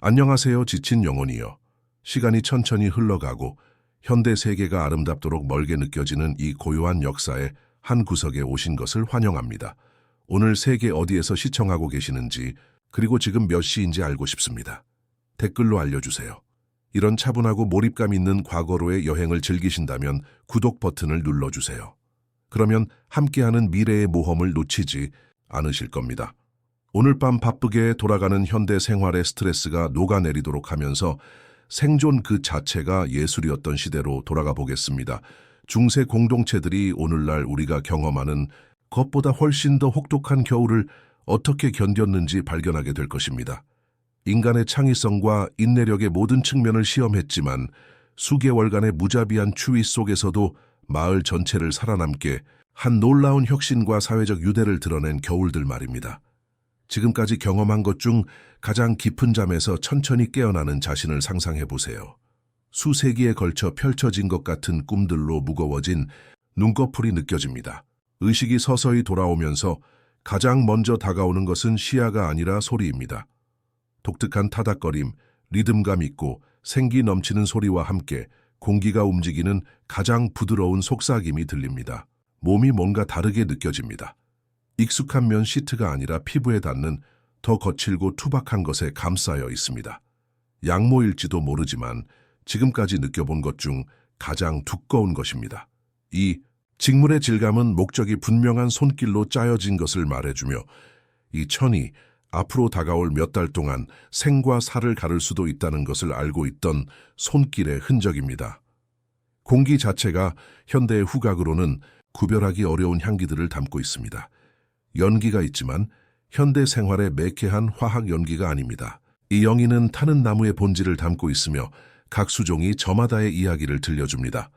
안녕하세요, 지친 영혼이여. 시간이 천천히 흘러가고 현대 세계가 아름답도록 멀게 느껴지는 이 고요한 역사의 한 구석에 오신 것을 환영합니다. 오늘 세계 어디에서 시청하고 계시는지, 그리고 지금 몇 시인지 알고 싶습니다. 댓글로 알려주세요. 이런 차분하고 몰입감 있는 과거로의 여행을 즐기신다면 구독 버튼을 눌러주세요. 그러면 함께하는 미래의 모험을 놓치지 않으실 겁니다. 오늘 밤 바쁘게 돌아가는 현대 생활의 스트레스가 녹아내리도록 하면서 생존 그 자체가 예술이었던 시대로 돌아가 보겠습니다. 중세 공동체들이 오늘날 우리가 경험하는 것보다 훨씬 더 혹독한 겨울을 어떻게 견뎠는지 발견하게 될 것입니다. 인간의 창의성과 인내력의 모든 측면을 시험했지만 수개월간의 무자비한 추위 속에서도 마을 전체를 살아남게 한 놀라운 혁신과 사회적 유대를 드러낸 겨울들 말입니다. 지금까지 경험한 것 중 가장 깊은 잠에서 천천히 깨어나는 자신을 상상해 보세요. 수세기에 걸쳐 펼쳐진 것 같은 꿈들로 무거워진 눈꺼풀이 느껴집니다. 의식이 서서히 돌아오면서 가장 먼저 다가오는 것은 시야가 아니라 소리입니다. 독특한 타닥거림, 리듬감 있고 생기 넘치는 소리와 함께 공기가 움직이는 가장 부드러운 속삭임이 들립니다. 몸이 뭔가 다르게 느껴집니다. 익숙한 면 시트가 아니라 피부에 닿는 더 거칠고 투박한 것에 감싸여 있습니다. 양모일지도 모르지만 지금까지 느껴본 것 중 가장 두꺼운 것입니다. 이 직물의 질감은 목적이 분명한 손길로 짜여진 것을 말해주며 이 천이 앞으로 다가올 몇 달 동안 생과 사를 가를 수도 있다는 것을 알고 있던 손길의 흔적입니다. 공기 자체가 현대의 후각으로는 구별하기 어려운 향기들을 담고 있습니다. 연기가 있지만 현대 생활의 매캐한 화학 연기가 아닙니다. 이 영희는 타는 나무의 본질을 담고 있으며 각 수종이 저마다의 이야기를 들려줍니다.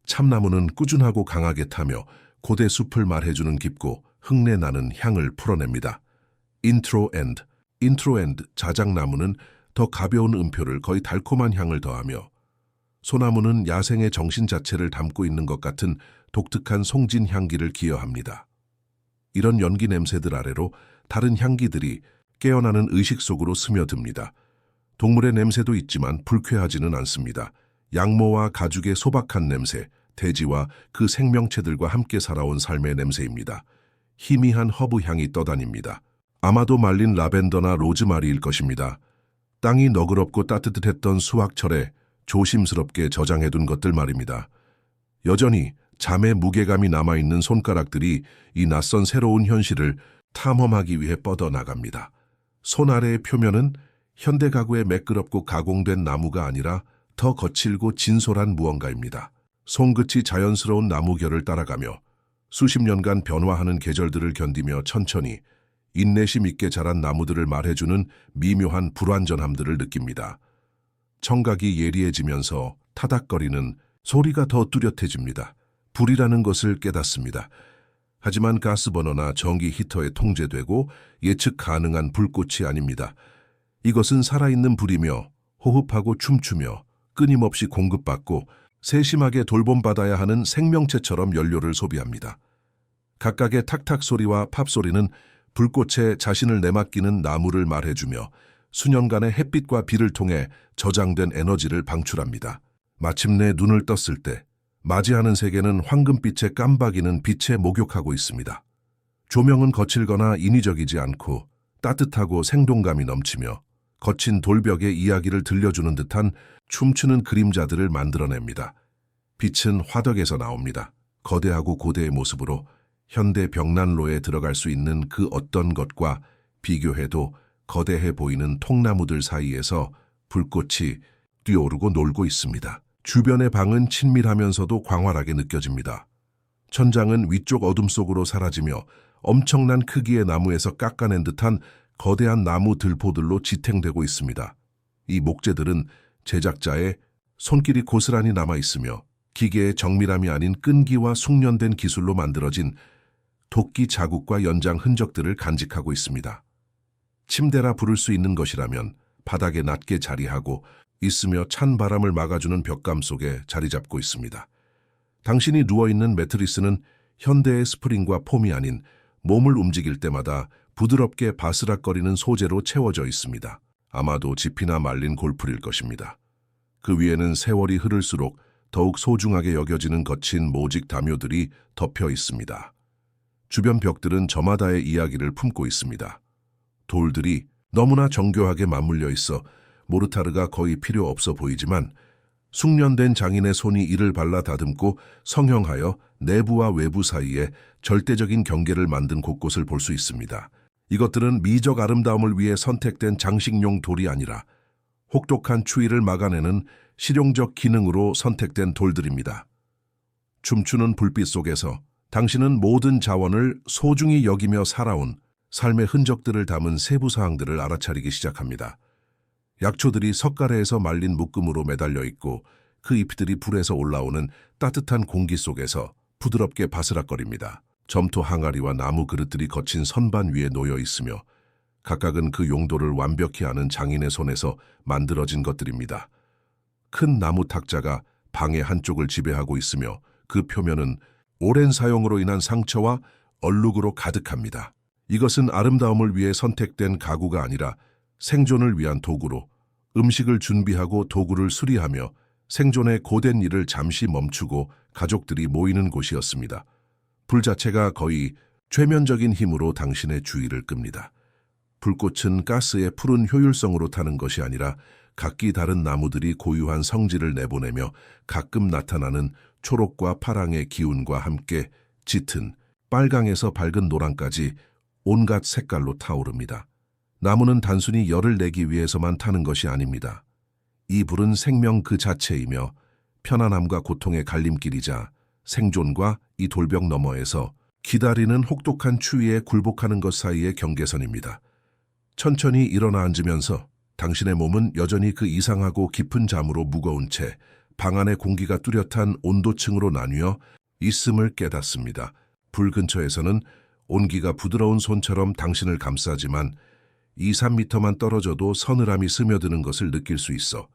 참나무는 꾸준하고 강하게 타며 고대 숲을 말해주는 깊고 흙내나는 향을 풀어냅니다. 인트로 엔드 자작나무는 더 가벼운 음표를 거의 달콤한 향을 더하며 소나무는 야생의 정신 자체를 담고 있는 것 같은 독특한 송진 향기를 기여합니다. 이런 연기 냄새들 아래로 다른 향기들이 깨어나는 의식 속으로 스며듭니다. 동물의 냄새도 있지만 불쾌하지는 않습니다. 양모와 가죽의 소박한 냄새, 돼지와 그 생명체들과 함께 살아온 삶의 냄새입니다. 희미한 허브 향이 떠다닙니다. 아마도 말린 라벤더나 로즈마리일 것입니다. 땅이 너그럽고 따뜻했던 수확철에 조심스럽게 저장해둔 것들 말입니다. 여전히 잠의 무게감이 남아있는 손가락들이 이 낯선 새로운 현실을 탐험하기 위해 뻗어나갑니다. 손 아래의 표면은 현대 가구의 매끄럽고 가공된 나무가 아니라 더 거칠고 진솔한 무언가입니다. 손끝이 자연스러운 나무결을 따라가며 수십 년간 변화하는 계절들을 견디며 천천히 인내심 있게 자란 나무들을 말해주는 미묘한 불완전함들을 느낍니다. 청각이 예리해지면서 타닥거리는 소리가 더 뚜렷해집니다. 불이라는 것을 깨닫습니다. 하지만 가스버너나 전기 히터에 통제되고 예측 가능한 불꽃이 아닙니다. 이것은 살아있는 불이며 호흡하고 춤추며 끊임없이 공급받고 세심하게 돌봄받아야 하는 생명체처럼 연료를 소비합니다. 각각의 탁탁 소리와 팝 소리는 불꽃에 자신을 내맡기는 나무를 말해주며 수년간의 햇빛과 비를 통해 저장된 에너지를 방출합니다. 마침내 눈을 떴을 때 맞이하는 세계는 황금빛에 깜박이는 빛에 목욕하고 있습니다. 조명은 거칠거나 인위적이지 않고 따뜻하고 생동감이 넘치며 거친 돌벽의 이야기를 들려주는 듯한 춤추는 그림자들을 만들어냅니다. 빛은 화덕에서 나옵니다. 거대하고 고대의 모습으로 현대 벽난로에 들어갈 수 있는 그 어떤 것과 비교해도 거대해 보이는 통나무들 사이에서 불꽃이 뛰어오르고 놀고 있습니다. 주변의 방은 친밀하면서도 광활하게 느껴집니다. 천장은 위쪽 어둠 속으로 사라지며 엄청난 크기의 나무에서 깎아낸 듯한 거대한 나무 들포들로 지탱되고 있습니다. 이 목재들은 제작자의 손길이 고스란히 남아있으며 기계의 정밀함이 아닌 끈기와 숙련된 기술로 만들어진 도끼 자국과 연장 흔적들을 간직하고 있습니다. 침대라 부를 수 있는 것이라면 바닥에 낮게 자리하고 있으며 찬 바람을 막아주는 벽감 속에 자리 잡고 있습니다. 당신이 누워있는 매트리스는 현대의 스프링과 폼이 아닌 몸을 움직일 때마다 부드럽게 바스락거리는 소재로 채워져 있습니다. 아마도 지피나 말린 골풀일 것입니다. 그 위에는 세월이 흐를수록 더욱 소중하게 여겨지는 거친 모직 담요들이 덮여 있습니다. 주변 벽들은 저마다의 이야기를 품고 있습니다. 돌들이 너무나 정교하게 맞물려 있어 모르타르가 거의 필요 없어 보이지만 숙련된 장인의 손이 이를 발라 다듬고 성형하여 내부와 외부 사이에 절대적인 경계를 만든 곳곳을 볼 수 있습니다. 이것들은 미적 아름다움을 위해 선택된 장식용 돌이 아니라 혹독한 추위를 막아내는 실용적 기능으로 선택된 돌들입니다. 춤추는 불빛 속에서 당신은 모든 자원을 소중히 여기며 살아온 삶의 흔적들을 담은 세부 사항들을 알아차리기 시작합니다. 약초들이 석가래에서 말린 묶음으로 매달려 있고 그 잎들이 불에서 올라오는 따뜻한 공기 속에서 부드럽게 바스락거립니다. 점토 항아리와 나무 그릇들이 거친 선반 위에 놓여 있으며 각각은 그 용도를 완벽히 아는 장인의 손에서 만들어진 것들입니다. 큰 나무 탁자가 방의 한쪽을 지배하고 있으며 그 표면은 오랜 사용으로 인한 상처와 얼룩으로 가득합니다. 이것은 아름다움을 위해 선택된 가구가 아니라 생존을 위한 도구로 음식을 준비하고 도구를 수리하며 생존의 고된 일을 잠시 멈추고 가족들이 모이는 곳이었습니다. 불 자체가 거의 최면적인 힘으로 당신의 주의를 끕니다. 불꽃은 가스의 푸른 효율성으로 타는 것이 아니라 각기 다른 나무들이 고유한 성질을 내보내며 가끔 나타나는 초록과 파랑의 기운과 함께 짙은 빨강에서 밝은 노랑까지 온갖 색깔로 타오릅니다. 나무는 단순히 열을 내기 위해서만 타는 것이 아닙니다. 이 불은 생명 그 자체이며 편안함과 고통의 갈림길이자 생존과 이 돌벽 너머에서 기다리는 혹독한 추위에 굴복하는 것 사이의 경계선입니다. 천천히 일어나 앉으면서 당신의 몸은 여전히 그 이상하고 깊은 잠으로 무거운 채 방 안의 공기가 뚜렷한 온도층으로 나뉘어 있음을 깨닫습니다. 불 근처에서는 온기가 부드러운 손처럼 당신을 감싸지만 2, 3미터만 떨어져도 서늘함이 스며드는 것을 느낄 수 있어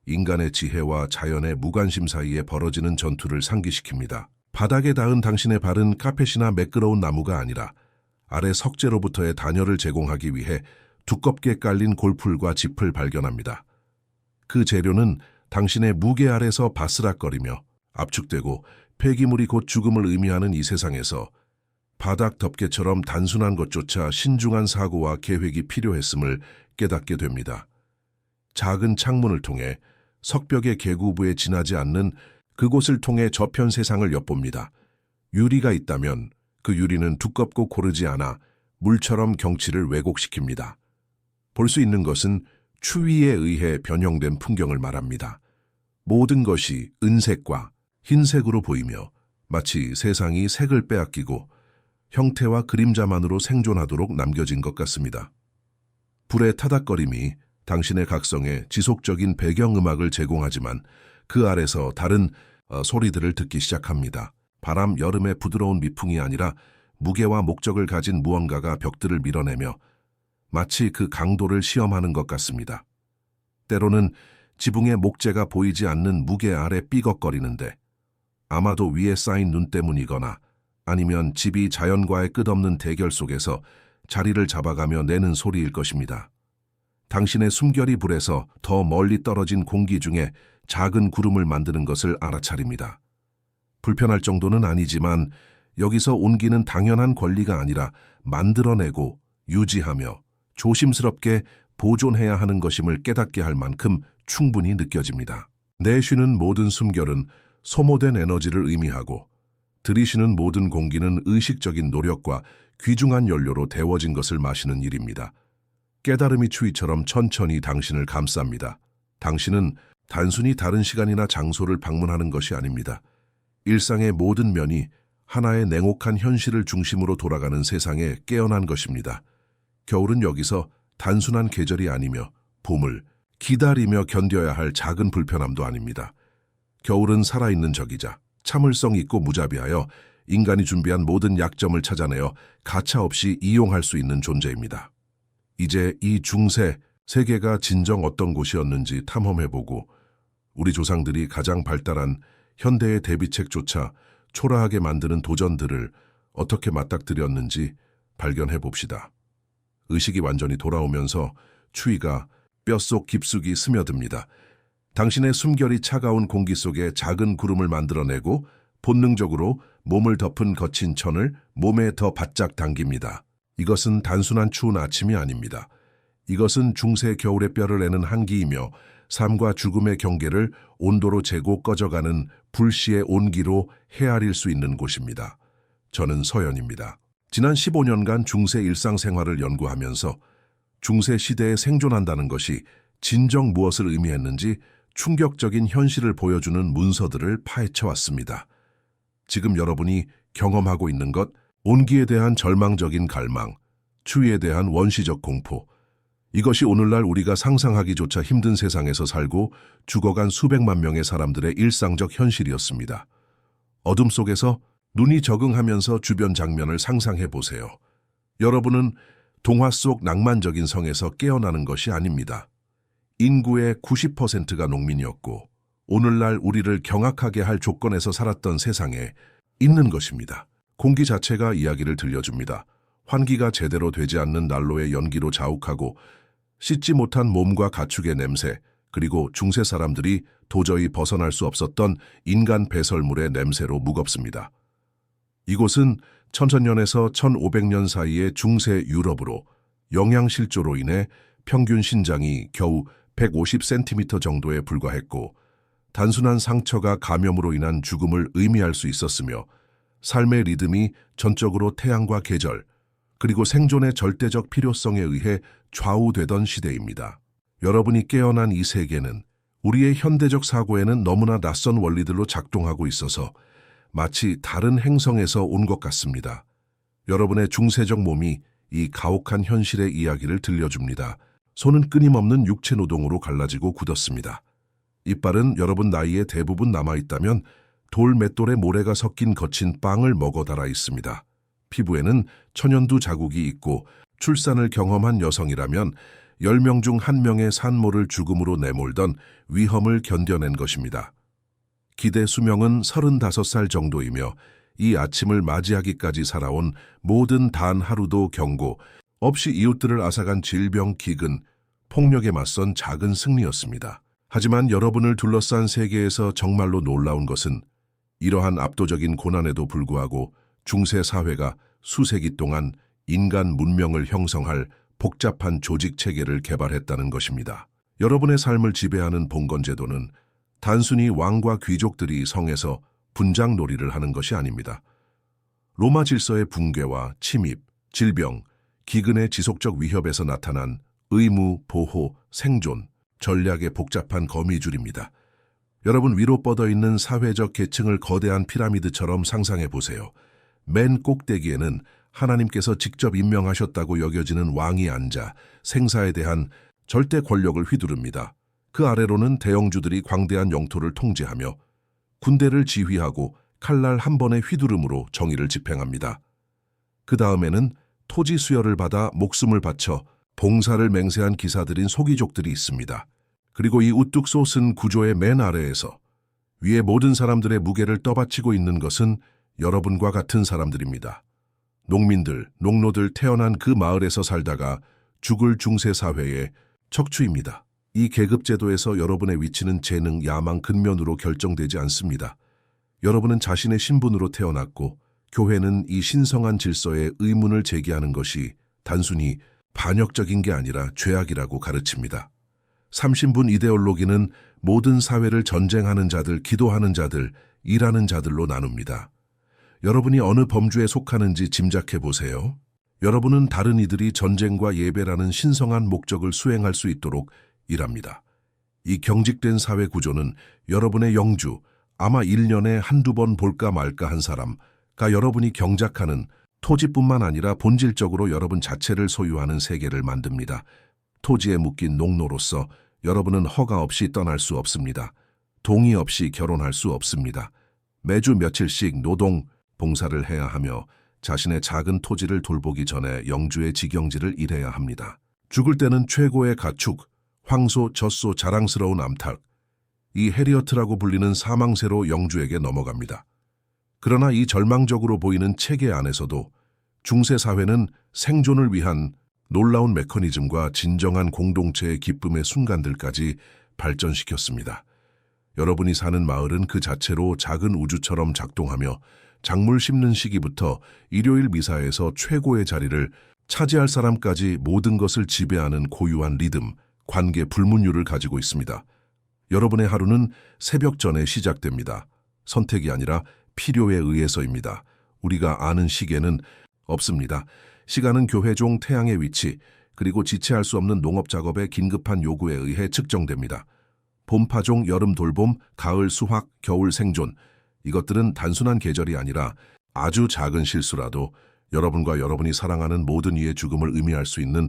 인간의 지혜와 자연의 무관심 사이에 벌어지는 전투를 상기시킵니다. 바닥에 닿은 당신의 발은 카펫이나 매끄러운 나무가 아니라 아래 석재로부터의 단열을 제공하기 위해 두껍게 깔린 골풀과 짚을 발견합니다. 그 재료는 당신의 무게 아래서 바스락거리며 압축되고 폐기물이 곧 죽음을 의미하는 이 세상에서 바닥 덮개처럼 단순한 것조차 신중한 사고와 계획이 필요했음을 깨닫게 됩니다. 작은 창문을 통해 석벽의 계구부에 지나지 않는 그곳을 통해 저편 세상을 엿봅니다. 유리가 있다면 그 유리는 두껍고 고르지 않아 물처럼 경치를 왜곡시킵니다. 볼 수 있는 것은 추위에 의해 변형된 풍경을 말합니다. 모든 것이 은색과 흰색으로 보이며 마치 세상이 색을 빼앗기고 형태와 그림자만으로 생존하도록 남겨진 것 같습니다. 불의 타닥거림이 당신의 각성에 지속적인 배경음악을 제공하지만 그 아래서 다른 소리들을 듣기 시작합니다. 바람, 여름의 부드러운 미풍이 아니라 무게와 목적을 가진 무언가가 벽들을 밀어내며 마치 그 강도를 시험하는 것 같습니다. 때로는 지붕의 목재가 보이지 않는 무게 아래 삐걱거리는데 아마도 위에 쌓인 눈 때문이거나 아니면 집이 자연과의 끝없는 대결 속에서 자리를 잡아가며 내는 소리일 것입니다. 당신의 숨결이 불에서 더 멀리 떨어진 공기 중에 작은 구름을 만드는 것을 알아차립니다. 불편할 정도는 아니지만 여기서 온기는 당연한 권리가 아니라 만들어내고 유지하며 조심스럽게 보존해야 하는 것임을 깨닫게 할 만큼 충분히 느껴집니다. 내쉬는 모든 숨결은 소모된 에너지를 의미하고 들이쉬는 모든 공기는 의식적인 노력과 귀중한 연료로 데워진 것을 마시는 일입니다. 깨달음이 추위처럼 천천히 당신을 감쌉니다. 당신은 단순히 다른 시간이나 장소를 방문하는 것이 아닙니다. 일상의 모든 면이 하나의 냉혹한 현실을 중심으로 돌아가는 세상에 깨어난 것입니다. 겨울은 여기서 단순한 계절이 아니며 봄을 기다리며 견뎌야 할 작은 불편함도 아닙니다. 겨울은 살아있는 적이자 참을성 있고 무자비하여 인간이 준비한 모든 약점을 찾아내어 가차없이 이용할 수 있는 존재입니다. 이제 이 중세 세계가 진정 어떤 곳이었는지 탐험해보고 우리 조상들이 가장 발달한 현대의 대비책조차 초라하게 만드는 도전들을 어떻게 맞닥뜨렸는지 발견해봅시다. 의식이 완전히 돌아오면서 추위가 뼛속 깊숙이 스며듭니다. 당신의 숨결이 차가운 공기 속에 작은 구름을 만들어내고 본능적으로 몸을 덮은 거친 천을 몸에 더 바짝 당깁니다. 이것은 단순한 추운 아침이 아닙니다. 이것은 중세 겨울의 뼈를 내는 한기이며 삶과 죽음의 경계를 온도로 재고 꺼져가는 불시의 온기로 헤아릴 수 있는 곳입니다. 저는 서연입니다. 지난 15년간 중세 일상생활을 연구하면서 중세 시대에 생존한다는 것이 진정 무엇을 의미했는지 충격적인 현실을 보여주는 문서들을 파헤쳐왔습니다. 지금 여러분이 경험하고 있는 것, 온기에 대한 절망적인 갈망, 추위에 대한 원시적 공포, 이것이 오늘날 우리가 상상하기조차 힘든 세상에서 살고 죽어간 수백만 명의 사람들의 일상적 현실이었습니다. 어둠 속에서 눈이 적응하면서 주변 장면을 상상해 보세요. 여러분은 동화 속 낭만적인 성에서 깨어나는 것이 아닙니다. 인구의 90%가 농민이었고 오늘날 우리를 경악하게 할 조건에서 살았던 세상에 있는 것입니다. 공기 자체가 이야기를 들려줍니다. 환기가 제대로 되지 않는 난로의 연기로 자욱하고 씻지 못한 몸과 가축의 냄새, 그리고 중세 사람들이 도저히 벗어날 수 없었던 인간 배설물의 냄새로 무겁습니다. 이곳은 천천년에서 1500년 사이의 중세 유럽으로 영양실조로 인해 평균 신장이 겨우 150cm 정도에 불과했고 단순한 상처가 감염으로 인한 죽음을 의미할 수 있었으며 삶의 리듬이 전적으로 태양과 계절, 그리고 생존의 절대적 필요성에 의해 좌우되던 시대입니다. 여러분이 깨어난 이 세계는 우리의 현대적 사고에는 너무나 낯선 원리들로 작동하고 있어서 마치 다른 행성에서 온 것 같습니다. 여러분의 중세적 몸이 이 가혹한 현실의 이야기를 들려줍니다. 손은 끊임없는 육체 노동으로 갈라지고 굳었습니다. 이빨은 여러분 나이에 대부분 남아있다면 돌 맷돌에 모래가 섞인 거친 빵을 먹어 달아 있습니다. 피부에는 천연두 자국이 있고 출산을 경험한 여성이라면 10명 중 1명의 산모를 죽음으로 내몰던 위험을 견뎌낸 것입니다. 기대 수명은 35살 정도이며 이 아침을 맞이하기까지 살아온 모든 단 하루도 경고 없이 이웃들을 앗아간 질병, 기근, 폭력에 맞선 작은 승리였습니다. 하지만 여러분을 둘러싼 세계에서 정말로 놀라운 것은 이러한 압도적인 고난에도 불구하고 중세 사회가 수세기 동안 인간 문명을 형성할 복잡한 조직 체계를 개발했다는 것입니다. 여러분의 삶을 지배하는 봉건제도는 단순히 왕과 귀족들이 성에서 분장놀이를 하는 것이 아닙니다. 로마 질서의 붕괴와 침입, 질병, 기근의 지속적 위협에서 나타난 의무, 보호, 생존, 전략의 복잡한 거미줄입니다. 여러분 위로 뻗어있는 사회적 계층을 거대한 피라미드처럼 상상해 보세요. 맨 꼭대기에는 하나님께서 직접 임명하셨다고 여겨지는 왕이 앉아 생사에 대한 절대 권력을 휘두릅니다. 그 아래로는 대형주들이 광대한 영토를 통제하며 군대를 지휘하고 칼날 한 번의 휘두름으로 정의를 집행합니다. 그 다음에는 토지 수여를 받아 목숨을 바쳐 봉사를 맹세한 기사들인 소귀족들이 있습니다. 그리고 이 우뚝 솟은 구조의 맨 아래에서 위에 모든 사람들의 무게를 떠받치고 있는 것은 여러분과 같은 사람들입니다. 농민들, 농노들 태어난 그 마을에서 살다가 죽을 중세 사회의 척추입니다. 이 계급제도에서 여러분의 위치는 재능, 야망, 근면으로 결정되지 않습니다. 여러분은 자신의 신분으로 태어났고 교회는 이 신성한 질서에 의문을 제기하는 것이 단순히 반역적인 게 아니라 죄악이라고 가르칩니다. 삼신분 이데올로기는 모든 사회를 전쟁하는 자들, 기도하는 자들, 일하는 자들로 나눕니다. 여러분이 어느 범주에 속하는지 짐작해 보세요. 여러분은 다른 이들이 전쟁과 예배라는 신성한 목적을 수행할 수 있도록 일합니다. 이 경직된 사회 구조는 여러분의 영주, 아마 1년에 한두 번 볼까 말까 한 사람과 여러분이 경작하는 토지뿐만 아니라 본질적으로 여러분 자체를 소유하는 세계를 만듭니다. 토지에 묶인 농노로서 여러분은 허가 없이 떠날 수 없습니다. 동의 없이 결혼할 수 없습니다. 매주 며칠씩 노동, 봉사를 해야 하며 자신의 작은 토지를 돌보기 전에 영주의 직영지를 일해야 합니다. 죽을 때는 최고의 가축, 황소, 젖소, 자랑스러운 암탉, 이 해리어트라고 불리는 사망세로 영주에게 넘어갑니다. 그러나 이 절망적으로 보이는 체계 안에서도 중세 사회는 생존을 위한 놀라운 메커니즘과 진정한 공동체의 기쁨의 순간들까지 발전시켰습니다. 여러분이 사는 마을은 그 자체로 작은 우주처럼 작동하며 작물 심는 시기부터 일요일 미사에서 최고의 자리를 차지할 사람까지 모든 것을 지배하는 고유한 리듬, 관계 불문율을 가지고 있습니다. 여러분의 하루는 새벽 전에 시작됩니다. 선택이 아니라 필요에 의해서입니다. 우리가 아는 시계는 없습니다. 시간은 교회 종 태양의 위치, 그리고 지체할 수 없는 농업 작업의 긴급한 요구에 의해 측정됩니다. 봄 파종, 여름 돌봄, 가을 수확, 겨울 생존. 이것들은 단순한 계절이 아니라 아주 작은 실수라도 여러분과 여러분이 사랑하는 모든 이의 죽음을 의미할 수 있는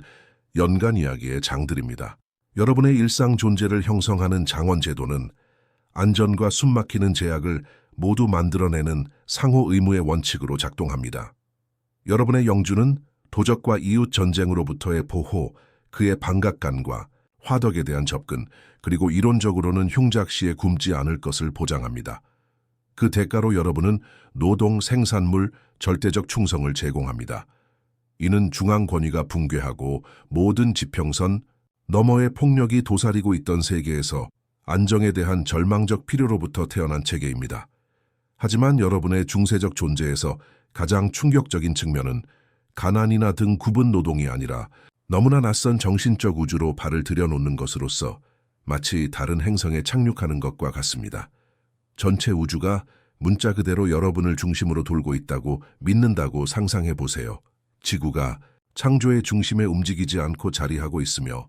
연간 이야기의 장들입니다. 여러분의 일상 존재를 형성하는 장원제도는 안전과 숨막히는 제약을 모두 만들어내는 상호 의무의 원칙으로 작동합니다. 여러분의 영주는 도적과 이웃 전쟁으로부터의 보호, 그의 반각간과 화덕에 대한 접근, 그리고 이론적으로는 흉작 시에 굶지 않을 것을 보장합니다. 그 대가로 여러분은 노동, 생산물, 절대적 충성을 제공합니다. 이는 중앙 권위가 붕괴하고 모든 지평선 너머의 폭력이 도사리고 있던 세계에서 안정에 대한 절망적 필요로부터 태어난 체계입니다. 하지만 여러분의 중세적 존재에서 가장 충격적인 측면은 가난이나 등 구분 노동이 아니라 너무나 낯선 정신적 우주로 발을 들여놓는 것으로서 마치 다른 행성에 착륙하는 것과 같습니다. 전체 우주가 문자 그대로 여러분을 중심으로 돌고 있다고 믿는다고 상상해 보세요. 지구가 창조의 중심에 움직이지 않고 자리하고 있으며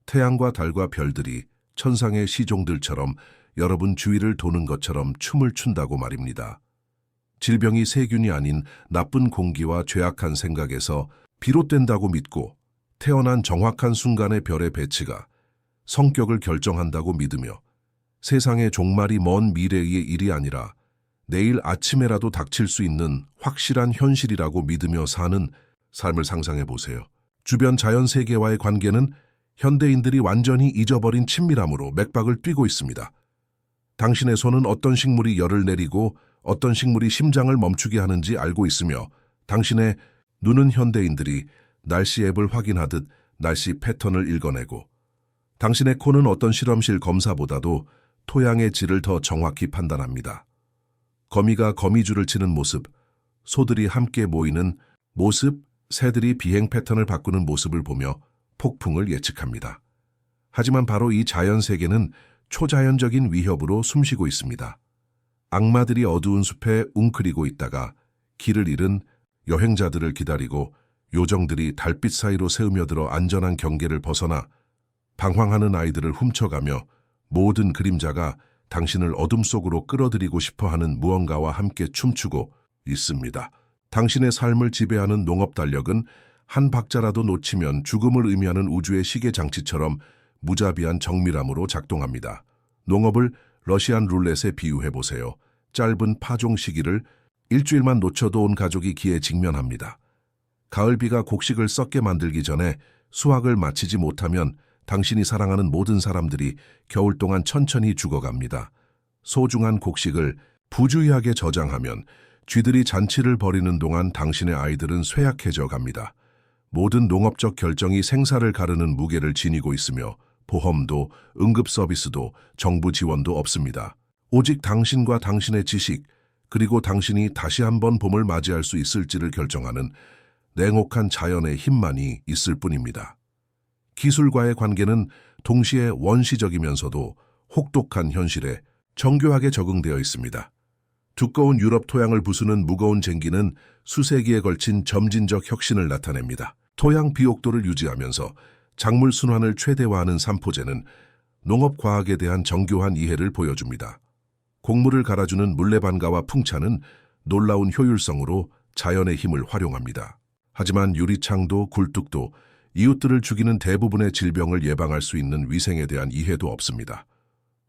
태양과 달과 별들이 천상의 시종들처럼 여러분 주위를 도는 것처럼 춤을 춘다고 말입니다. 질병이 세균이 아닌 나쁜 공기와 죄악한 생각에서 비롯된다고 믿고 태어난 정확한 순간의 별의 배치가 성격을 결정한다고 믿으며 세상의 종말이 먼 미래의 일이 아니라 내일 아침에라도 닥칠 수 있는 확실한 현실이라고 믿으며 사는 삶을 상상해 보세요. 주변 자연 세계와의 관계는 현대인들이 완전히 잊어버린 친밀함으로 맥박을 뛰고 있습니다. 당신의 손은 어떤 식물이 열을 내리고 어떤 식물이 심장을 멈추게 하는지 알고 있으며 당신의 눈은 현대인들이 날씨 앱을 확인하듯 날씨 패턴을 읽어내고 당신의 코는 어떤 실험실 검사보다도 토양의 질을 더 정확히 판단합니다. 거미가 거미줄을 치는 모습, 소들이 함께 모이는 모습, 새들이 비행 패턴을 바꾸는 모습을 보며 폭풍을 예측합니다. 하지만 바로 이 자연 세계는 초자연적인 위협으로 숨쉬고 있습니다. 악마들이 어두운 숲에 웅크리고 있다가 길을 잃은 여행자들을 기다리고 요정들이 달빛 사이로 새으며들어 안전한 경계를 벗어나 방황하는 아이들을 훔쳐가며 모든 그림자가 당신을 어둠 속으로 끌어들이고 싶어하는 무언가와 함께 춤추고 있습니다. 당신의 삶을 지배하는 농업 달력은 한 박자라도 놓치면 죽음을 의미하는 우주의 시계 장치처럼 무자비한 정밀함으로 작동합니다. 농업을 러시안 룰렛에 비유해 보세요. 짧은 파종 시기를 일주일만 놓쳐도 온 가족이 기에 직면합니다. 가을비가 곡식을 썩게 만들기 전에 수확을 마치지 못하면 당신이 사랑하는 모든 사람들이 겨울 동안 천천히 죽어갑니다. 소중한 곡식을 부주의하게 저장하면 쥐들이 잔치를 벌이는 동안 당신의 아이들은 쇠약해져 갑니다. 모든 농업적 결정이 생사를 가르는 무게를 지니고 있으며 보험도 응급 서비스도 정부 지원도 없습니다. 오직 당신과 당신의 지식, 그리고 당신이 다시 한번 봄을 맞이할 수 있을지를 결정하는 냉혹한 자연의 힘만이 있을 뿐입니다. 기술과의 관계는 동시에 원시적이면서도 혹독한 현실에 정교하게 적응되어 있습니다. 두꺼운 유럽 토양을 부수는 무거운 쟁기는 수세기에 걸친 점진적 혁신을 나타냅니다. 토양 비옥도를 유지하면서 작물 순환을 최대화하는 삼포제는 농업과학에 대한 정교한 이해를 보여줍니다. 곡물을 갈아주는 물레반가와 풍차는 놀라운 효율성으로 자연의 힘을 활용합니다. 하지만 유리창도 굴뚝도 이웃들을 죽이는 대부분의 질병을 예방할 수 있는 위생에 대한 이해도 없습니다.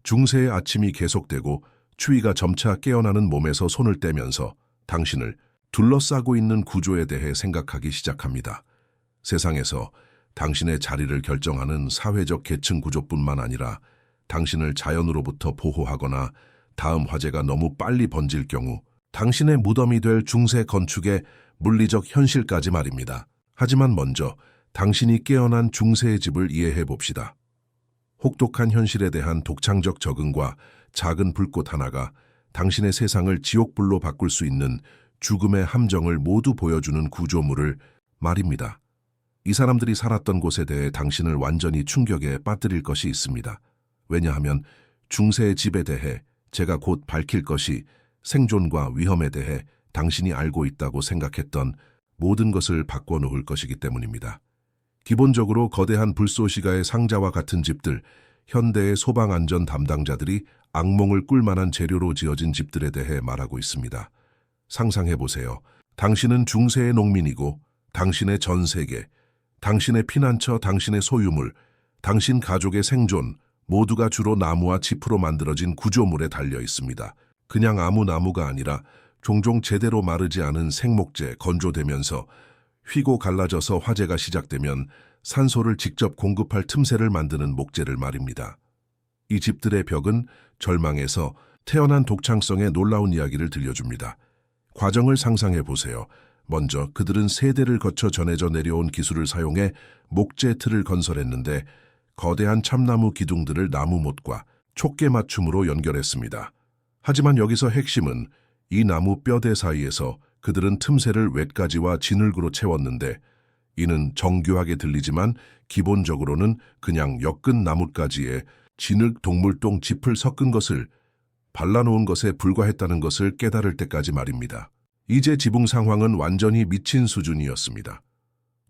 중세의 아침이 계속되고 추위가 점차 깨어나는 몸에서 손을 떼면서 당신을 둘러싸고 있는 구조에 대해 생각하기 시작합니다. 세상에서 당신의 자리를 결정하는 사회적 계층 구조뿐만 아니라 당신을 자연으로부터 보호하거나 다음 화재가 너무 빨리 번질 경우 당신의 무덤이 될 중세 건축의 물리적 현실까지 말입니다. 하지만 먼저 당신이 깨어난 중세의 집을 이해해 봅시다. 혹독한 현실에 대한 독창적 적응과 작은 불꽃 하나가 당신의 세상을 지옥불로 바꿀 수 있는 죽음의 함정을 모두 보여주는 구조물을 말입니다. 이 사람들이 살았던 곳에 대해 당신을 완전히 충격에 빠뜨릴 것이 있습니다. 왜냐하면 중세의 집에 대해 제가 곧 밝힐 것이 생존과 위험에 대해 당신이 알고 있다고 생각했던 모든 것을 바꿔놓을 것이기 때문입니다. 기본적으로 거대한 불쏘시가의 상자와 같은 집들, 현대의 소방안전 담당자들이 악몽을 꿀 만한 재료로 지어진 집들에 대해 말하고 있습니다. 상상해보세요. 당신은 중세의 농민이고 당신의 전 세계, 당신의 피난처, 당신의 소유물, 당신 가족의 생존 모두가 주로 나무와 짚으로 만들어진 구조물에 달려 있습니다. 그냥 아무 나무가 아니라 종종 제대로 마르지 않은 생목재, 건조되면서 휘고 갈라져서 화재가 시작되면 산소를 직접 공급할 틈새를 만드는 목재를 말입니다. 이 집들의 벽은 절망에서 태어난 독창성의 놀라운 이야기를 들려줍니다. 과정을 상상해 보세요. 먼저 그들은 세대를 거쳐 전해져 내려온 기술을 사용해 목재 틀을 건설했는데 거대한 참나무 기둥들을 나무못과 촉개 맞춤으로 연결했습니다. 하지만 여기서 핵심은 이 나무 뼈대 사이에서 그들은 틈새를 웻가지와 진흙으로 채웠는데 이는 정교하게 들리지만 기본적으로는 그냥 엮은 나뭇가지에 진흙, 동물똥, 짚을 섞은 것을 발라놓은 것에 불과했다는 것을 깨달을 때까지 말입니다. 이제 지붕 상황은 완전히 미친 수준이었습니다.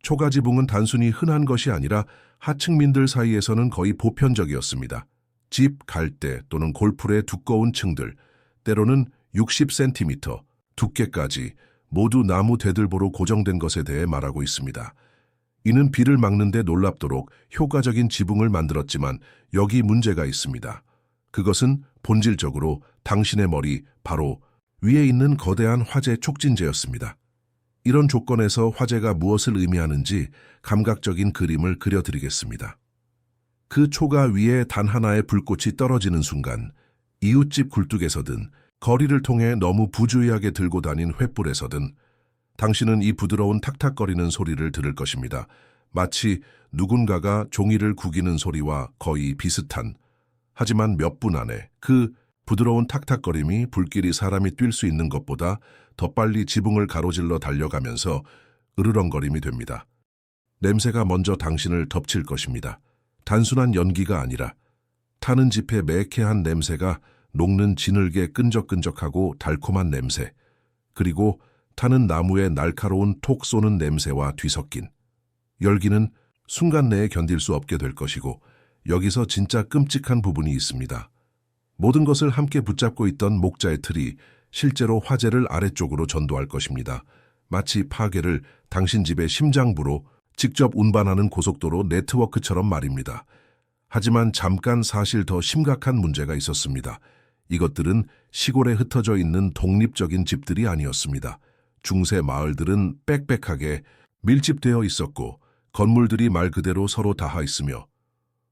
초가지붕은 단순히 흔한 것이 아니라 하층민들 사이에서는 거의 보편적이었습니다. 집, 갈대 또는 골프의 두꺼운 층들, 때로는 60cm 두께까지 모두 나무 대들보로 고정된 것에 대해 말하고 있습니다. 이는 비를 막는 데 놀랍도록 효과적인 지붕을 만들었지만 여기 문제가 있습니다. 그것은 본질적으로 당신의 머리 바로 위에 있는 거대한 화재 촉진제였습니다. 이런 조건에서 화재가 무엇을 의미하는지 감각적인 그림을 그려드리겠습니다. 그 초가 위에 단 하나의 불꽃이 떨어지는 순간 이웃집 굴뚝에서든 거리를 통해 너무 부주의하게 들고 다닌 횃불에서든 당신은 이 부드러운 탁탁거리는 소리를 들을 것입니다. 마치 누군가가 종이를 구기는 소리와 거의 비슷한, 하지만 몇 분 안에 그 부드러운 탁탁거림이 불길이 사람이 뛸 수 있는 것보다 더 빨리 지붕을 가로질러 달려가면서 으르렁거림이 됩니다. 냄새가 먼저 당신을 덮칠 것입니다. 단순한 연기가 아니라 타는 짚의 매캐한 냄새가 녹는 진흙의 끈적끈적하고 달콤한 냄새, 그리고 타는 나무의 날카로운 톡 쏘는 냄새와 뒤섞인 열기는 순간 내에 견딜 수 없게 될 것이고 여기서 진짜 끔찍한 부분이 있습니다. 모든 것을 함께 붙잡고 있던 목자의 틀이 실제로 화재를 아래쪽으로 전도할 것입니다. 마치 파괴를 당신 집의 심장부로 직접 운반하는 고속도로 네트워크처럼 말입니다. 하지만 잠깐 사실 더 심각한 문제가 있었습니다. 이것들은 시골에 흩어져 있는 독립적인 집들이 아니었습니다. 중세 마을들은 빽빽하게 밀집되어 있었고 건물들이 말 그대로 서로 닿아 있으며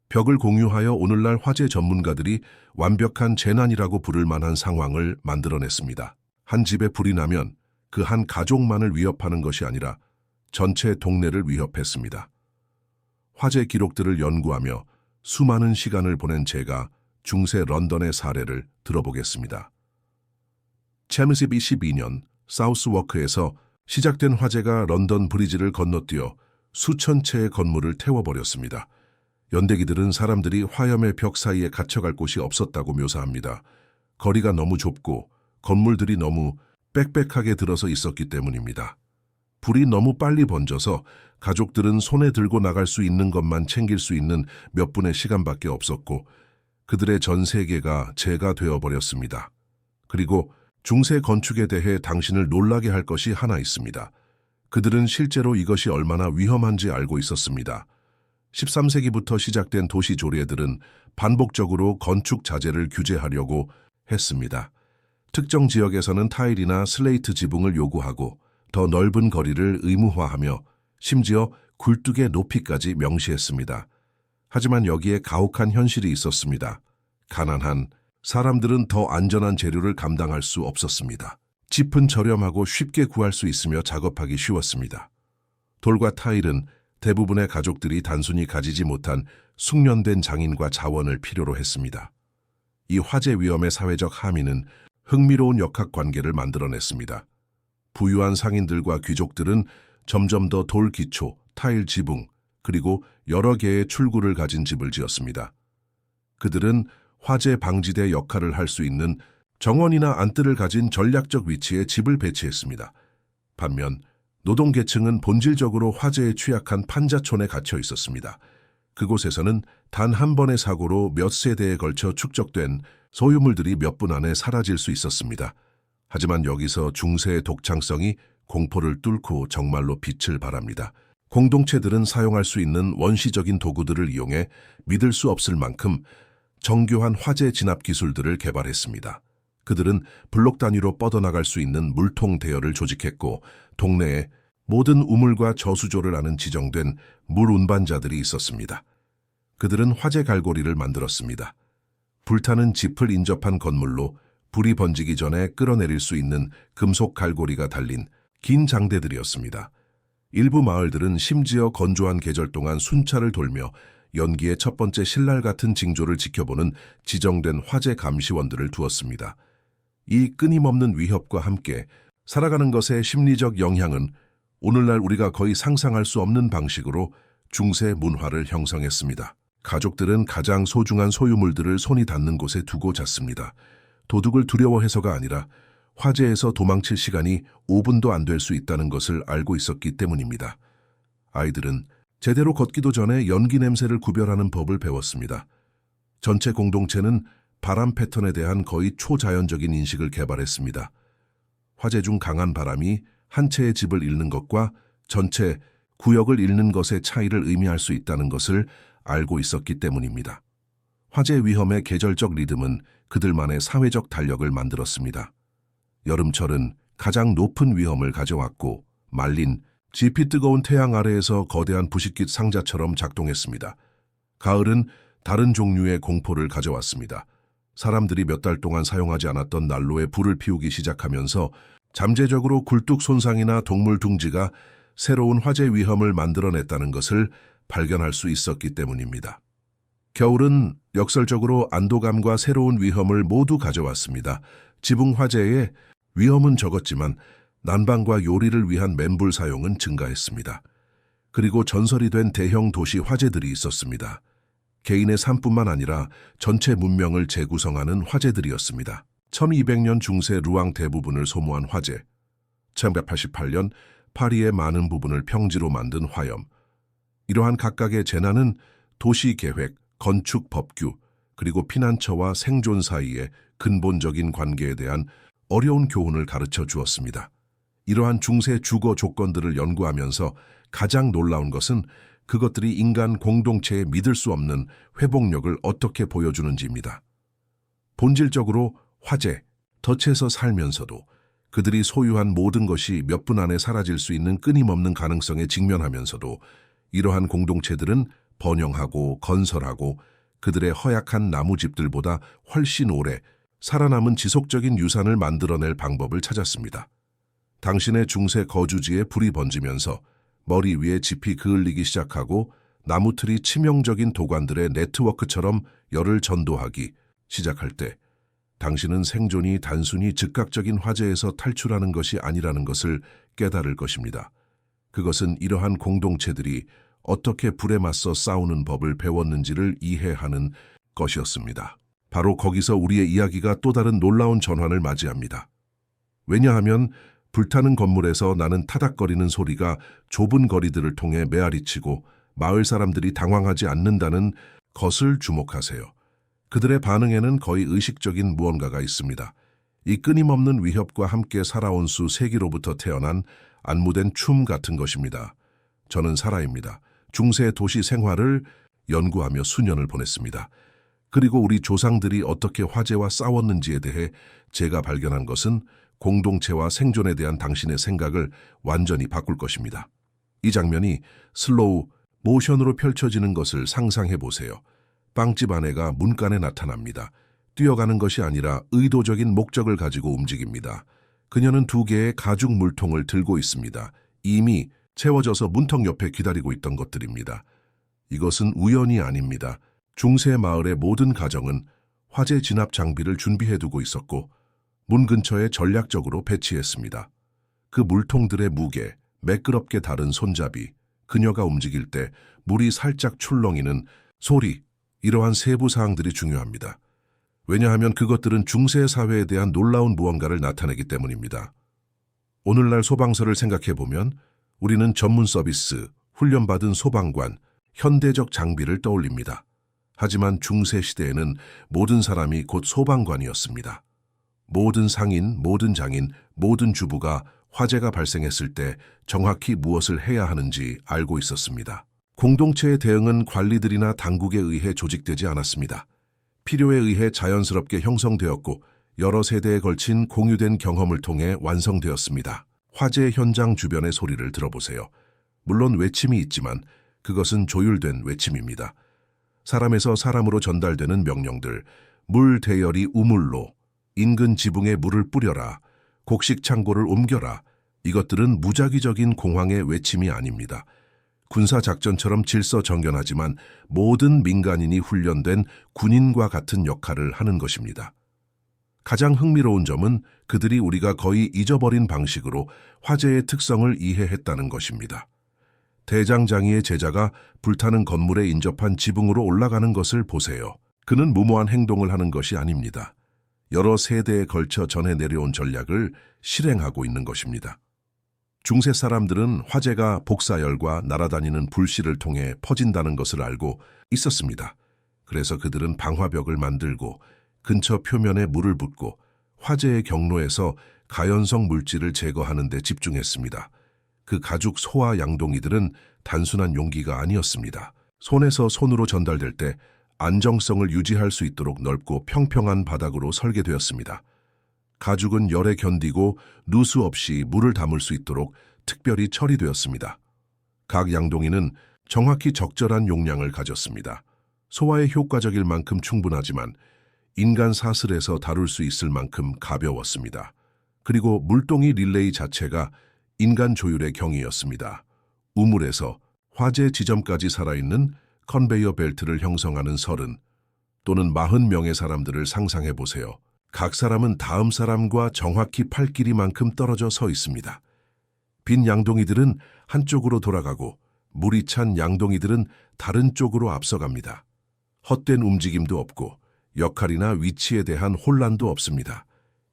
벽을 공유하여 오늘날 화재 전문가들이 완벽한 재난이라고 부를 만한 상황을 만들어냈습니다. 한 집에 불이 나면 그 한 가족만을 위협하는 것이 아니라 전체 동네를 위협했습니다. 화재 기록들을 연구하며 수많은 시간을 보낸 제가 중세 런던의 사례를 들어보겠습니다. 챔스 22년 사우스워크에서 시작된 화재가 런던 브리지를 건너뛰어 수천 채의 건물을 태워버렸습니다. 연대기들은 사람들이 화염의 벽 사이에 갇혀갈 곳이 없었다고 묘사합니다. 거리가 너무 좁고 건물들이 너무 빽빽하게 들어서 있었기 때문입니다. 불이 너무 빨리 번져서 가족들은 손에 들고 나갈 수 있는 것만 챙길 수 있는 몇 분의 시간밖에 없었고 그들의 전 세계가 재가 되어버렸습니다. 그리고 중세 건축에 대해 당신을 놀라게 할 것이 하나 있습니다. 그들은 실제로 이것이 얼마나 위험한지 알고 있었습니다. 13세기부터 시작된 도시 조례들은 반복적으로 건축 자재를 규제하려고 했습니다. 특정 지역에서는 타일이나 슬레이트 지붕을 요구하고 더 넓은 거리를 의무화하며 심지어 굴뚝의 높이까지 명시했습니다. 하지만 여기에 가혹한 현실이 있었습니다. 가난한 사람들은 더 안전한 재료를 감당할 수 없었습니다. 짚은 저렴하고 쉽게 구할 수 있으며 작업하기 쉬웠습니다. 돌과 타일은 대부분의 가족들이 단순히 가지지 못한 숙련된 장인과 자원을 필요로 했습니다. 이 화재 위험의 사회적 함의는 흥미로운 역학관계를 만들어냈습니다. 부유한 상인들과 귀족들은 점점 더 돌 기초, 타일 지붕, 그리고 여러 개의 출구를 가진 집을 지었습니다. 그들은 화재 방지대 역할을 할 수 있는 정원이나 안뜰을 가진 전략적 위치에 집을 배치했습니다. 반면 노동계층은 본질적으로 화재에 취약한 판자촌에 갇혀 있었습니다. 그곳에서는 단 한 번의 사고로 몇 세대에 걸쳐 축적된 소유물들이 몇 분 안에 사라질 수 있었습니다. 하지만 여기서 중세의 독창성이 공포를 뚫고 정말로 빛을 발합니다. 공동체들은 사용할 수 있는 원시적인 도구들을 이용해 믿을 수 없을 만큼 정교한 화재 진압 기술들을 개발했습니다. 그들은 블록 단위로 뻗어나갈 수 있는 물통 대여를 조직했고 동네에 모든 우물과 저수조를 아는 지정된 물 운반자들이 있었습니다. 그들은 화재 갈고리를 만들었습니다. 불타는 짚을 인접한 건물로 불이 번지기 전에 끌어내릴 수 있는 금속 갈고리가 달린 긴 장대들이었습니다. 일부 마을들은 심지어 건조한 계절 동안 순찰을 돌며 연기의 첫 번째 신랄 같은 징조를 지켜보는 지정된 화재 감시원들을 두었습니다. 이 끊임없는 위협과 함께 살아가는 것의 심리적 영향은 오늘날 우리가 거의 상상할 수 없는 방식으로 중세 문화를 형성했습니다. 가족들은 가장 소중한 소유물들을 손이 닿는 곳에 두고 잤습니다. 도둑을 두려워해서가 아니라 화재에서 도망칠 시간이 5분도 안 될 수 있다는 것을 알고 있었기 때문입니다. 아이들은 제대로 걷기도 전에 연기 냄새를 구별하는 법을 배웠습니다. 전체 공동체는 바람 패턴에 대한 거의 초자연적인 인식을 개발했습니다. 화재 중 강한 바람이 한 채의 집을 잃는 것과 전체 구역을 잃는 것의 차이를 의미할 수 있다는 것을 알고 있었기 때문입니다. 화재 위험의 계절적 리듬은 그들만의 사회적 달력을 만들었습니다. 여름철은 가장 높은 위험을 가져왔고 말린 지피 뜨거운 태양 아래에서 거대한 부식깃 상자처럼 작동했습니다. 가을은 다른 종류의 공포를 가져왔습니다. 사람들이 몇 달 동안 사용하지 않았던 난로에 불을 피우기 시작하면서 잠재적으로 굴뚝 손상이나 동물 둥지가 새로운 화재 위험을 만들어냈다는 것을 발견할 수 있었기 때문입니다. 겨울은 역설적으로 안도감과 새로운 위험을 모두 가져왔습니다. 지붕 화재에 위험은 적었지만 난방과 요리를 위한 맨불 사용은 증가했습니다. 그리고 전설이 된 대형 도시 화재들이 있었습니다. 개인의 삶뿐만 아니라 전체 문명을 재구성하는 화재들이었습니다. 1200년 중세 루앙 대부분을 소모한 화재, 1188년 파리의 많은 부분을 평지로 만든 화염. 이러한 각각의 재난은 도시 계획, 건축 법규, 그리고 피난처와 생존 사이의 근본적인 관계에 대한 어려운 교훈을 가르쳐 주었습니다. 이러한 중세 주거 조건들을 연구하면서 가장 놀라운 것은 그것들이 인간 공동체에 믿을 수 없는 회복력을 어떻게 보여주는지입니다. 본질적으로 화재, 덫에서 살면서도 그들이 소유한 모든 것이 몇 분 안에 사라질 수 있는 끊임없는 가능성에 직면하면서도 이러한 공동체들은 번영하고 건설하고 그들의 허약한 나무집들보다 훨씬 오래 살아남은 지속적인 유산을 만들어낼 방법을 찾았습니다. 당신의 중세 거주지에 불이 번지면서 머리 위에 짚이 그을리기 시작하고 나무틀이 치명적인 도관들의 네트워크처럼 열을 전도하기 시작할 때 당신은 생존이 단순히 즉각적인 화재에서 탈출하는 것이 아니라는 것을 깨달을 것입니다. 그것은 이러한 공동체들이 어떻게 불에 맞서 싸우는 법을 배웠는지를 이해하는 것이었습니다. 바로 거기서 우리의 이야기가 또 다른 놀라운 전환을 맞이합니다. 왜냐하면 불타는 건물에서 나는 타닥거리는 소리가 좁은 거리들을 통해 메아리치고 마을 사람들이 당황하지 않는다는 것을 주목하세요. 그들의 반응에는 거의 의식적인 무언가가 있습니다. 이 끊임없는 위협과 함께 살아온 수 세기로부터 태어난 안무된 춤 같은 것입니다. 저는 사라입니다. 중세 도시 생활을 연구하며 수년을 보냈습니다. 그리고 우리 조상들이 어떻게 화재와 싸웠는지에 대해 제가 발견한 것은 공동체와 생존에 대한 당신의 생각을 완전히 바꿀 것입니다. 이 장면이 슬로우 모션으로 펼쳐지는 것을 상상해 보세요. 빵집 아내가 문간에 나타납니다. 뛰어가는 것이 아니라 의도적인 목적을 가지고 움직입니다. 그녀는 2개의 가죽 물통을 들고 있습니다. 이미 채워져서 문턱 옆에 기다리고 있던 것들입니다. 이것은 우연이 아닙니다. 중세 마을의 모든 가정은 화재 진압 장비를 준비해두고 있었고 문 근처에 전략적으로 배치했습니다. 그 물통들의 무게, 매끄럽게 다른 손잡이, 그녀가 움직일 때 물이 살짝 출렁이는 소리, 이러한 세부 사항들이 중요합니다. 왜냐하면 그것들은 중세 사회에 대한 놀라운 무언가를 나타내기 때문입니다. 오늘날 소방서를 생각해보면 우리는 전문 서비스, 훈련받은 소방관, 현대적 장비를 떠올립니다. 하지만 중세 시대에는 모든 사람이 곧 소방관이었습니다. 모든 상인, 모든 장인, 모든 주부가 화재가 발생했을 때 정확히 무엇을 해야 하는지 알고 있었습니다. 공동체의 대응은 관리들이나 당국에 의해 조직되지 않았습니다. 필요에 의해 자연스럽게 형성되었고 여러 세대에 걸친 공유된 경험을 통해 완성되었습니다. 화재 현장 주변의 소리를 들어보세요. 물론 외침이 있지만 그것은 조율된 외침입니다. 사람에서 사람으로 전달되는 명령들, 물 대열이 우물로, 인근 지붕에 물을 뿌려라, 곡식 창고를 옮겨라, 이것들은 무작위적인 공황의 외침이 아닙니다. 군사작전처럼 질서정연하지만 모든 민간인이 훈련된 군인과 같은 역할을 하는 것입니다. 가장 흥미로운 점은 그들이 우리가 거의 잊어버린 방식으로 화재의 특성을 이해했다는 것입니다. 대장장이의 제자가 불타는 건물에 인접한 지붕으로 올라가는 것을 보세요. 그는 무모한 행동을 하는 것이 아닙니다. 여러 세대에 걸쳐 전해 내려온 전략을 실행하고 있는 것입니다. 중세 사람들은 화재가 복사열과 날아다니는 불씨를 통해 퍼진다는 것을 알고 있었습니다. 그래서 그들은 방화벽을 만들고 근처 표면에 물을 붓고 화재의 경로에서 가연성 물질을 제거하는 데 집중했습니다. 그 가죽 소와 양동이들은 단순한 용기가 아니었습니다. 손에서 손으로 전달될 때 안정성을 유지할 수 있도록 넓고 평평한 바닥으로 설계되었습니다. 가죽은 열에 견디고 누수 없이 물을 담을 수 있도록 특별히 처리되었습니다. 각 양동이는 정확히 적절한 용량을 가졌습니다. 소화에 효과적일 만큼 충분하지만 인간 사슬에서 다룰 수 있을 만큼 가벼웠습니다. 그리고 물동이 릴레이 자체가 인간 조율의 경이였습니다. 우물에서 화재 지점까지 살아있는 컨베이어 벨트를 형성하는 30 또는 40명의 사람들을 상상해 보세요. 각 사람은 다음 사람과 정확히 팔길이만큼 떨어져 서 있습니다. 빈 양동이들은 한쪽으로 돌아가고 물이 찬 양동이들은 다른 쪽으로 앞서갑니다. 헛된 움직임도 없고 역할이나 위치에 대한 혼란도 없습니다.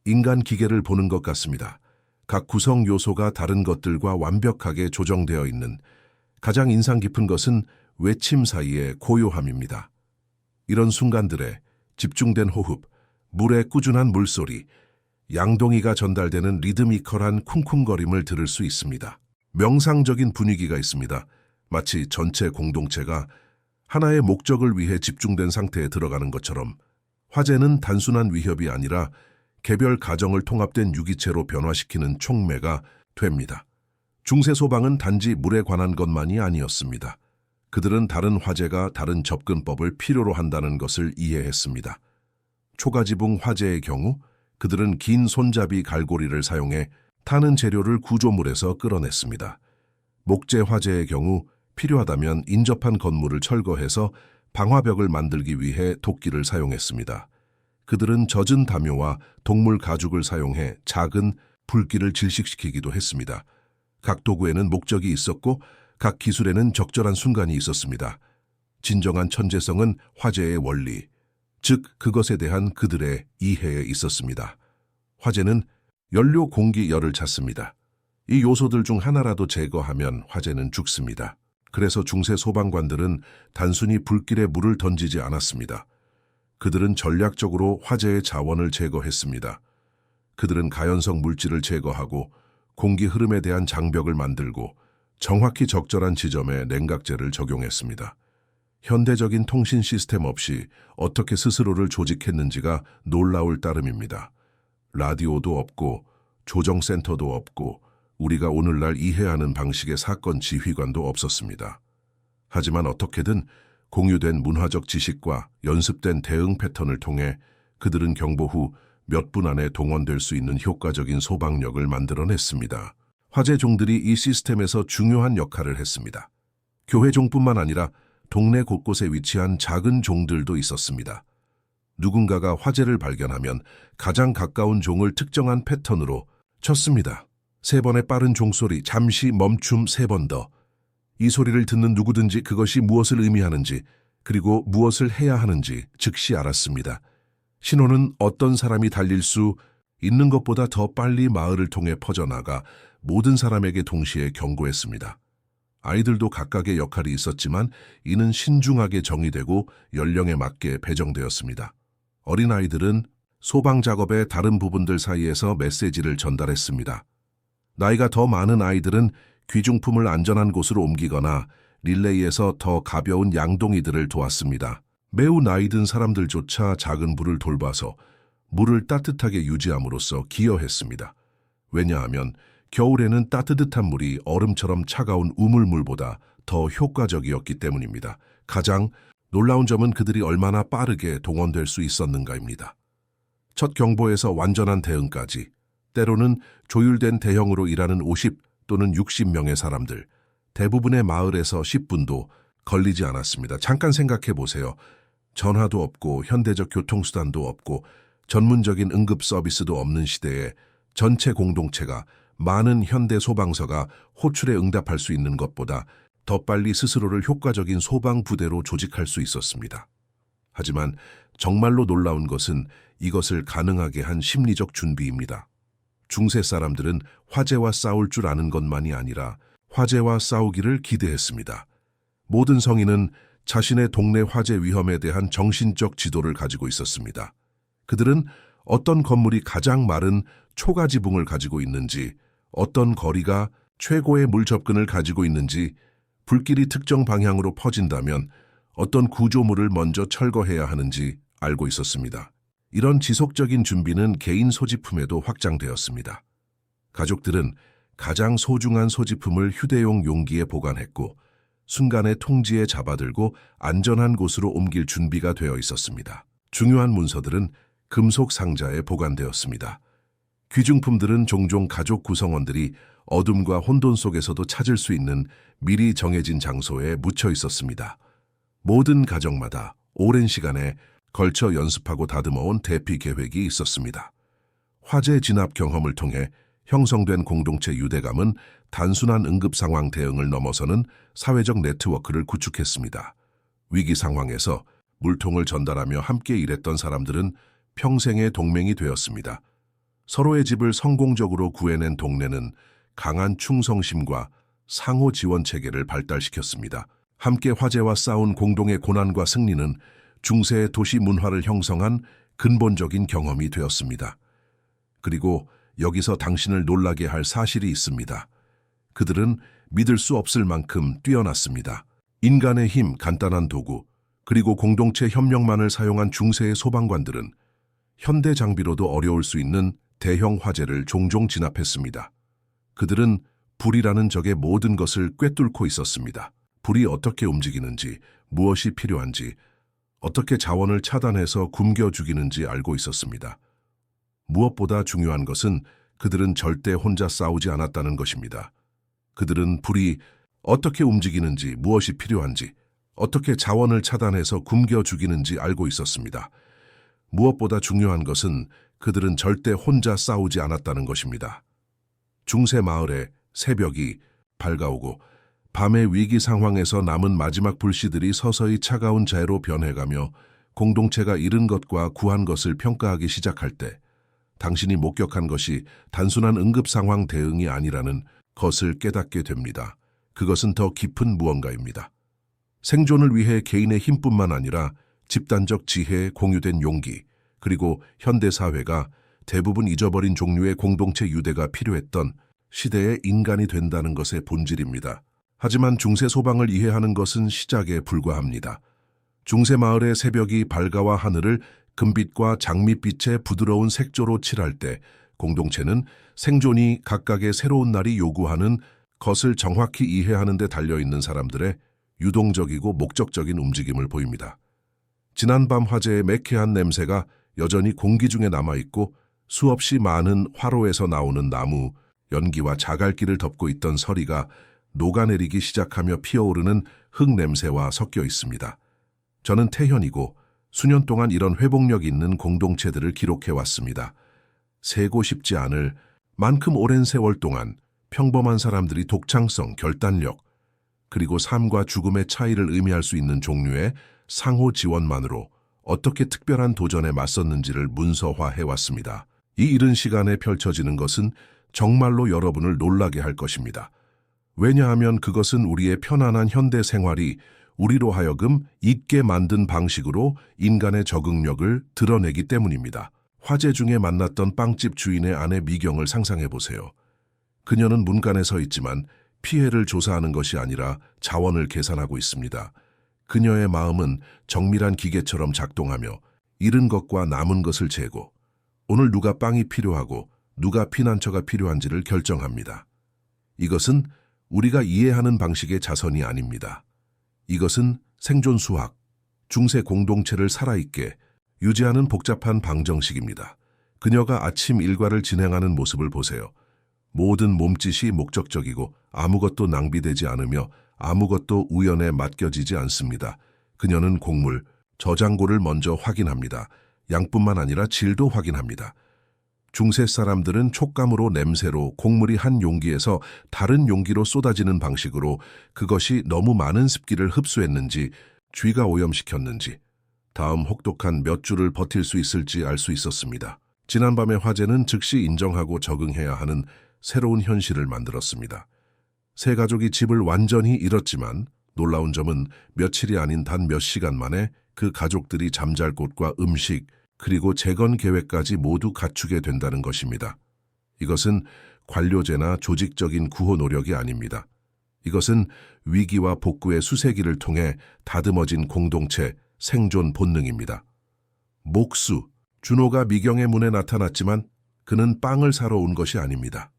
인간 기계를 보는 것 같습니다. 각 구성 요소가 다른 것들과 완벽하게 조정되어 있는 가장 인상 깊은 것은 외침 사이의 고요함입니다. 이런 순간들에 집중된 호흡, 물의 꾸준한 물소리, 양동이가 전달되는 리드미컬한 쿵쿵거림을 들을 수 있습니다. 명상적인 분위기가 있습니다. 마치 전체 공동체가 하나의 목적을 위해 집중된 상태에 들어가는 것처럼 화재는 단순한 위협이 아니라 개별 가정을 통합된 유기체로 변화시키는 촉매가 됩니다. 중세 소방은 단지 물에 관한 것만이 아니었습니다. 그들은 다른 화재가 다른 접근법을 필요로 한다는 것을 이해했습니다. 초가지붕 화재의 경우 그들은 긴 손잡이 갈고리를 사용해 타는 재료를 구조물에서 끌어냈습니다. 목재 화재의 경우 필요하다면 인접한 건물을 철거해서 방화벽을 만들기 위해 도끼를 사용했습니다. 그들은 젖은 담요와 동물 가죽을 사용해 작은 불길을 질식시키기도 했습니다. 각 도구에는 목적이 있었고 각 기술에는 적절한 순간이 있었습니다. 진정한 천재성은 화재의 원리, 즉 그것에 대한 그들의 이해에 있었습니다. 화재는 연료, 공기, 열을 찾습니다. 이 요소들 중 하나라도 제거하면 화재는 죽습니다. 그래서 중세 소방관들은 단순히 불길에 물을 던지지 않았습니다. 그들은 전략적으로 화재의 자원을 제거했습니다. 그들은 가연성 물질을 제거하고 공기 흐름에 대한 장벽을 만들고 정확히 적절한 지점에 냉각제를 적용했습니다. 현대적인 통신 시스템 없이 어떻게 스스로를 조직했는지가 놀라울 따름입니다. 라디오도 없고 조정센터도 없고 우리가 오늘날 이해하는 방식의 사건 지휘관도 없었습니다. 하지만 어떻게든 공유된 문화적 지식과 연습된 대응 패턴을 통해 그들은 경보 후 몇 분 안에 동원될 수 있는 효과적인 소방력을 만들어냈습니다. 화재 종들이 이 시스템에서 중요한 역할을 했습니다. 교회 종뿐만 아니라 동네 곳곳에 위치한 작은 종들도 있었습니다. 누군가가 화재를 발견하면 가장 가까운 종을 특정한 패턴으로 쳤습니다. 3번의 빠른 종소리, 잠시 멈춤 3번 더. 이 소리를 듣는 누구든지 그것이 무엇을 의미하는지, 그리고 무엇을 해야 하는지 즉시 알았습니다. 신호는 어떤 사람이 달릴 수 있는 것보다 더 빨리 마을을 통해 퍼져나가 모든 사람에게 동시에 경고했습니다. 아이들도 각각의 역할이 있었지만 이는 신중하게 정의되고 연령에 맞게 배정되었습니다. 어린아이들은 소방 작업의 다른 부분들 사이에서 메시지를 전달했습니다. 나이가 더 많은 아이들은 귀중품을 안전한 곳으로 옮기거나 릴레이에서 더 가벼운 양동이들을 도왔습니다. 매우 나이 든 사람들조차 작은 불을 돌봐서 물을 따뜻하게 유지함으로써 기여했습니다. 왜냐하면 겨울에는 따뜻한 물이 얼음처럼 차가운 우물물보다 더 효과적이었기 때문입니다. 가장 놀라운 점은 그들이 얼마나 빠르게 동원될 수 있었는가입니다. 첫 경보에서 완전한 대응까지, 때로는 조율된 대형으로 일하는 50 또는 60명의 사람들, 대부분의 마을에서 10분도 걸리지 않았습니다. 잠깐 생각해 보세요. 전화도 없고 현대적 교통수단도 없고 전문적인 응급 서비스도 없는 시대에 전체 공동체가 많은 현대 소방서가 호출에 응답할 수 있는 것보다 더 빨리 스스로를 효과적인 소방부대로 조직할 수 있었습니다. 하지만 정말로 놀라운 것은 이것을 가능하게 한 심리적 준비입니다. 중세 사람들은 화재와 싸울 줄 아는 것만이 아니라 화재와 싸우기를 기대했습니다. 모든 성인은 자신의 동네 화재 위험에 대한 정신적 지도를 가지고 있었습니다. 그들은 어떤 건물이 가장 마른 초가 지붕을 가지고 있는지, 어떤 거리가 최고의 물 접근을 가지고 있는지, 불길이 특정 방향으로 퍼진다면 어떤 구조물을 먼저 철거해야 하는지 알고 있었습니다. 이런 지속적인 준비는 개인 소지품에도 확장되었습니다. 가족들은 가장 소중한 소지품을 휴대용 용기에 보관했고 순간의 통지에 잡아들고 안전한 곳으로 옮길 준비가 되어 있었습니다. 중요한 문서들은 금속 상자에 보관되었습니다. 귀중품들은 종종 가족 구성원들이 어둠과 혼돈 속에서도 찾을 수 있는 미리 정해진 장소에 묻혀 있었습니다. 모든 가정마다 오랜 시간에 걸쳐 연습하고 다듬어온 대피 계획이 있었습니다. 화재 진압 경험을 통해 형성된 공동체 유대감은 단순한 응급 상황 대응을 넘어서는 사회적 네트워크를 구축했습니다. 위기 상황에서 물통을 전달하며 함께 일했던 사람들은 평생의 동맹이 되었습니다. 서로의 집을 성공적으로 구해낸 동네는 강한 충성심과 상호 지원 체계를 발달시켰습니다. 함께 화재와 싸운 공동의 고난과 승리는 중세의 도시 문화를 형성한 근본적인 경험이 되었습니다. 그리고 여기서 당신을 놀라게 할 사실이 있습니다. 그들은 믿을 수 없을 만큼 뛰어났습니다. 인간의 힘, 간단한 도구, 그리고 공동체 협력만을 사용한 중세의 소방관들은 현대 장비로도 어려울 수 있는 대형 화재를 종종 진압했습니다. 그들은 불이라는 적의 모든 것을 꿰뚫고 있었습니다. 불이 어떻게 움직이는지, 무엇이 필요한지, 어떻게 자원을 차단해서 굶겨 죽이는지 알고 있었습니다. 무엇보다 중요한 것은 그들은 절대 혼자 싸우지 않았다는 것입니다. 그들은 불이 어떻게 움직이는지, 무엇이 필요한지, 어떻게 자원을 차단해서 굶겨 죽이는지 알고 있었습니다. 무엇보다 중요한 것은 그들은 절대 혼자 싸우지 않았다는 것입니다. 중세 마을의 새벽이 밝아오고 밤의 위기 상황에서 남은 마지막 불씨들이 서서히 차가운 재로 변해가며 공동체가 잃은 것과 구한 것을 평가하기 시작할 때 당신이 목격한 것이 단순한 응급 상황 대응이 아니라는 것을 깨닫게 됩니다. 그것은 더 깊은 무언가입니다. 생존을 위해 개인의 힘뿐만 아니라 집단적 지혜에 공유된 용기, 그리고 현대사회가 대부분 잊어버린 종류의 공동체 유대가 필요했던 시대의 인간이 된다는 것의 본질입니다. 하지만 중세 소방을 이해하는 것은 시작에 불과합니다. 중세 마을의 새벽이 밝아와 하늘을 금빛과 장밋빛의 부드러운 색조로 칠할 때 공동체는 생존이 각각의 새로운 날이 요구하는 것을 정확히 이해하는 데 달려있는 사람들의 유동적이고 목적적인 움직임을 보입니다. 지난밤 화재의 매캐한 냄새가 여전히 공기 중에 남아있고 수없이 많은 화로에서 나오는 나무, 연기와 자갈기를 덮고 있던 서리가 녹아내리기 시작하며 피어오르는 흙 냄새와 섞여 있습니다. 저는 태현이고 수년 동안 이런 회복력 있는 공동체들을 기록해왔습니다. 세고 싶지 않을 만큼 오랜 세월 동안 평범한 사람들이 독창성, 결단력, 그리고 삶과 죽음의 차이를 의미할 수 있는 종류의 상호 지원만으로 어떻게 특별한 도전에 맞섰는지를 문서화해왔습니다. 이 이른 시간에 펼쳐지는 것은 정말로 여러분을 놀라게 할 것입니다. 왜냐하면 그것은 우리의 편안한 현대 생활이 우리로 하여금 잊게 만든 방식으로 인간의 적응력을 드러내기 때문입니다. 화재 중에 만났던 빵집 주인의 아내 미경을 상상해 보세요. 그녀는 문간에 서 있지만 피해를 조사하는 것이 아니라 자원을 계산하고 있습니다. 그녀의 마음은 정밀한 기계처럼 작동하며 잃은 것과 남은 것을 재고 오늘 누가 빵이 필요하고 누가 피난처가 필요한지를 결정합니다. 이것은 우리가 이해하는 방식의 자선이 아닙니다. 이것은 생존 수학, 중세 공동체를 살아있게 유지하는 복잡한 방정식입니다. 그녀가 아침 일과를 진행하는 모습을 보세요. 모든 몸짓이 목적적이고 아무것도 낭비되지 않으며 아무것도 우연에 맡겨지지 않습니다. 그녀는 곡물, 저장고를 먼저 확인합니다. 양뿐만 아니라 질도 확인합니다. 중세 사람들은 촉감으로 냄새로 곡물이 한 용기에서 다른 용기로 쏟아지는 방식으로 그것이 너무 많은 습기를 흡수했는지 쥐가 오염시켰는지 다음 혹독한 몇 주를 버틸 수 있을지 알 수 있었습니다. 지난밤의 화재는 즉시 인정하고 적응해야 하는 새로운 현실을 만들었습니다. 세 가족이 집을 완전히 잃었지만 놀라운 점은 며칠이 아닌 단 몇 시간 만에 그 가족들이 잠잘 곳과 음식 그리고 재건 계획까지 모두 갖추게 된다는 것입니다. 이것은 관료제나 조직적인 구호 노력이 아닙니다. 이것은 위기와 복구의 수세기를 통해 다듬어진 공동체 생존 본능입니다. 목수, 준호가 미경의 문에 나타났지만 그는 빵을 사러 온 것이 아닙니다.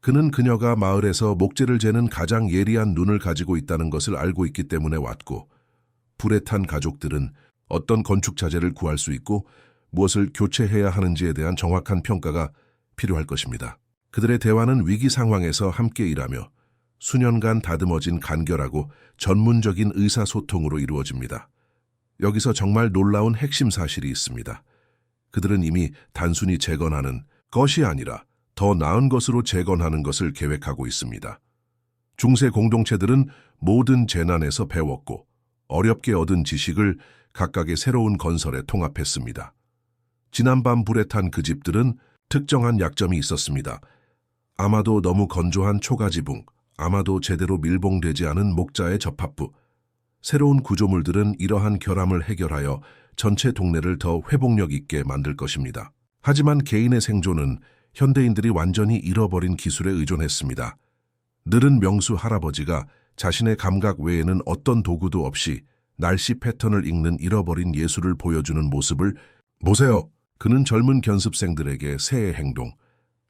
그는 그녀가 마을에서 목재를 재는 가장 예리한 눈을 가지고 있다는 것을 알고 있기 때문에 왔고, 불에 탄 가족들은 어떤 건축 자재를 구할 수 있고 무엇을 교체해야 하는지에 대한 정확한 평가가 필요할 것입니다. 그들의 대화는 위기 상황에서 함께 일하며 수년간 다듬어진 간결하고 전문적인 의사소통으로 이루어집니다. 여기서 정말 놀라운 핵심 사실이 있습니다. 그들은 이미 단순히 재건하는 것이 아니라 더 나은 것으로 재건하는 것을 계획하고 있습니다. 중세 공동체들은 모든 재난에서 배웠고 어렵게 얻은 지식을 각각의 새로운 건설에 통합했습니다. 지난밤 불에 탄 그 집들은 특정한 약점이 있었습니다. 아마도 너무 건조한 초가지붕, 아마도 제대로 밀봉되지 않은 목자의 접합부. 새로운 구조물들은 이러한 결함을 해결하여 전체 동네를 더 회복력 있게 만들 것입니다. 하지만 개인의 생존은 현대인들이 완전히 잃어버린 기술에 의존했습니다. 늘은 명수 할아버지가 자신의 감각 외에는 어떤 도구도 없이 날씨 패턴을 읽는 잃어버린 예술을 보여주는 모습을 보세요. 그는 젊은 견습생들에게 새의 행동,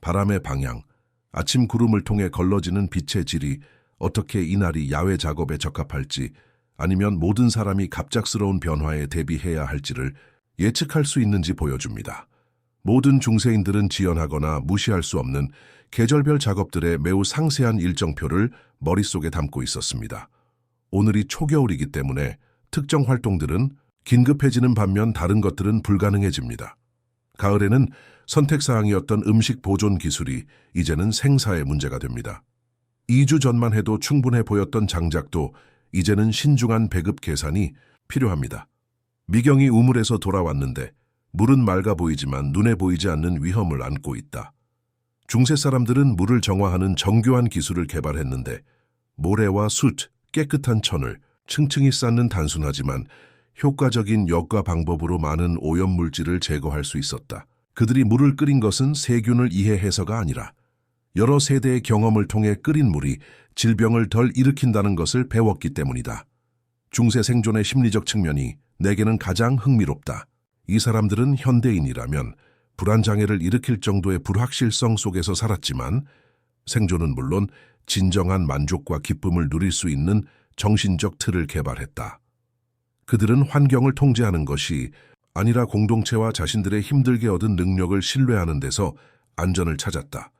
바람의 방향, 아침 구름을 통해 걸러지는 빛의 질이 어떻게 이날이 야외 작업에 적합할지 아니면 모든 사람이 갑작스러운 변화에 대비해야 할지를 예측할 수 있는지 보여줍니다. 모든 중세인들은 지연하거나 무시할 수 없는 계절별 작업들의 매우 상세한 일정표를 머릿속에 담고 있었습니다. 오늘이 초겨울이기 때문에 특정 활동들은 긴급해지는 반면 다른 것들은 불가능해집니다. 가을에는 선택사항이었던 음식 보존 기술이 이제는 생사의 문제가 됩니다. 2주 전만 해도 충분해 보였던 장작도 이제는 신중한 배급 계산이 필요합니다. 미경이 우물에서 돌아왔는데 물은 맑아 보이지만 눈에 보이지 않는 위험을 안고 있다. 중세 사람들은 물을 정화하는 정교한 기술을 개발했는데 모래와 숯, 깨끗한 천을 층층이 쌓는 단순하지만 효과적인 역과 방법으로 많은 오염물질을 제거할 수 있었다. 그들이 물을 끓인 것은 세균을 이해해서가 아니라 여러 세대의 경험을 통해 끓인 물이 질병을 덜 일으킨다는 것을 배웠기 때문이다. 중세 생존의 심리적 측면이 내게는 가장 흥미롭다. 이 사람들은 현대인이라면 불안장애를 일으킬 정도의 불확실성 속에서 살았지만 생존은 물론 진정한 만족과 기쁨을 누릴 수 있는 정신적 틀을 개발했다. 그들은 환경을 통제하는 것이 아니라 공동체와 자신들의 힘들게 얻은 능력을 신뢰하는 데서 안전을 찾았다.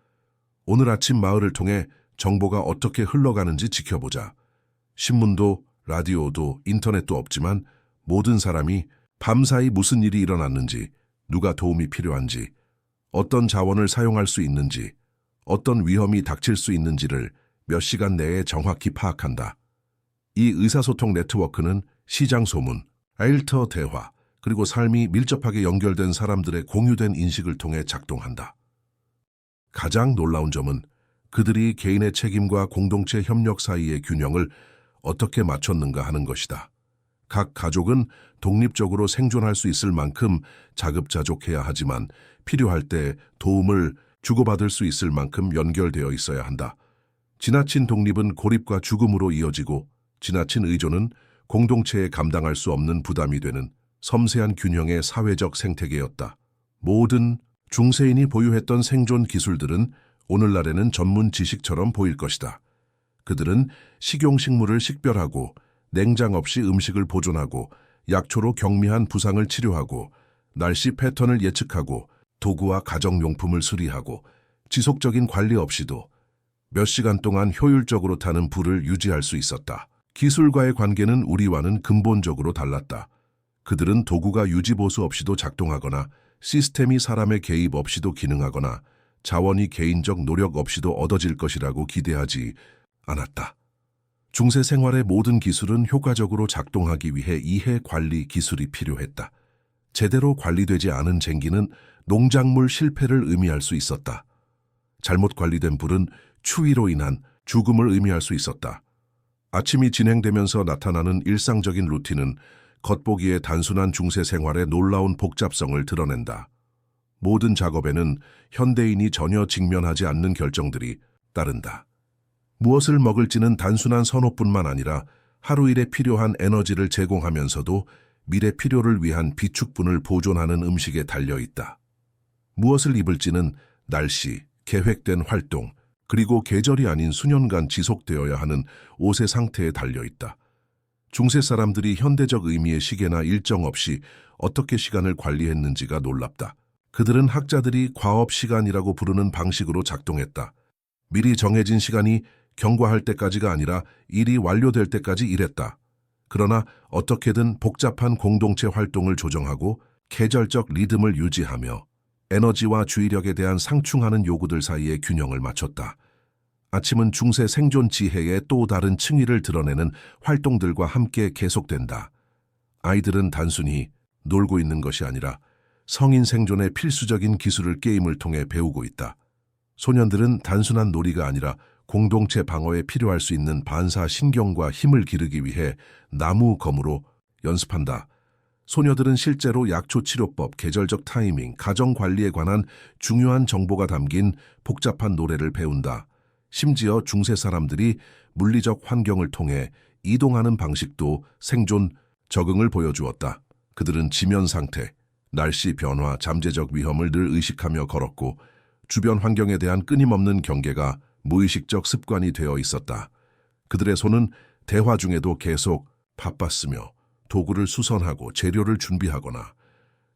오늘 아침 마을을 통해 정보가 어떻게 흘러가는지 지켜보자. 신문도 라디오도 인터넷도 없지만 모든 사람이 밤사이 무슨 일이 일어났는지, 누가 도움이 필요한지, 어떤 자원을 사용할 수 있는지, 어떤 위험이 닥칠 수 있는지를 몇 시간 내에 정확히 파악한다. 이 의사소통 네트워크는 시장 소문, 에일터 대화, 그리고 삶이 밀접하게 연결된 사람들의 공유된 인식을 통해 작동한다. 가장 놀라운 점은 그들이 개인의 책임과 공동체 협력 사이의 균형을 어떻게 맞췄는가 하는 것이다. 각 가족은 독립적으로 생존할 수 있을 만큼 자급자족해야 하지만 필요할 때 도움을 주고받을 수 있을 만큼 연결되어 있어야 한다. 지나친 독립은 고립과 죽음으로 이어지고 지나친 의존은 공동체에 감당할 수 없는 부담이 되는 섬세한 균형의 사회적 생태계였다. 모든 중세인이 보유했던 생존 기술들은 오늘날에는 전문 지식처럼 보일 것이다. 그들은 식용식물을 식별하고 냉장 없이 음식을 보존하고 약초로 경미한 부상을 치료하고 날씨 패턴을 예측하고 도구와 가정용품을 수리하고 지속적인 관리 없이도 몇 시간 동안 효율적으로 타는 불을 유지할 수 있었다. 기술과의 관계는 우리와는 근본적으로 달랐다. 그들은 도구가 유지보수 없이도 작동하거나 시스템이 사람의 개입 없이도 기능하거나 자원이 개인적 노력 없이도 얻어질 것이라고 기대하지 않았다. 중세 생활의 모든 기술은 효과적으로 작동하기 위해 이해 관리 기술이 필요했다. 제대로 관리되지 않은 쟁기는 농작물 실패를 의미할 수 있었다. 잘못 관리된 불은 추위로 인한 죽음을 의미할 수 있었다. 아침이 진행되면서 나타나는 일상적인 루틴은 겉보기에 단순한 중세 생활의 놀라운 복잡성을 드러낸다. 모든 작업에는 현대인이 전혀 직면하지 않는 결정들이 따른다. 무엇을 먹을지는 단순한 선호뿐만 아니라 하루 일에 필요한 에너지를 제공하면서도 미래 필요를 위한 비축분을 보존하는 음식에 달려있다. 무엇을 입을지는 날씨, 계획된 활동, 그리고 계절이 아닌 수년간 지속되어야 하는 옷의 상태에 달려있다. 중세 사람들이 현대적 의미의 시계나 일정 없이 어떻게 시간을 관리했는지가 놀랍다. 그들은 학자들이 과업 시간이라고 부르는 방식으로 작동했다. 미리 정해진 시간이 경과할 때까지가 아니라 일이 완료될 때까지 일했다. 그러나 어떻게든 복잡한 공동체 활동을 조정하고 계절적 리듬을 유지하며 에너지와 주의력에 대한 상충하는 요구들 사이의 균형을 맞췄다. 아침은 중세 생존 지혜의 또 다른 층위를 드러내는 활동들과 함께 계속된다. 아이들은 단순히 놀고 있는 것이 아니라 성인 생존의 필수적인 기술을 게임을 통해 배우고 있다. 소년들은 단순한 놀이가 아니라 공동체 방어에 필요할 수 있는 반사 신경과 힘을 기르기 위해 나무 검으로 연습한다. 소녀들은 실제로 약초 치료법, 계절적 타이밍, 가정 관리에 관한 중요한 정보가 담긴 복잡한 노래를 배운다. 심지어 중세 사람들이 물리적 환경을 통해 이동하는 방식도 생존 적응을 보여주었다. 그들은 지면 상태, 날씨 변화, 잠재적 위험을 늘 의식하며 걸었고 주변 환경에 대한 끊임없는 경계가 무의식적 습관이 되어 있었다. 그들의 손은 대화 중에도 계속 바빴으며 도구를 수선하고 재료를 준비하거나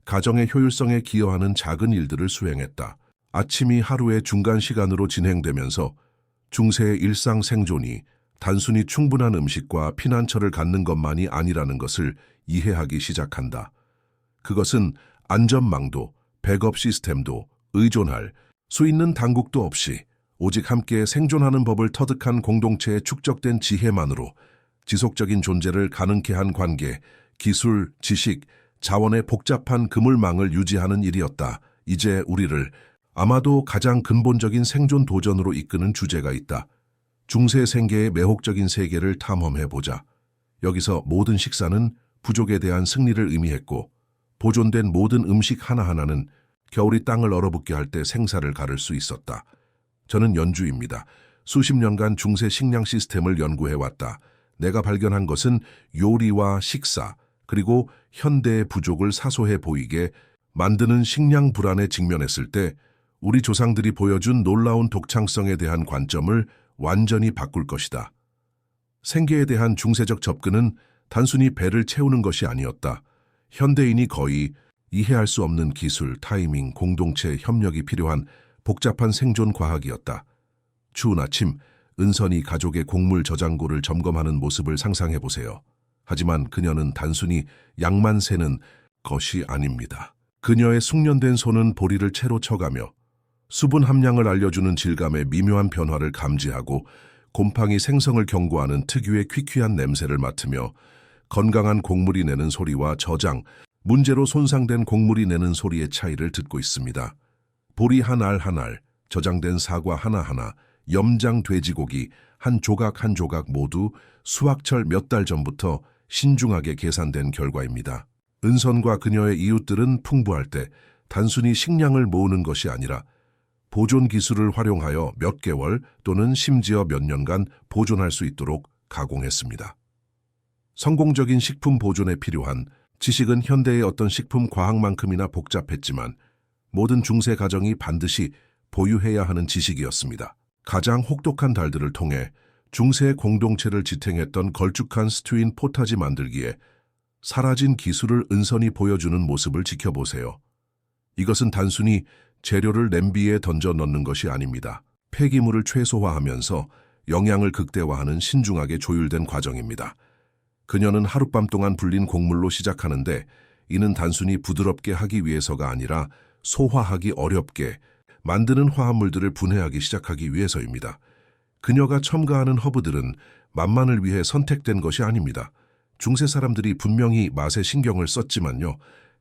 가정의 효율성에 기여하는 작은 일들을 수행했다. 아침이 하루의 중간 시간으로 진행되면서 중세의 일상 생존이 단순히 충분한 음식과 피난처를 갖는 것만이 아니라는 것을 이해하기 시작한다. 그것은 안전망도, 백업 시스템도, 의존할 수 있는 당국도 없이 오직 함께 생존하는 법을 터득한 공동체에 축적된 지혜만으로 지속적인 존재를 가능케 한 관계, 기술, 지식, 자원의 복잡한 그물망을 유지하는 일이었다. 이제 우리를 아마도 가장 근본적인 생존 도전으로 이끄는 주제가 있다. 중세 생계의 매혹적인 세계를 탐험해보자. 여기서 모든 식사는 부족에 대한 승리를 의미했고 보존된 모든 음식 하나하나는 겨울이 땅을 얼어붙게 할 때 생사를 가를 수 있었다. 저는 연주입니다. 수십 년간 중세 식량 시스템을 연구해왔다. 내가 발견한 것은 요리와 식사, 그리고 현대의 부족을 사소해 보이게 만드는 식량 불안에 직면했을 때 우리 조상들이 보여준 놀라운 독창성에 대한 관점을 완전히 바꿀 것이다. 생계에 대한 중세적 접근은 단순히 배를 채우는 것이 아니었다. 현대인이 거의 이해할 수 없는 기술, 타이밍, 공동체, 협력이 필요한 복잡한 생존 과학이었다. 추운 아침, 은선이 가족의 곡물 저장고를 점검하는 모습을 상상해 보세요. 하지만 그녀는 단순히 양만 세는 것이 아닙니다. 그녀의 숙련된 손은 보리를 채로 쳐가며 수분 함량을 알려주는 질감의 미묘한 변화를 감지하고 곰팡이 생성을 경고하는 특유의 퀴퀴한 냄새를 맡으며 건강한 곡물이 내는 소리와 저장, 문제로 손상된 곡물이 내는 소리의 차이를 듣고 있습니다. 보리 한 알 한 알, 저장된 사과 하나하나, 염장 돼지고기 한 조각 한 조각 모두 수확철 몇 달 전부터 신중하게 계산된 결과입니다. 은선과 그녀의 이웃들은 풍부할 때 단순히 식량을 모으는 것이 아니라 보존 기술을 활용하여 몇 개월 또는 심지어 몇 년간 보존할 수 있도록 가공했습니다. 성공적인 식품 보존에 필요한 지식은 현대의 어떤 식품 과학만큼이나 복잡했지만 모든 중세 가정이 반드시 보유해야 하는 지식이었습니다. 가장 혹독한 달들을 통해 중세 공동체를 지탱했던 걸쭉한 스튜인 포타지 만들기에 사라진 기술을 은선히 보여주는 모습을 지켜보세요. 이것은 단순히 재료를 냄비에 던져 넣는 것이 아닙니다. 폐기물을 최소화하면서 영양을 극대화하는 신중하게 조율된 과정입니다. 그녀는 하룻밤 동안 불린 곡물로 시작하는데 이는 단순히 부드럽게 하기 위해서가 아니라 소화하기 어렵게 만드는 화합물들을 분해하기 시작하기 위해서입니다. 그녀가 첨가하는 허브들은 맛만을 위해 선택된 것이 아닙니다. 중세 사람들이 분명히 맛에 신경을 썼지만요.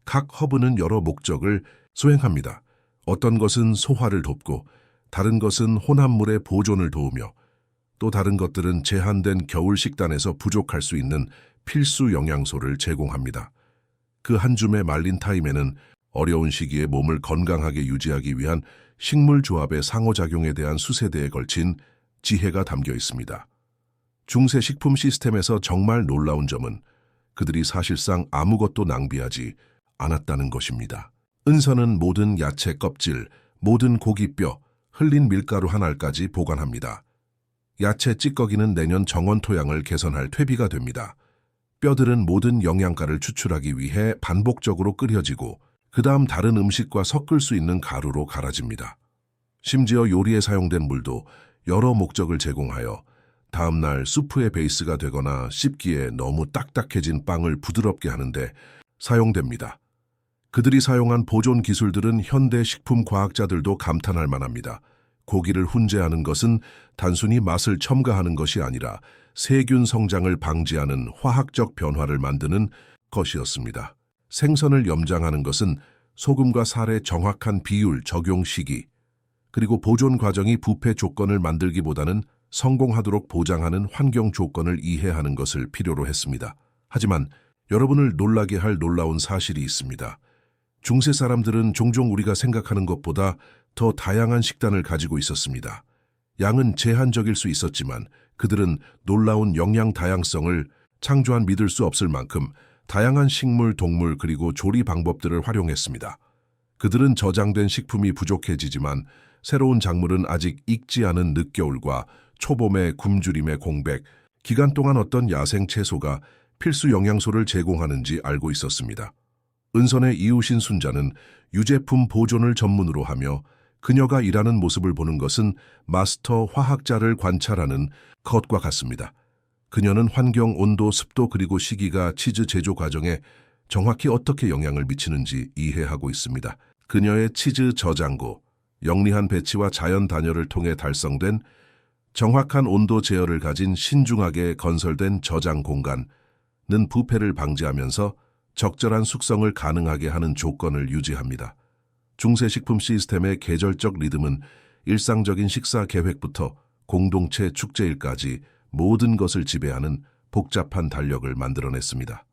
각 허브는 여러 목적을 수행합니다. 어떤 것은 소화를 돕고 다른 것은 혼합물의 보존을 도우며 또 다른 것들은 제한된 겨울 식단에서 부족할 수 있는 필수 영양소를 제공합니다. 그 한 줌의 말린 타임에는 어려운 시기에 몸을 건강하게 유지하기 위한 식물 조합의 상호작용에 대한 수세대에 걸친 지혜가 담겨 있습니다. 중세 식품 시스템에서 정말 놀라운 점은 그들이 사실상 아무것도 낭비하지 않았다는 것입니다. 은선은 모든 야채 껍질, 모든 고기뼈, 흘린 밀가루 한 알까지 보관합니다. 야채 찌꺼기는 내년 정원 토양을 개선할 퇴비가 됩니다. 뼈들은 모든 영양가를 추출하기 위해 반복적으로 끓여지고 그 다음 다른 음식과 섞을 수 있는 가루로 갈아집니다. 심지어 요리에 사용된 물도 여러 목적을 제공하여 다음날 수프의 베이스가 되거나 씹기에 너무 딱딱해진 빵을 부드럽게 하는데 사용됩니다. 그들이 사용한 보존 기술들은 현대 식품 과학자들도 감탄할 만합니다. 고기를 훈제하는 것은 단순히 맛을 첨가하는 것이 아니라 세균 성장을 방지하는 화학적 변화를 만드는 것이었습니다. 생선을 염장하는 것은 소금과 살의 정확한 비율 적용 시기, 그리고 보존 과정이 부패 조건을 만들기보다는 성공하도록 보장하는 환경 조건을 이해하는 것을 필요로 했습니다. 하지만 여러분을 놀라게 할 놀라운 사실이 있습니다. 중세 사람들은 종종 우리가 생각하는 것보다 더 다양한 식단을 가지고 있었습니다. 양은 제한적일 수 있었지만 그들은 놀라운 영양 다양성을 창조한 믿을 수 없을 만큼 다양한 식물, 동물 그리고 조리 방법들을 활용했습니다. 그들은 저장된 식품이 부족해지지만 새로운 작물은 아직 익지 않은 늦겨울과 초봄의 굶주림의 공백, 기간 동안 어떤 야생 채소가 필수 영양소를 제공하는지 알고 있었습니다. 은선의 이웃인 순자는 유제품 보존을 전문으로 하며 그녀가 일하는 모습을 보는 것은 마스터 화학자를 관찰하는 것과 같습니다. 그녀는 환경, 온도, 습도 그리고 시기가 치즈 제조 과정에 정확히 어떻게 영향을 미치는지 이해하고 있습니다. 그녀의 치즈 저장고, 영리한 배치와 자연 단열을 통해 달성된 정확한 온도 제어를 가진 신중하게 건설된 저장 공간은 부패를 방지하면서 적절한 숙성을 가능하게 하는 조건을 유지합니다. 중세 식품 시스템의 계절적 리듬은 일상적인 식사 계획부터 공동체 축제일까지 모든 것을 지배하는 복잡한 달력을 만들어냈습니다.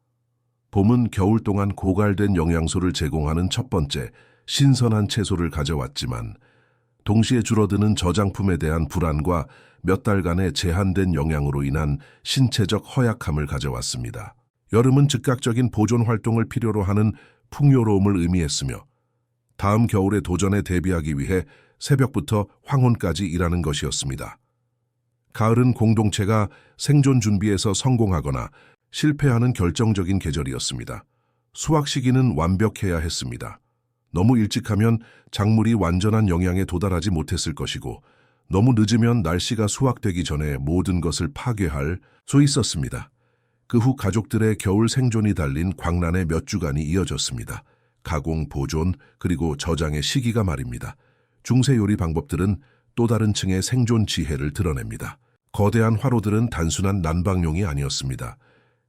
봄은 겨울 동안 고갈된 영양소를 제공하는 첫 번째 신선한 채소를 가져왔지만 동시에 줄어드는 저장품에 대한 불안과 몇 달간의 제한된 영양으로 인한 신체적 허약함을 가져왔습니다. 여름은 즉각적인 보존 활동을 필요로 하는 풍요로움을 의미했으며 다음 겨울의 도전에 대비하기 위해 새벽부터 황혼까지 일하는 것이었습니다. 가을은 공동체가 생존 준비에서 성공하거나 실패하는 결정적인 계절이었습니다. 수확 시기는 완벽해야 했습니다. 너무 일찍 하면 작물이 완전한 영양에 도달하지 못했을 것이고 너무 늦으면 날씨가 수확되기 전에 모든 것을 파괴할 수 있었습니다. 그 후 가족들의 겨울 생존이 달린 광란의 몇 주간이 이어졌습니다. 가공, 보존, 그리고 저장의 시기가 말입니다. 중세 요리 방법들은 또 다른 층의 생존 지혜를 드러냅니다. 거대한 화로들은 단순한 난방용이 아니었습니다.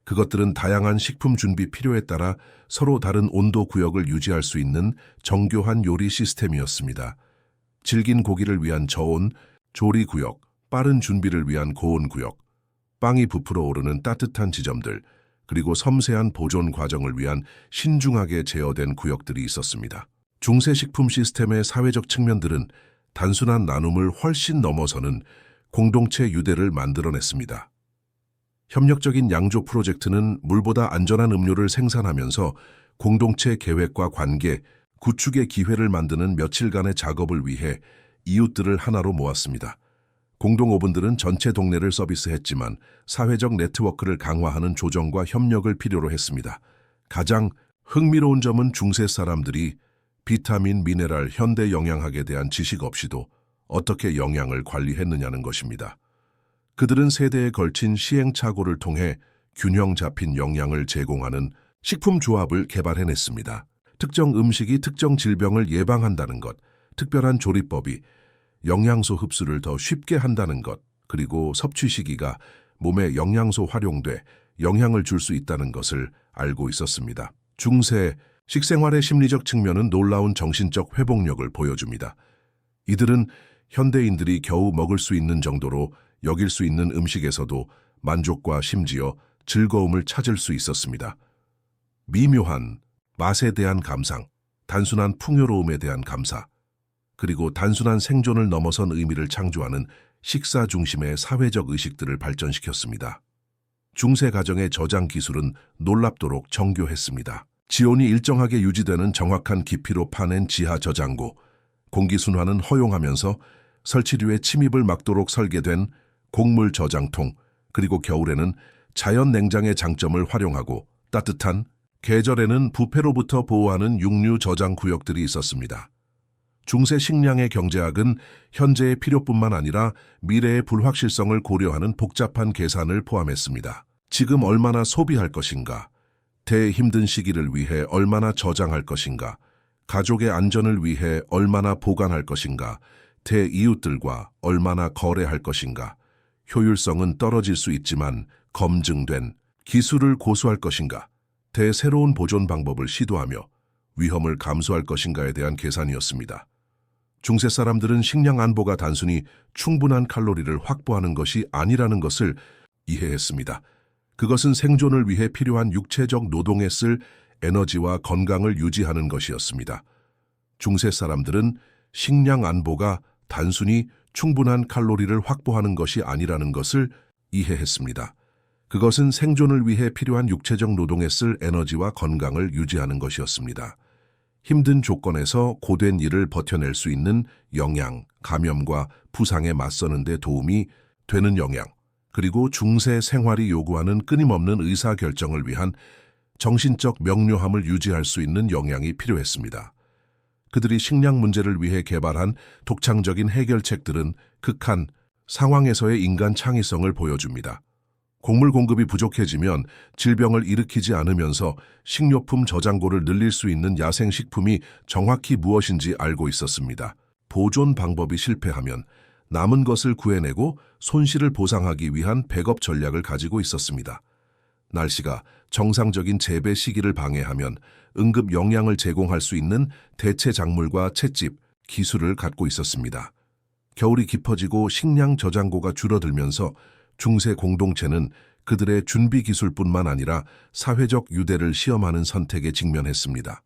그것들은 다양한 식품 준비 필요에 따라 서로 다른 온도 구역을 유지할 수 있는 정교한 요리 시스템이었습니다. 질긴 고기를 위한 저온, 조리 구역, 빠른 준비를 위한 고온 구역, 빵이 부풀어 오르는 따뜻한 지점들, 그리고 섬세한 보존 과정을 위한 신중하게 제어된 구역들이 있었습니다. 중세 식품 시스템의 사회적 측면들은 단순한 나눔을 훨씬 넘어서는 공동체 유대를 만들어냈습니다. 협력적인 양조 프로젝트는 물보다 안전한 음료를 생산하면서 공동체 계획과 관계, 구축의 기회를 만드는 며칠간의 작업을 위해 이웃들을 하나로 모았습니다. 공동 오븐들은 전체 동네를 서비스했지만 사회적 네트워크를 강화하는 조정과 협력을 필요로 했습니다. 가장 흥미로운 점은 중세 사람들이 비타민, 미네랄, 현대 영양학에 대한 지식 없이도 어떻게 영양을 관리했느냐는 것입니다. 그들은 세대에 걸친 시행착오를 통해 균형 잡힌 영양을 제공하는 식품 조합을 개발해냈습니다. 특정 음식이 특정 질병을 예방한다는 것, 특별한 조리법이 영양소 흡수를 더 쉽게 한다는 것, 그리고 섭취 시기가 몸에 영양소 활용돼 영향을 줄 수 있다는 것을 알고 있었습니다. 중세 식생활의 심리적 측면은 놀라운 정신적 회복력을 보여줍니다. 이들은 현대인들이 겨우 먹을 수 있는 정도로 여길 수 있는 음식에서도 만족과 심지어 즐거움을 찾을 수 있었습니다. 미묘한 맛에 대한 감상, 단순한 풍요로움에 대한 감사, 그리고 단순한 생존을 넘어선 의미를 창조하는 식사 중심의 사회적 의식들을 발전시켰습니다. 중세 가정의 저장 기술은 놀랍도록 정교했습니다. 지온이 일정하게 유지되는 정확한 깊이로 파낸 지하 저장고, 공기 순환은 허용하면서 설치류의 침입을 막도록 설계된 곡물 저장통, 그리고 겨울에는 자연 냉장의 장점을 활용하고 따뜻한 계절에는 부패로부터 보호하는 육류 저장 구역들이 있었습니다. 중세 식량의 경제학은 현재의 필요뿐만 아니라 미래의 불확실성을 고려하는 복잡한 계산을 포함했습니다. 지금 얼마나 소비할 것인가, 대힘든 시기를 위해 얼마나 저장할 것인가, 가족의 안전을 위해 얼마나 보관할 것인가, 대이웃들과 얼마나 거래할 것인가, 효율성은 떨어질 수 있지만 검증된 기술을 고수할 것인가, 대새로운 보존 방법을 시도하며 위험을 감수할 것인가에 대한 계산이었습니다. 중세 사람들은 식량 안보가 단순히 충분한 칼로리를 확보하는 것이 아니라는 것을 이해했습니다. 그것은 생존을 위해 필요한 육체적 노동에 쓸 에너지와 건강을 유지하는 것이었습니다. 중세 사람들은 식량 안보가 단순히 충분한 칼로리를 확보하는 것이 아니라는 것을 이해했습니다. 그것은 생존을 위해 필요한 육체적 노동에 쓸 에너지와 건강을 유지하는 것이었습니다. 힘든 조건에서 고된 일을 버텨낼 수 있는 영양, 감염과 부상에 맞서는 데 도움이 되는 영양, 그리고 중세 생활이 요구하는 끊임없는 의사결정을 위한 정신적 명료함을 유지할 수 있는 영양이 필요했습니다. 그들이 식량 문제를 위해 개발한 독창적인 해결책들은 극한 상황에서의 인간 창의성을 보여줍니다. 곡물 공급이 부족해지면 질병을 일으키지 않으면서 식료품 저장고를 늘릴 수 있는 야생식품이 정확히 무엇인지 알고 있었습니다. 보존 방법이 실패하면 남은 것을 구해내고 손실을 보상하기 위한 백업 전략을 가지고 있었습니다. 날씨가 정상적인 재배 시기를 방해하면 응급 영양을 제공할 수 있는 대체 작물과 찻집, 기술을 갖고 있었습니다. 겨울이 깊어지고 식량 저장고가 줄어들면서 중세 공동체는 그들의 준비 기술뿐만 아니라 사회적 유대를 시험하는 선택에 직면했습니다.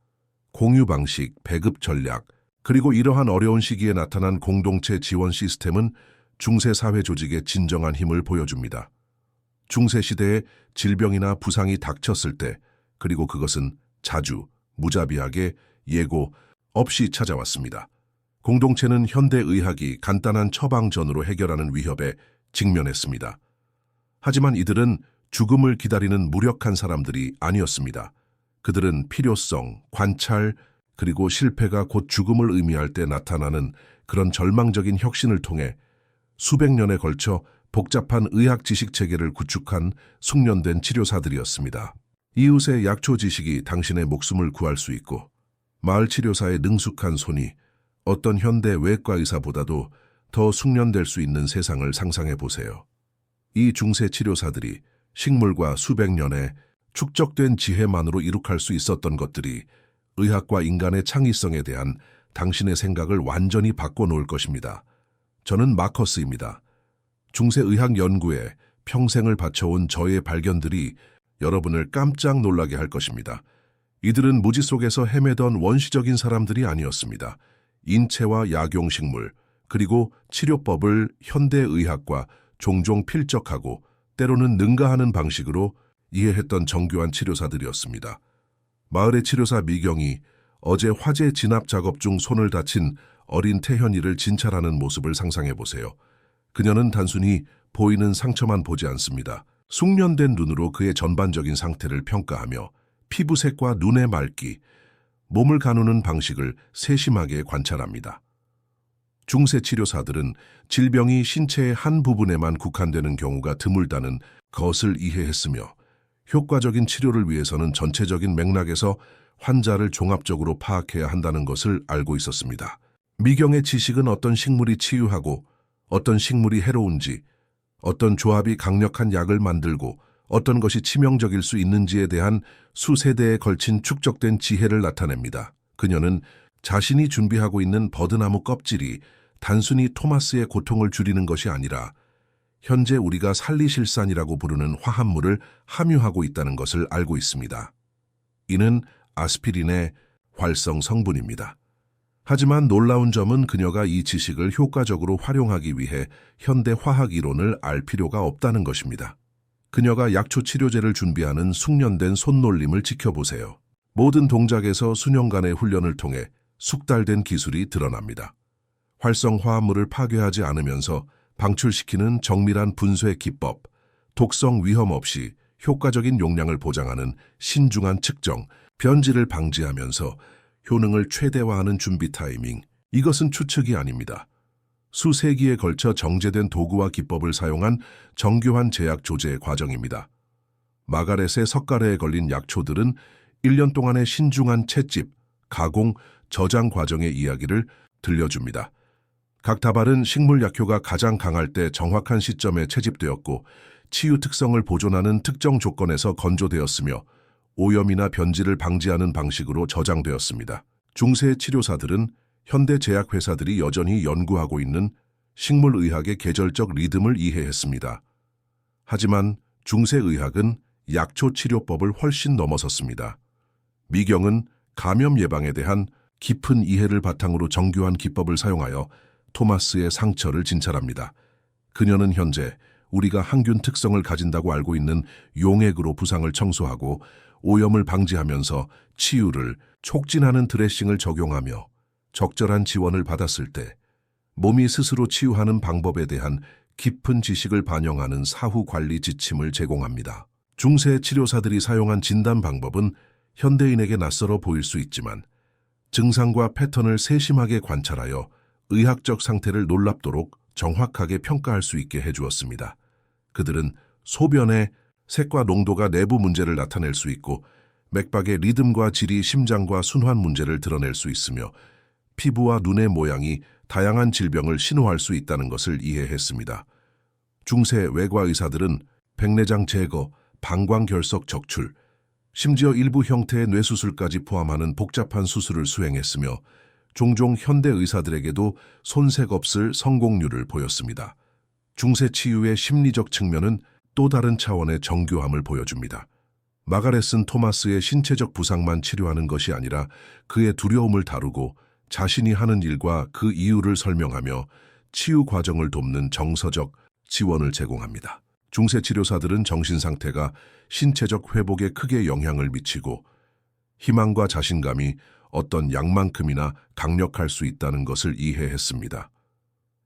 공유 방식, 배급 전략, 그리고 이러한 어려운 시기에 나타난 공동체 지원 시스템은 중세 사회 조직의 진정한 힘을 보여줍니다. 중세 시대에 질병이나 부상이 닥쳤을 때, 그리고 그것은 자주, 무자비하게, 예고 없이 찾아왔습니다. 공동체는 현대의학이 간단한 처방전으로 해결하는 위협에 직면했습니다. 하지만 이들은 죽음을 기다리는 무력한 사람들이 아니었습니다. 그들은 필요성, 관찰, 그리고 실패가 곧 죽음을 의미할 때 나타나는 그런 절망적인 혁신을 통해 수백 년에 걸쳐 복잡한 의학 지식 체계를 구축한 숙련된 치료사들이었습니다. 이웃의 약초 지식이 당신의 목숨을 구할 수 있고 마을 치료사의 능숙한 손이 어떤 현대 외과 의사보다도 더 숙련될 수 있는 세상을 상상해 보세요. 이 중세 치료사들이 식물과 수백 년의 축적된 지혜만으로 이룩할 수 있었던 것들이 의학과 인간의 창의성에 대한 당신의 생각을 완전히 바꿔놓을 것입니다. 저는 마커스입니다. 중세 의학 연구에 평생을 바쳐온 저의 발견들이 여러분을 깜짝 놀라게 할 것입니다. 이들은 무지 속에서 헤매던 원시적인 사람들이 아니었습니다. 인체와 약용식물, 그리고 치료법을 현대의학과 종종 필적하고 때로는 능가하는 방식으로 이해했던 정교한 치료사들이었습니다. 마을의 치료사 미경이 어제 화재 진압 작업 중 손을 다친 어린 태현이를 진찰하는 모습을 상상해 보세요. 그녀는 단순히 보이는 상처만 보지 않습니다. 숙련된 눈으로 그의 전반적인 상태를 평가하며 피부색과 눈의 맑기, 몸을 가누는 방식을 세심하게 관찰합니다. 중세 치료사들은 질병이 신체의 한 부분에만 국한되는 경우가 드물다는 것을 이해했으며 효과적인 치료를 위해서는 전체적인 맥락에서 환자를 종합적으로 파악해야 한다는 것을 알고 있었습니다. 미경의 지식은 어떤 식물이 치유하고 어떤 식물이 해로운지, 어떤 조합이 강력한 약을 만들고 어떤 것이 치명적일 수 있는지에 대한 수세대에 걸친 축적된 지혜를 나타냅니다. 그녀는 자신이 준비하고 있는 버드나무 껍질이 단순히 토마스의 고통을 줄이는 것이 아니라 현재 우리가 살리실산이라고 부르는 화합물을 함유하고 있다는 것을 알고 있습니다. 이는 아스피린의 활성 성분입니다. 하지만 놀라운 점은 그녀가 이 지식을 효과적으로 활용하기 위해 현대 화학 이론을 알 필요가 없다는 것입니다. 그녀가 약초 치료제를 준비하는 숙련된 손놀림을 지켜보세요. 모든 동작에서 수년간의 훈련을 통해 숙달된 기술이 드러납니다. 활성 화합물을 파괴하지 않으면서 방출시키는 정밀한 분쇄 기법, 독성 위험 없이 효과적인 용량을 보장하는 신중한 측정, 변질을 방지하면서 효능을 최대화하는 준비 타이밍, 이것은 추측이 아닙니다. 수세기에 걸쳐 정제된 도구와 기법을 사용한 정교한 제약 조제 과정입니다. 마가렛의 석가래에 걸린 약초들은 1년 동안의 신중한 채집, 가공, 저장 과정의 이야기를 들려줍니다. 각 다발은 식물 약효가 가장 강할 때 정확한 시점에 채집되었고 치유 특성을 보존하는 특정 조건에서 건조되었으며 오염이나 변질을 방지하는 방식으로 저장되었습니다. 중세 치료사들은 현대 제약회사들이 여전히 연구하고 있는 식물의학의 계절적 리듬을 이해했습니다. 하지만 중세의학은 약초 치료법을 훨씬 넘어섰습니다. 미경은 감염 예방에 대한 깊은 이해를 바탕으로 정교한 기법을 사용하여 토마스의 상처를 진찰합니다. 그녀는 현재 우리가 항균 특성을 가진다고 알고 있는 용액으로 부상을 청소하고 오염을 방지하면서 치유를 촉진하는 드레싱을 적용하며 적절한 지원을 받았을 때 몸이 스스로 치유하는 방법에 대한 깊은 지식을 반영하는 사후 관리 지침을 제공합니다. 중세 치료사들이 사용한 진단 방법은 현대인에게 낯설어 보일 수 있지만 증상과 패턴을 세심하게 관찰하여 의학적 상태를 놀랍도록 정확하게 평가할 수 있게 해주었습니다. 그들은 소변의 색과 농도가 내부 문제를 나타낼 수 있고 맥박의 리듬과 질이 심장과 순환 문제를 드러낼 수 있으며 피부와 눈의 모양이 다양한 질병을 신호할 수 있다는 것을 이해했습니다. 중세 외과 의사들은 백내장 제거, 방광결석 적출, 심지어 일부 형태의 뇌수술까지 포함하는 복잡한 수술을 수행했으며 종종 현대 의사들에게도 손색 없을 성공률을 보였습니다. 중세 치유의 심리적 측면은 또 다른 차원의 정교함을 보여줍니다. 마가렛은 토마스의 신체적 부상만 치료하는 것이 아니라 그의 두려움을 다루고 자신이 하는 일과 그 이유를 설명하며 치유 과정을 돕는 정서적 지원을 제공합니다. 중세 치료사들은 정신 상태가 신체적 회복에 크게 영향을 미치고 희망과 자신감이 어떤 약만큼이나 강력할 수 있다는 것을 이해했습니다.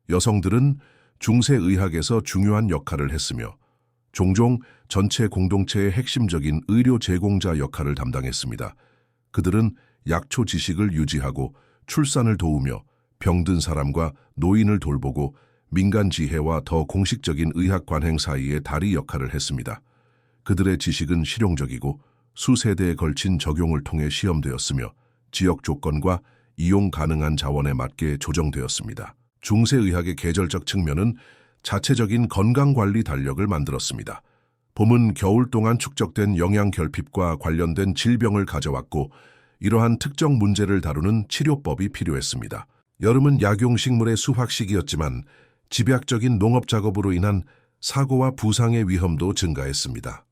여성들은 중세 의학에서 중요한 역할을 했으며 종종 전체 공동체의 핵심적인 의료 제공자 역할을 담당했습니다. 그들은 약초 지식을 유지하고 출산을 도우며 병든 사람과 노인을 돌보고 민간 지혜와 더 공식적인 의학 관행 사이의 다리 역할을 했습니다. 그들의 지식은 실용적이고 수세대에 걸친 적용을 통해 시험되었으며 지역 조건과 이용 가능한 자원에 맞게 조정되었습니다. 중세의학의 계절적 측면은 자체적인 건강관리 달력을 만들었습니다. 봄은 겨울 동안 축적된 영양 결핍과 관련된 질병을 가져왔고 이러한 특정 문제를 다루는 치료법이 필요했습니다. 여름은 약용식물의 수확 시기였지만 집약적인 농업 작업으로 인한 사고와 부상의 위험도 증가했습니다.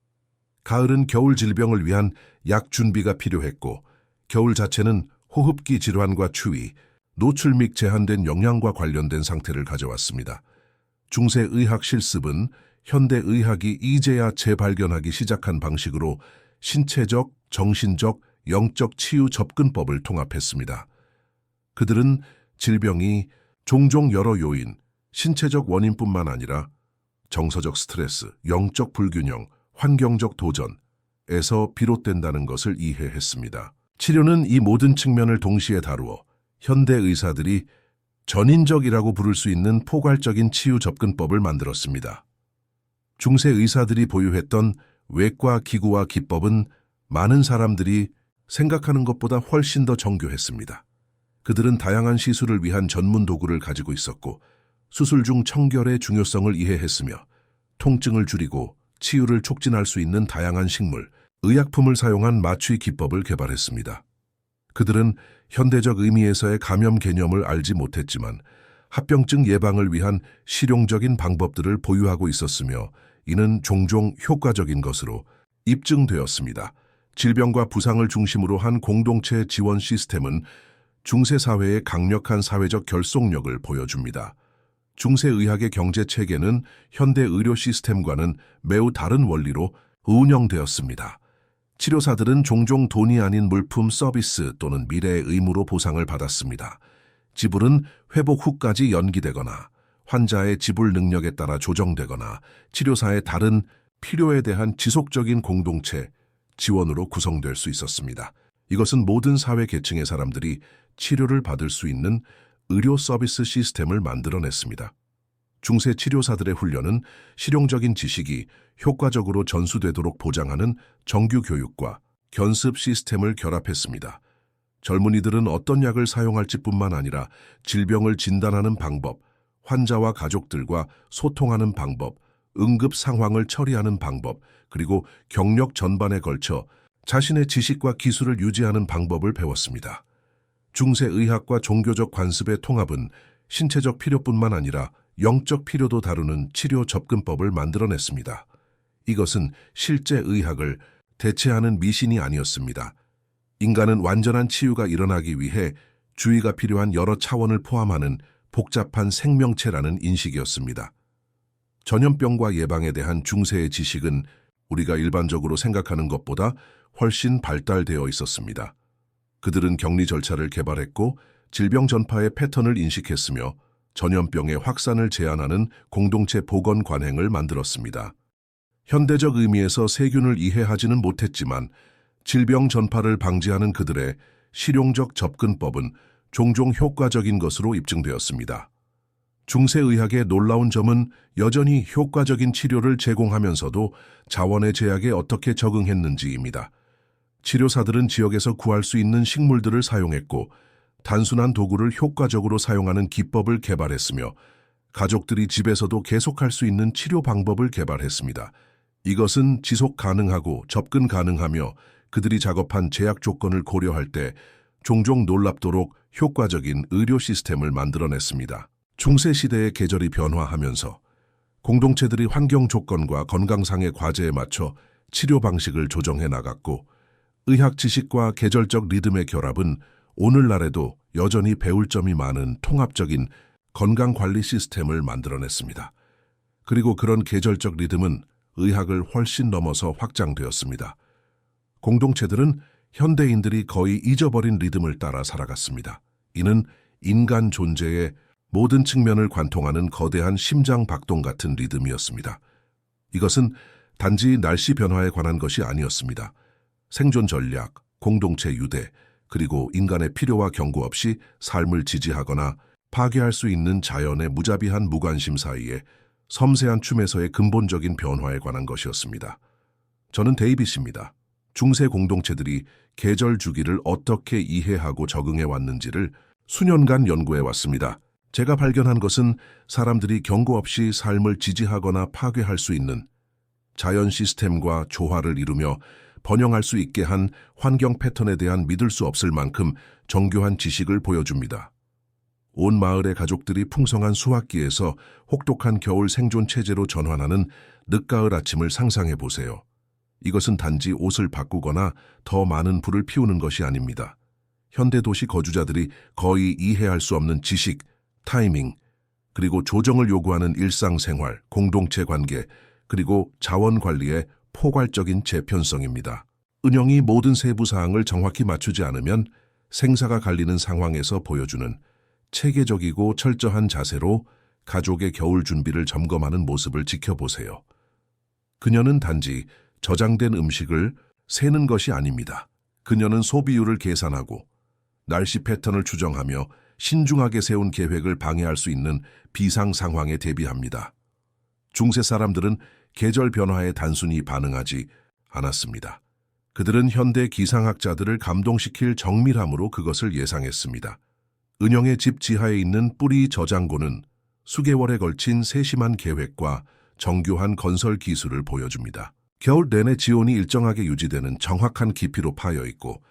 가을은 겨울 질병을 위한 약 준비가 필요했고 겨울 자체는 호흡기 질환과 추위, 노출 및 제한된 영양과 관련된 상태를 가져왔습니다. 중세 의학 실습은 현대 의학이 이제야 재발견하기 시작한 방식으로 신체적, 정신적, 영적 치유 접근법을 통합했습니다. 그들은 질병이 종종 여러 요인, 신체적 원인뿐만 아니라 정서적 스트레스, 영적 불균형, 환경적 도전에서 비롯된다는 것을 이해했습니다. 치료는 이 모든 측면을 동시에 다루어 현대 의사들이 전인적이라고 부를 수 있는 포괄적인 치유 접근법을 만들었습니다. 중세 의사들이 보유했던 외과 기구와 기법은 많은 사람들이 생각하는 것보다 훨씬 더 정교했습니다. 그들은 다양한 시술을 위한 전문 도구를 가지고 있었고 수술 중 청결의 중요성을 이해했으며 통증을 줄이고 치유를 촉진할 수 있는 다양한 식물, 의약품을 사용한 마취 기법을 개발했습니다. 그들은 현대적 의미에서의 감염 개념을 알지 못했지만 합병증 예방을 위한 실용적인 방법들을 보유하고 있었으며 이는 종종 효과적인 것으로 입증되었습니다. 질병과 부상을 중심으로 한 공동체 지원 시스템은 중세 사회의 강력한 사회적 결속력을 보여줍니다. 중세 의학의 경제 체계는 현대 의료 시스템과는 매우 다른 원리로 운영되었습니다. 치료사들은 종종 돈이 아닌 물품, 서비스 또는 미래의 의무로 보상을 받았습니다. 지불은 회복 후까지 연기되거나 환자의 지불 능력에 따라 조정되거나 치료사의 다른 필요에 대한 지속적인 공동체 지원으로 구성될 수 있었습니다. 이것은 모든 사회 계층의 사람들이 치료를 받을 수 있는 의료 서비스 시스템을 만들어냈습니다. 중세 치료사들의 훈련은 실용적인 지식이 효과적으로 전수되도록 보장하는 정규 교육과 견습 시스템을 결합했습니다. 젊은이들은 어떤 약을 사용할지 뿐만 아니라 질병을 진단하는 방법, 환자와 가족들과 소통하는 방법, 응급 상황을 처리하는 방법, 그리고 경력 전반에 걸쳐 자신의 지식과 기술을 유지하는 방법을 배웠습니다. 중세 의학과 종교적 관습의 통합은 신체적 필요뿐만 아니라 영적 필요도 다루는 치료 접근법을 만들어냈습니다. 이것은 실제 의학을 대체하는 미신이 아니었습니다. 인간은 완전한 치유가 일어나기 위해 주의가 필요한 여러 차원을 포함하는 복잡한 생명체라는 인식이었습니다. 전염병과 예방에 대한 중세의 지식은 우리가 일반적으로 생각하는 것보다 훨씬 발달되어 있었습니다. 그들은 격리 절차를 개발했고 질병 전파의 패턴을 인식했으며 전염병의 확산을 제한하는 공동체 보건 관행을 만들었습니다. 현대적 의미에서 세균을 이해하지는 못했지만 질병 전파를 방지하는 그들의 실용적 접근법은 종종 효과적인 것으로 입증되었습니다. 중세의학의 놀라운 점은 여전히 효과적인 치료를 제공하면서도 자원의 제약에 어떻게 적응했는지입니다. 치료사들은 지역에서 구할 수 있는 식물들을 사용했고 단순한 도구를 효과적으로 사용하는 기법을 개발했으며 가족들이 집에서도 계속할 수 있는 치료 방법을 개발했습니다. 이것은 지속 가능하고 접근 가능하며 그들이 작업한 제약 조건을 고려할 때 종종 놀랍도록 효과적인 의료 시스템을 만들어냈습니다. 중세 시대의 계절이 변화하면서 공동체들이 환경 조건과 건강상의 과제에 맞춰 치료 방식을 조정해 나갔고 의학 지식과 계절적 리듬의 결합은 오늘날에도 여전히 배울 점이 많은 통합적인 건강관리 시스템을 만들어냈습니다. 그리고 그런 계절적 리듬은 의학을 훨씬 넘어서 확장되었습니다. 공동체들은 현대인들이 거의 잊어버린 리듬을 따라 살아갔습니다. 이는 인간 존재의 모든 측면을 관통하는 거대한 심장 박동 같은 리듬이었습니다. 이것은 단지 날씨 변화에 관한 것이 아니었습니다. 생존 전략, 공동체 유대, 그리고 인간의 필요와 경고 없이 삶을 지지하거나 파괴할 수 있는 자연의 무자비한 무관심 사이에 섬세한 춤에서의 근본적인 변화에 관한 것이었습니다. 저는 데이빗입니다. 중세 공동체들이 계절 주기를 어떻게 이해하고 적응해 왔는지를 수년간 연구해 왔습니다. 제가 발견한 것은 사람들이 경고 없이 삶을 지지하거나 파괴할 수 있는 자연 시스템과 조화를 이루며 번영할 수 있게 한 환경 패턴에 대한 믿을 수 없을 만큼 정교한 지식을 보여줍니다. 온 마을의 가족들이 풍성한 수확기에서 혹독한 겨울 생존 체제로 전환하는 늦가을 아침을 상상해 보세요. 이것은 단지 옷을 바꾸거나 더 많은 불을 피우는 것이 아닙니다. 현대 도시 거주자들이 거의 이해할 수 없는 지식, 타이밍, 그리고 조정을 요구하는 일상생활, 공동체 관계, 그리고 자원 관리의 포괄적인 재편성입니다. 은영이 모든 세부 사항을 정확히 맞추지 않으면 생사가 갈리는 상황에서 보여주는 체계적이고 철저한 자세로 가족의 겨울 준비를 점검하는 모습을 지켜보세요. 그녀는 단지 저장된 음식을 세는 것이 아닙니다. 그녀는 소비율을 계산하고 날씨 패턴을 추정하며 신중하게 세운 계획을 방해할 수 있는 비상 상황에 대비합니다. 중세 사람들은 계절 변화에 단순히 반응하지 않았습니다. 그들은 현대 기상학자들을 감동시킬 정밀함으로 그것을 예상했습니다. 은영의 집 지하에 있는 뿌리 저장고는 수개월에 걸친 세심한 계획과 정교한 건설 기술을 보여줍니다. 겨울 내내 지온이 일정하게 유지되는 정확한 깊이로 파여 있고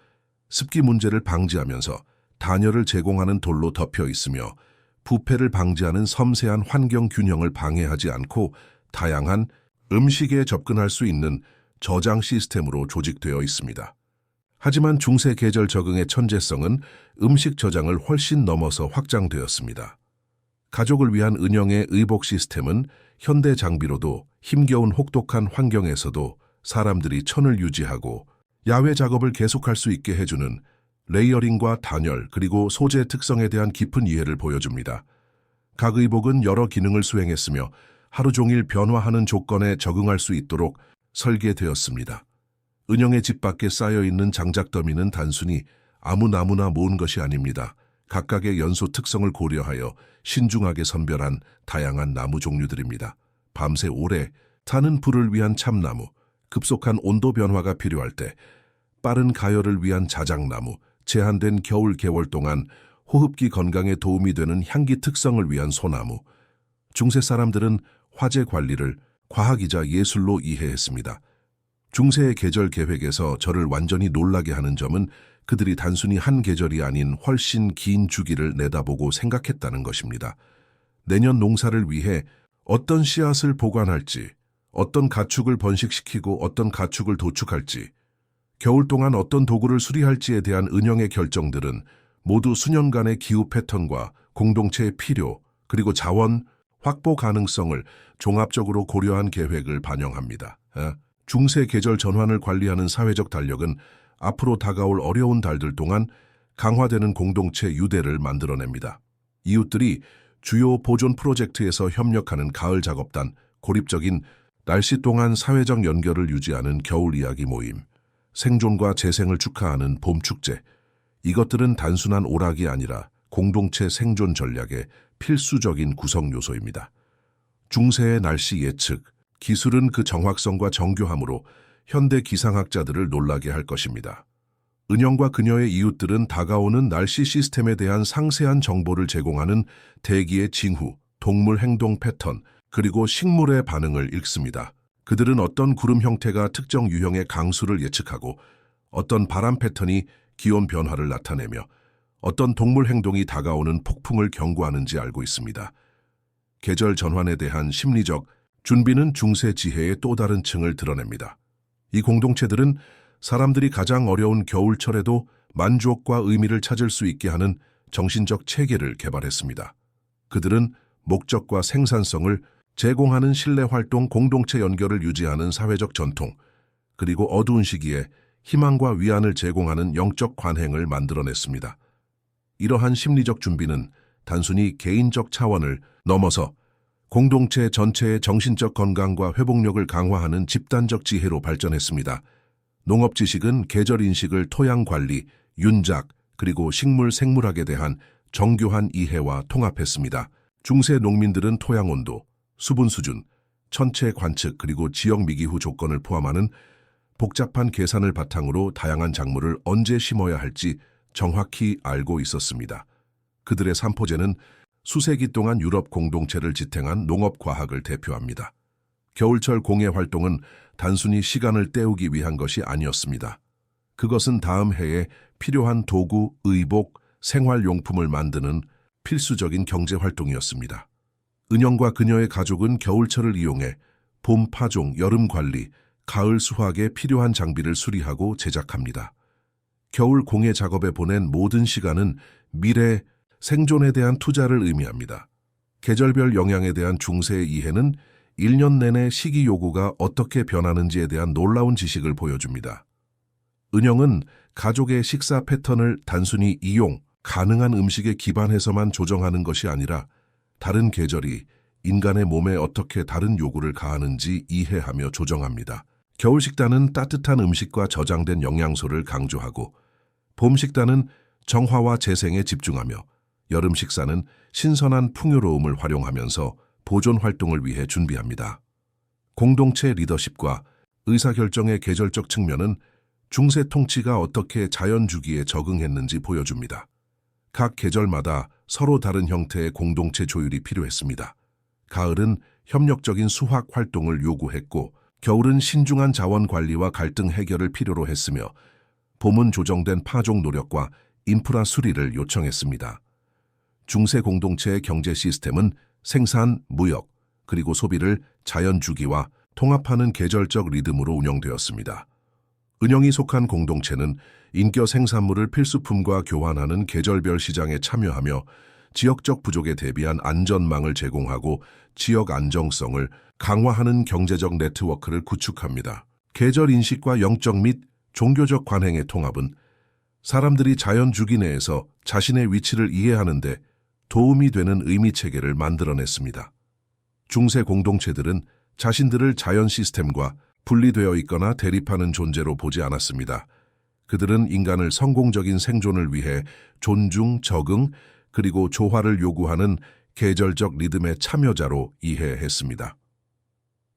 습기 문제를 방지하면서 단열을 제공하는 돌로 덮여 있으며 부패를 방지하는 섬세한 환경 균형을 방해하지 않고 다양한 음식에 접근할 수 있는 저장 시스템으로 조직되어 있습니다. 하지만 중세 계절 적응의 천재성은 음식 저장을 훨씬 넘어서 확장되었습니다. 가족을 위한 은영의 의복 시스템은 현대 장비로도 힘겨운 혹독한 환경에서도 사람들이 천을 유지하고 야외 작업을 계속할 수 있게 해주는 레이어링과 단열 그리고 소재 특성에 대한 깊은 이해를 보여줍니다. 각 의복은 여러 기능을 수행했으며 하루 종일 변화하는 조건에 적응할 수 있도록 설계되었습니다. 은영의 집 밖에 쌓여있는 장작더미는 단순히 아무 나무나 모은 것이 아닙니다. 각각의 연소 특성을 고려하여 신중하게 선별한 다양한 나무 종류들입니다. 밤새 오래 타는 불을 위한 참나무, 급속한 온도 변화가 필요할 때 빠른 가열을 위한 자작나무, 제한된 겨울 개월 동안 호흡기 건강에 도움이 되는 향기 특성을 위한 소나무. 중세 사람들은 화재 관리를 과학이자 예술로 이해했습니다. 중세의 계절 계획에서 저를 완전히 놀라게 하는 점은 그들이 단순히 한 계절이 아닌 훨씬 긴 주기를 내다보고 생각했다는 것입니다. 내년 농사를 위해 어떤 씨앗을 보관할지, 어떤 가축을 번식시키고 어떤 가축을 도축할지, 겨울 동안 어떤 도구를 수리할지에 대한 은영의 결정들은 모두 수년간의 기후 패턴과 공동체의 필요, 그리고 자원 확보 가능성을 종합적으로 고려한 계획을 반영합니다. 중세 계절 전환을 관리하는 사회적 달력은 앞으로 다가올 어려운 달들 동안 강화되는 공동체 유대를 만들어냅니다. 이웃들이 주요 보존 프로젝트에서 협력하는 가을 작업단, 고립적인 날씨 동안 사회적 연결을 유지하는 겨울 이야기 모임, 생존과 재생을 축하하는 봄 축제. 이것들은 단순한 오락이 아니라 공동체 생존 전략의 필수적인 구성 요소입니다. 중세의 날씨 예측, 기술은 그 정확성과 정교함으로 현대 기상학자들을 놀라게 할 것입니다. 은영과 그녀의 이웃들은 다가오는 날씨 시스템에 대한 상세한 정보를 제공하는 대기의 징후, 동물 행동 패턴, 그리고 식물의 반응을 읽습니다. 그들은 어떤 구름 형태가 특정 유형의 강수를 예측하고 어떤 바람 패턴이 기온 변화를 나타내며 어떤 동물 행동이 다가오는 폭풍을 경고하는지 알고 있습니다. 계절 전환에 대한 심리적 준비는 중세 지혜의 또 다른 층을 드러냅니다. 이 공동체들은 사람들이 가장 어려운 겨울철에도 만족과 의미를 찾을 수 있게 하는 정신적 체계를 개발했습니다. 그들은 목적과 생산성을 제공하는 실내활동 공동체 연결을 유지하는 사회적 전통, 그리고 어두운 시기에 희망과 위안을 제공하는 영적 관행을 만들어냈습니다. 이러한 심리적 준비는 단순히 개인적 차원을 넘어서 공동체 전체의 정신적 건강과 회복력을 강화하는 집단적 지혜로 발전했습니다. 농업 지식은 계절 인식을 토양 관리, 윤작, 그리고 식물 생물학에 대한 정교한 이해와 통합했습니다. 중세 농민들은 토양 온도, 수분 수준, 천체 관측 그리고 지역 미기후 조건을 포함하는 복잡한 계산을 바탕으로 다양한 작물을 언제 심어야 할지 정확히 알고 있었습니다. 그들의 삼포제는 수세기 동안 유럽 공동체를 지탱한 농업과학을 대표합니다. 겨울철 공예 활동은 단순히 시간을 때우기 위한 것이 아니었습니다. 그것은 다음 해에 필요한 도구, 의복, 생활용품을 만드는 필수적인 경제활동이었습니다. 은영과 그녀의 가족은 겨울철을 이용해 봄 파종, 여름 관리, 가을 수확에 필요한 장비를 수리하고 제작합니다. 겨울 공예 작업에 보낸 모든 시간은 미래 생존에 대한 투자를 의미합니다. 계절별 영향에 대한 중세의 이해는 1년 내내 식이 요구가 어떻게 변하는지에 대한 놀라운 지식을 보여줍니다. 은영은 가족의 식사 패턴을 단순히 이용 가능한 음식에 기반해서만 조정하는 것이 아니라 다른 계절이 인간의 몸에 어떻게 다른 요구를 가하는지 이해하며 조정합니다. 겨울 식단은 따뜻한 음식과 저장된 영양소를 강조하고 봄 식단은 정화와 재생에 집중하며 여름 식사는 신선한 풍요로움을 활용하면서 보존 활동을 위해 준비합니다. 공동체 리더십과 의사결정의 계절적 측면은 중세 통치가 어떻게 자연 주기에 적응했는지 보여줍니다. 각 계절마다 서로 다른 형태의 공동체 조율이 필요했습니다. 가을은 협력적인 수확 활동을 요구했고 겨울은 신중한 자원 관리와 갈등 해결을 필요로 했으며 봄은 조정된 파종 노력과 인프라 수리를 요청했습니다. 중세 공동체의 경제 시스템은 생산, 무역, 그리고 소비를 자연 주기와 통합하는 계절적 리듬으로 운영되었습니다. 은영이 속한 공동체는 인겨 생산물을 필수품과 교환하는 계절별 시장에 참여하며 지역적 부족에 대비한 안전망을 제공하고 지역 안정성을 강화하는 경제적 네트워크를 구축합니다. 계절 인식과 영적 및 종교적 관행의 통합은 사람들이 자연 주기 내에서 자신의 위치를 이해하는 데 도움이 되는 의미체계를 만들어냈습니다. 중세 공동체들은 자신들을 자연 시스템과 분리되어 있거나 대립하는 존재로 보지 않았습니다. 그들은 인간을 성공적인 생존을 위해 존중, 적응, 그리고 조화를 요구하는 계절적 리듬의 참여자로 이해했습니다.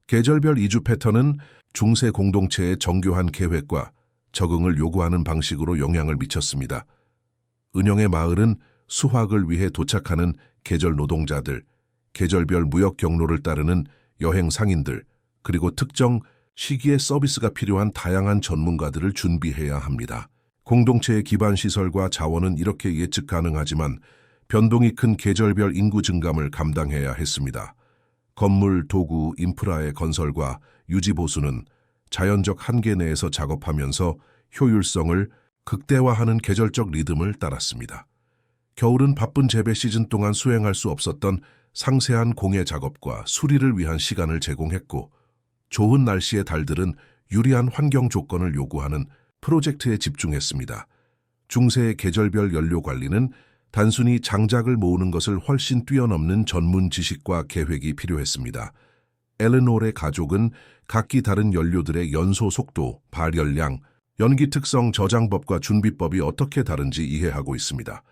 계절별 이주 패턴은 중세 공동체의 정교한 계획과 적응을 요구하는 방식으로 영향을 미쳤습니다. 은영의 마을은 수확을 위해 도착하는 계절 노동자들, 계절별 무역 경로를 따르는 여행 상인들, 그리고 특정 시기에 서비스가 필요한 다양한 전문가들을 준비해야 합니다. 공동체의 기반 시설과 자원은 이렇게 예측 가능하지만 변동이 큰 계절별 인구 증감을 감당해야 했습니다. 건물, 도구, 인프라의 건설과 유지 보수는 자연적 한계 내에서 작업하면서 효율성을 극대화하는 계절적 리듬을 따랐습니다. 겨울은 바쁜 재배 시즌 동안 수행할 수 없었던 상세한 공예 작업과 수리를 위한 시간을 제공했고 좋은 날씨의 달들은 유리한 환경 조건을 요구하는 프로젝트에 집중했습니다. 중세의 계절별 연료 관리는 단순히 장작을 모으는 것을 훨씬 뛰어넘는 전문 지식과 계획이 필요했습니다. 엘레노르의 가족은 각기 다른 연료들의 연소 속도, 발열량, 연기 특성, 저장법과 준비법이 어떻게 다른지 이해하고 있습니다.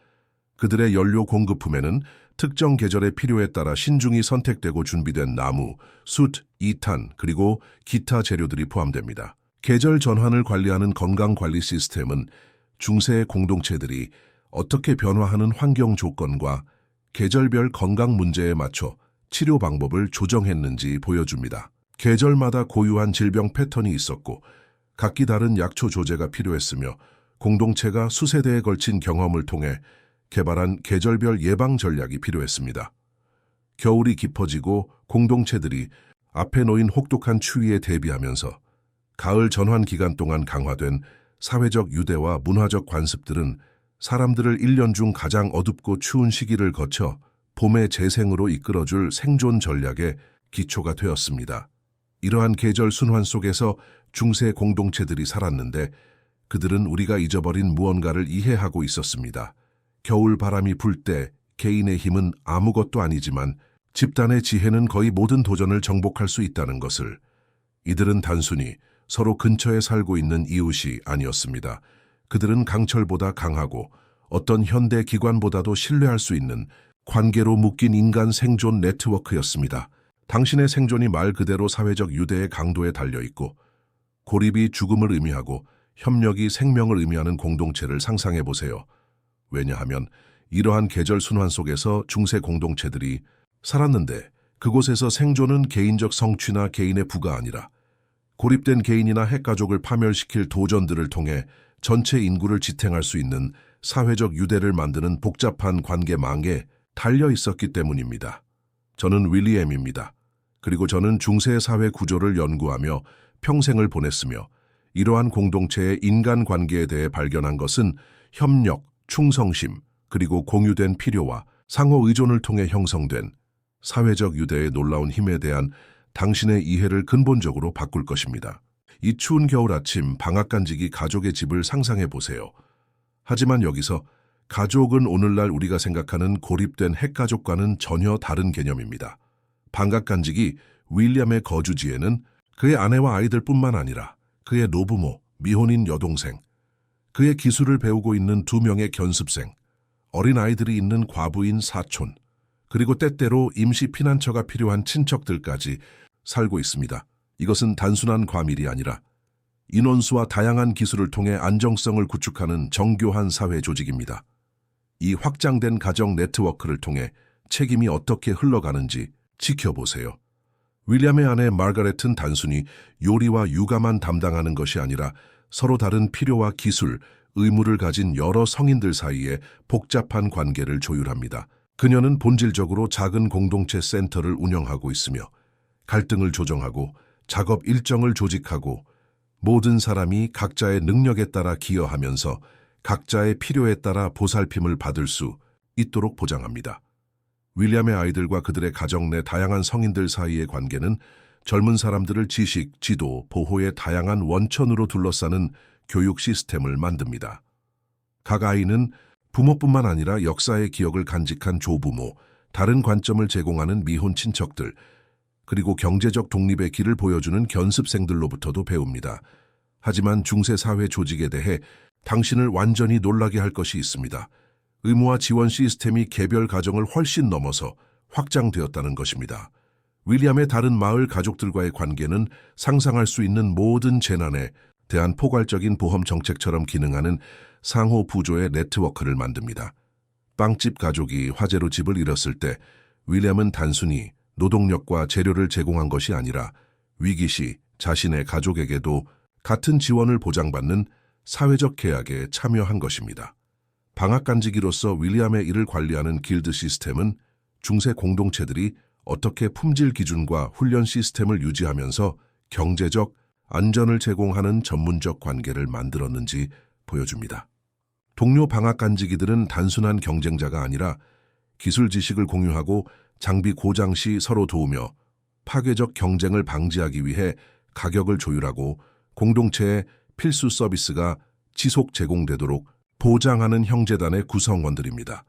그들의 연료 공급품에는 특정 계절의 필요에 따라 신중히 선택되고 준비된 나무, 숯, 이탄, 그리고 기타 재료들이 포함됩니다. 계절 전환을 관리하는 건강관리 시스템은 중세의 공동체들이 어떻게 변화하는 환경 조건과 계절별 건강 문제에 맞춰 치료 방법을 조정했는지 보여줍니다. 계절마다 고유한 질병 패턴이 있었고 각기 다른 약초 조제가 필요했으며 공동체가 수세대에 걸친 경험을 통해 개발한 계절별 예방 전략이 필요했습니다. 겨울이 깊어지고 공동체들이 앞에 놓인 혹독한 추위에 대비하면서 가을 전환 기간 동안 강화된 사회적 유대와 문화적 관습들은 사람들을 1년 중 가장 어둡고 추운 시기를 거쳐 봄의 재생으로 이끌어줄 생존 전략의 기초가 되었습니다. 이러한 계절 순환 속에서 중세 공동체들이 살았는데 그들은 우리가 잊어버린 무언가를 이해하고 있었습니다. 겨울 바람이 불 때 개인의 힘은 아무것도 아니지만 집단의 지혜는 거의 모든 도전을 정복할 수 있다는 것을. 이들은 단순히 서로 근처에 살고 있는 이웃이 아니었습니다. 그들은 강철보다 강하고 어떤 현대 기관보다도 신뢰할 수 있는 관계로 묶인 인간 생존 네트워크였습니다. 당신의 생존이 말 그대로 사회적 유대의 강도에 달려있고 고립이 죽음을 의미하고 협력이 생명을 의미하는 공동체를 상상해 보세요. 왜냐하면 이러한 계절 순환 속에서 중세 공동체들이 살았는데 그곳에서 생존은 개인적 성취나 개인의 부가 아니라 고립된 개인이나 핵가족을 파멸시킬 도전들을 통해 전체 인구를 지탱할 수 있는 사회적 유대를 만드는 복잡한 관계망에 달려 있었기 때문입니다. 저는 윌리엄입니다. 그리고 저는 중세 사회 구조를 연구하며 평생을 보냈으며 이러한 공동체의 인간관계에 대해 발견한 것은 협력, 충성심, 그리고 공유된 필요와 상호 의존을 통해 형성된 사회적 유대의 놀라운 힘에 대한 당신의 이해를 근본적으로 바꿀 것입니다. 이 추운 겨울 아침 방앗간지기 가족의 집을 상상해 보세요. 하지만 여기서 가족은 오늘날 우리가 생각하는 고립된 핵가족과는 전혀 다른 개념입니다. 방앗간지기 윌리엄의 거주지에는 그의 아내와 아이들뿐만 아니라 그의 노부모, 미혼인 여동생, 그의 기술을 배우고 있는 2명의 견습생, 어린아이들이 있는 과부인 사촌, 그리고 때때로 임시 피난처가 필요한 친척들까지 살고 있습니다. 이것은 단순한 과밀이 아니라 인원수와 다양한 기술을 통해 안정성을 구축하는 정교한 사회 조직입니다. 이 확장된 가정 네트워크를 통해 책임이 어떻게 흘러가는지 지켜보세요. 윌리엄의 아내 마가렛은 단순히 요리와 육아만 담당하는 것이 아니라 서로 다른 필요와 기술, 의무를 가진 여러 성인들 사이에 복잡한 관계를 조율합니다. 그녀는 본질적으로 작은 공동체 센터를 운영하고 있으며 갈등을 조정하고 작업 일정을 조직하고 모든 사람이 각자의 능력에 따라 기여하면서 각자의 필요에 따라 보살핌을 받을 수 있도록 보장합니다. 윌리엄의 아이들과 그들의 가정 내 다양한 성인들 사이의 관계는 젊은 사람들을 지식, 지도, 보호의 다양한 원천으로 둘러싸는 교육 시스템을 만듭니다. 각 아이는 부모뿐만 아니라 역사의 기억을 간직한 조부모, 다른 관점을 제공하는 미혼 친척들, 그리고 경제적 독립의 길을 보여주는 견습생들로부터도 배웁니다. 하지만 중세 사회 조직에 대해 당신을 완전히 놀라게 할 것이 있습니다. 의무와 지원 시스템이 개별 가정을 훨씬 넘어서 확장되었다는 것입니다. 윌리엄의 다른 마을 가족들과의 관계는 상상할 수 있는 모든 재난에 대한 포괄적인 보험 정책처럼 기능하는 상호 부조의 네트워크를 만듭니다. 빵집 가족이 화재로 집을 잃었을 때 윌리엄은 단순히 노동력과 재료를 제공한 것이 아니라 위기 시 자신의 가족에게도 같은 지원을 보장받는 사회적 계약에 참여한 것입니다. 방앗간지기로서 윌리엄의 일을 관리하는 길드 시스템은 중세 공동체들이 어떻게 품질 기준과 훈련 시스템을 유지하면서 경제적 안전을 제공하는 전문적 관계를 만들었는지 보여줍니다. 동료 방앗간지기들은 단순한 경쟁자가 아니라 기술 지식을 공유하고 장비 고장 시 서로 도우며 파괴적 경쟁을 방지하기 위해 가격을 조율하고 공동체의 필수 서비스가 지속 제공되도록 보장하는 형제단의 구성원들입니다.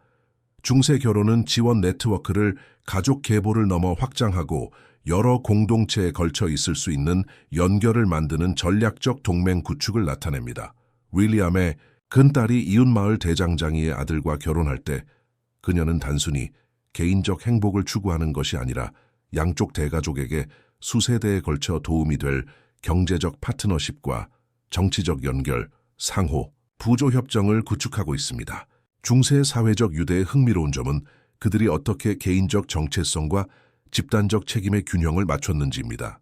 중세 결혼은 지원 네트워크를 가족 계보를 넘어 확장하고 여러 공동체에 걸쳐 있을 수 있는 연결을 만드는 전략적 동맹 구축을 나타냅니다. 윌리엄의 큰딸이 이웃마을 대장장이의 아들과 결혼할 때 그녀는 단순히 개인적 행복을 추구하는 것이 아니라 양쪽 대가족에게 수세대에 걸쳐 도움이 될 경제적 파트너십과 정치적 연결, 상호, 부조 협정을 구축하고 있습니다. 중세 사회적 유대의 흥미로운 점은 그들이 어떻게 개인적 정체성과 집단적 책임의 균형을 맞췄는지입니다.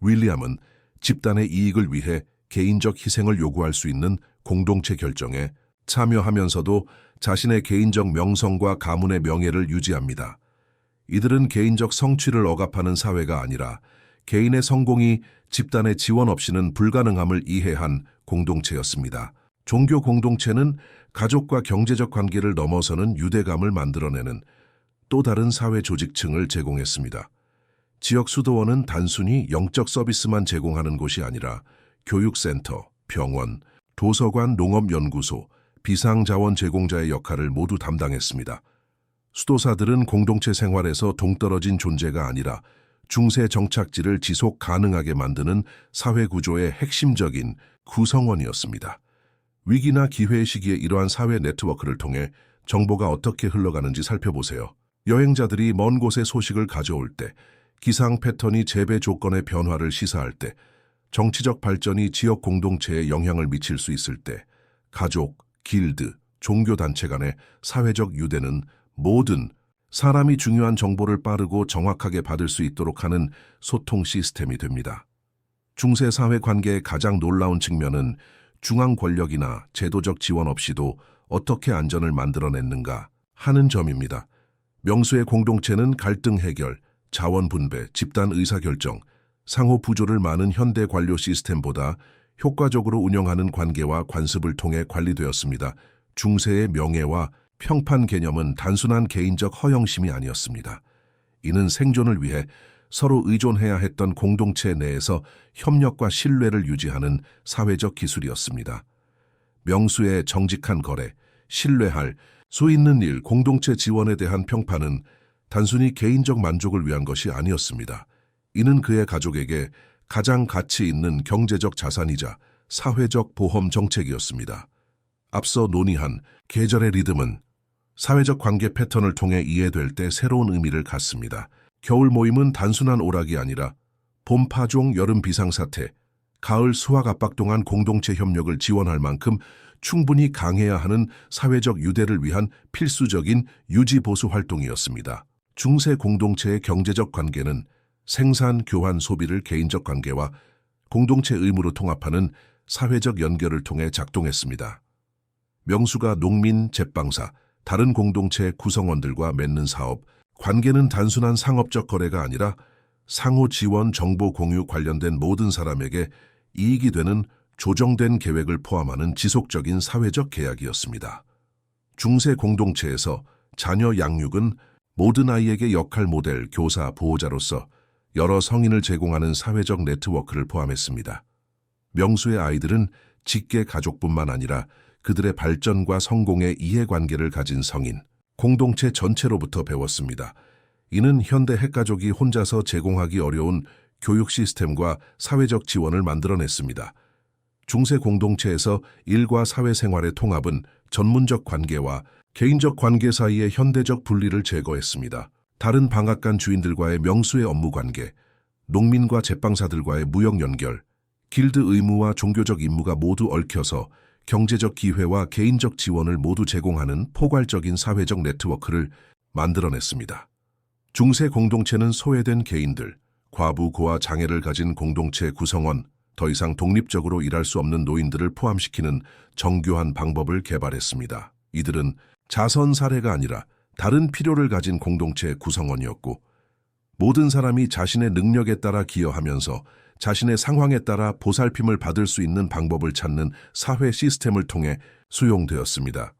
윌리엄은 집단의 이익을 위해 개인적 희생을 요구할 수 있는 공동체 결정에 참여하면서도 자신의 개인적 명성과 가문의 명예를 유지합니다. 이들은 개인적 성취를 억압하는 사회가 아니라 개인의 성공이 집단의 지원 없이는 불가능함을 이해한 공동체였습니다. 종교 공동체는 가족과 경제적 관계를 넘어서는 유대감을 만들어내는 또 다른 사회 조직층을 제공했습니다. 지역 수도원은 단순히 영적 서비스만 제공하는 곳이 아니라 교육센터, 병원, 도서관, 농업연구소, 비상자원 제공자의 역할을 모두 담당했습니다. 수도사들은 공동체 생활에서 동떨어진 존재가 아니라 중세 정착지를 지속 가능하게 만드는 사회 구조의 핵심적인 구성원이었습니다. 위기나 기회의 시기에 이러한 사회 네트워크를 통해 정보가 어떻게 흘러가는지 살펴보세요. 여행자들이 먼 곳의 소식을 가져올 때, 기상 패턴이 재배 조건의 변화를 시사할 때, 정치적 발전이 지역 공동체에 영향을 미칠 수 있을 때, 가족, 길드, 종교단체 간의 사회적 유대는 모든 사람이 중요한 정보를 빠르고 정확하게 받을 수 있도록 하는 소통 시스템이 됩니다. 중세 사회 관계의 가장 놀라운 측면은 중앙 권력이나 제도적 지원 없이도 어떻게 안전을 만들어냈는가 하는 점입니다. 명수의 공동체는 갈등 해결, 자원 분배, 집단 의사결정, 상호 부조를 많은 현대 관료 시스템보다 효과적으로 운영하는 관계와 관습을 통해 관리되었습니다. 중세의 명예와 평판 개념은 단순한 개인적 허영심이 아니었습니다. 이는 생존을 위해 서로 의존해야 했던 공동체 내에서 협력과 신뢰를 유지하는 사회적 기술이었습니다. 명수의 정직한 거래, 신뢰할 수 있는 일, 공동체 지원에 대한 평판은 단순히 개인적 만족을 위한 것이 아니었습니다. 이는 그의 가족에게 가장 가치 있는 경제적 자산이자 사회적 보험 정책이었습니다. 앞서 논의한 계절의 리듬은 사회적 관계 패턴을 통해 이해될 때 새로운 의미를 갖습니다. 겨울 모임은 단순한 오락이 아니라 봄 파종, 여름 비상사태, 가을 수확 압박 동안 공동체 협력을 지원할 만큼 충분히 강해야 하는 사회적 유대를 위한 필수적인 유지보수 활동이었습니다. 중세 공동체의 경제적 관계는 생산, 교환, 소비를 개인적 관계와 공동체 의무로 통합하는 사회적 연결을 통해 작동했습니다. 명수가 농민, 제빵사, 다른 공동체 구성원들과 맺는 사업, 관계는 단순한 상업적 거래가 아니라 상호 지원, 정보 공유 관련된 모든 사람에게 이익이 되는 조정된 계획을 포함하는 지속적인 사회적 계약이었습니다. 중세 공동체에서 자녀 양육은 모든 아이에게 역할 모델, 교사, 보호자로서 여러 성인을 제공하는 사회적 네트워크를 포함했습니다. 명수의 아이들은 직계 가족뿐만 아니라 그들의 발전과 성공의 이해관계를 가진 성인, 공동체 전체로부터 배웠습니다. 이는 현대 핵가족이 혼자서 제공하기 어려운 교육 시스템과 사회적 지원을 만들어냈습니다. 중세 공동체에서 일과 사회생활의 통합은 전문적 관계와 개인적 관계 사이의 현대적 분리를 제거했습니다. 다른 방앗간 주인들과의 명수의 업무 관계, 농민과 제빵사들과의 무역 연결, 길드 의무와 종교적 임무가 모두 얽혀서 경제적 기회와 개인적 지원을 모두 제공하는 포괄적인 사회적 네트워크를 만들어냈습니다. 중세 공동체는 소외된 개인들, 과부, 고아, 장애를 가진 공동체 구성원, 더 이상 독립적으로 일할 수 없는 노인들을 포함시키는 정교한 방법을 개발했습니다. 이들은 자선 사례가 아니라 다른 필요를 가진 공동체 구성원이었고, 모든 사람이 자신의 능력에 따라 기여하면서 자신의 상황에 따라 보살핌을 받을 수 있는 방법을 찾는 사회 시스템을 통해 수용되었습니다.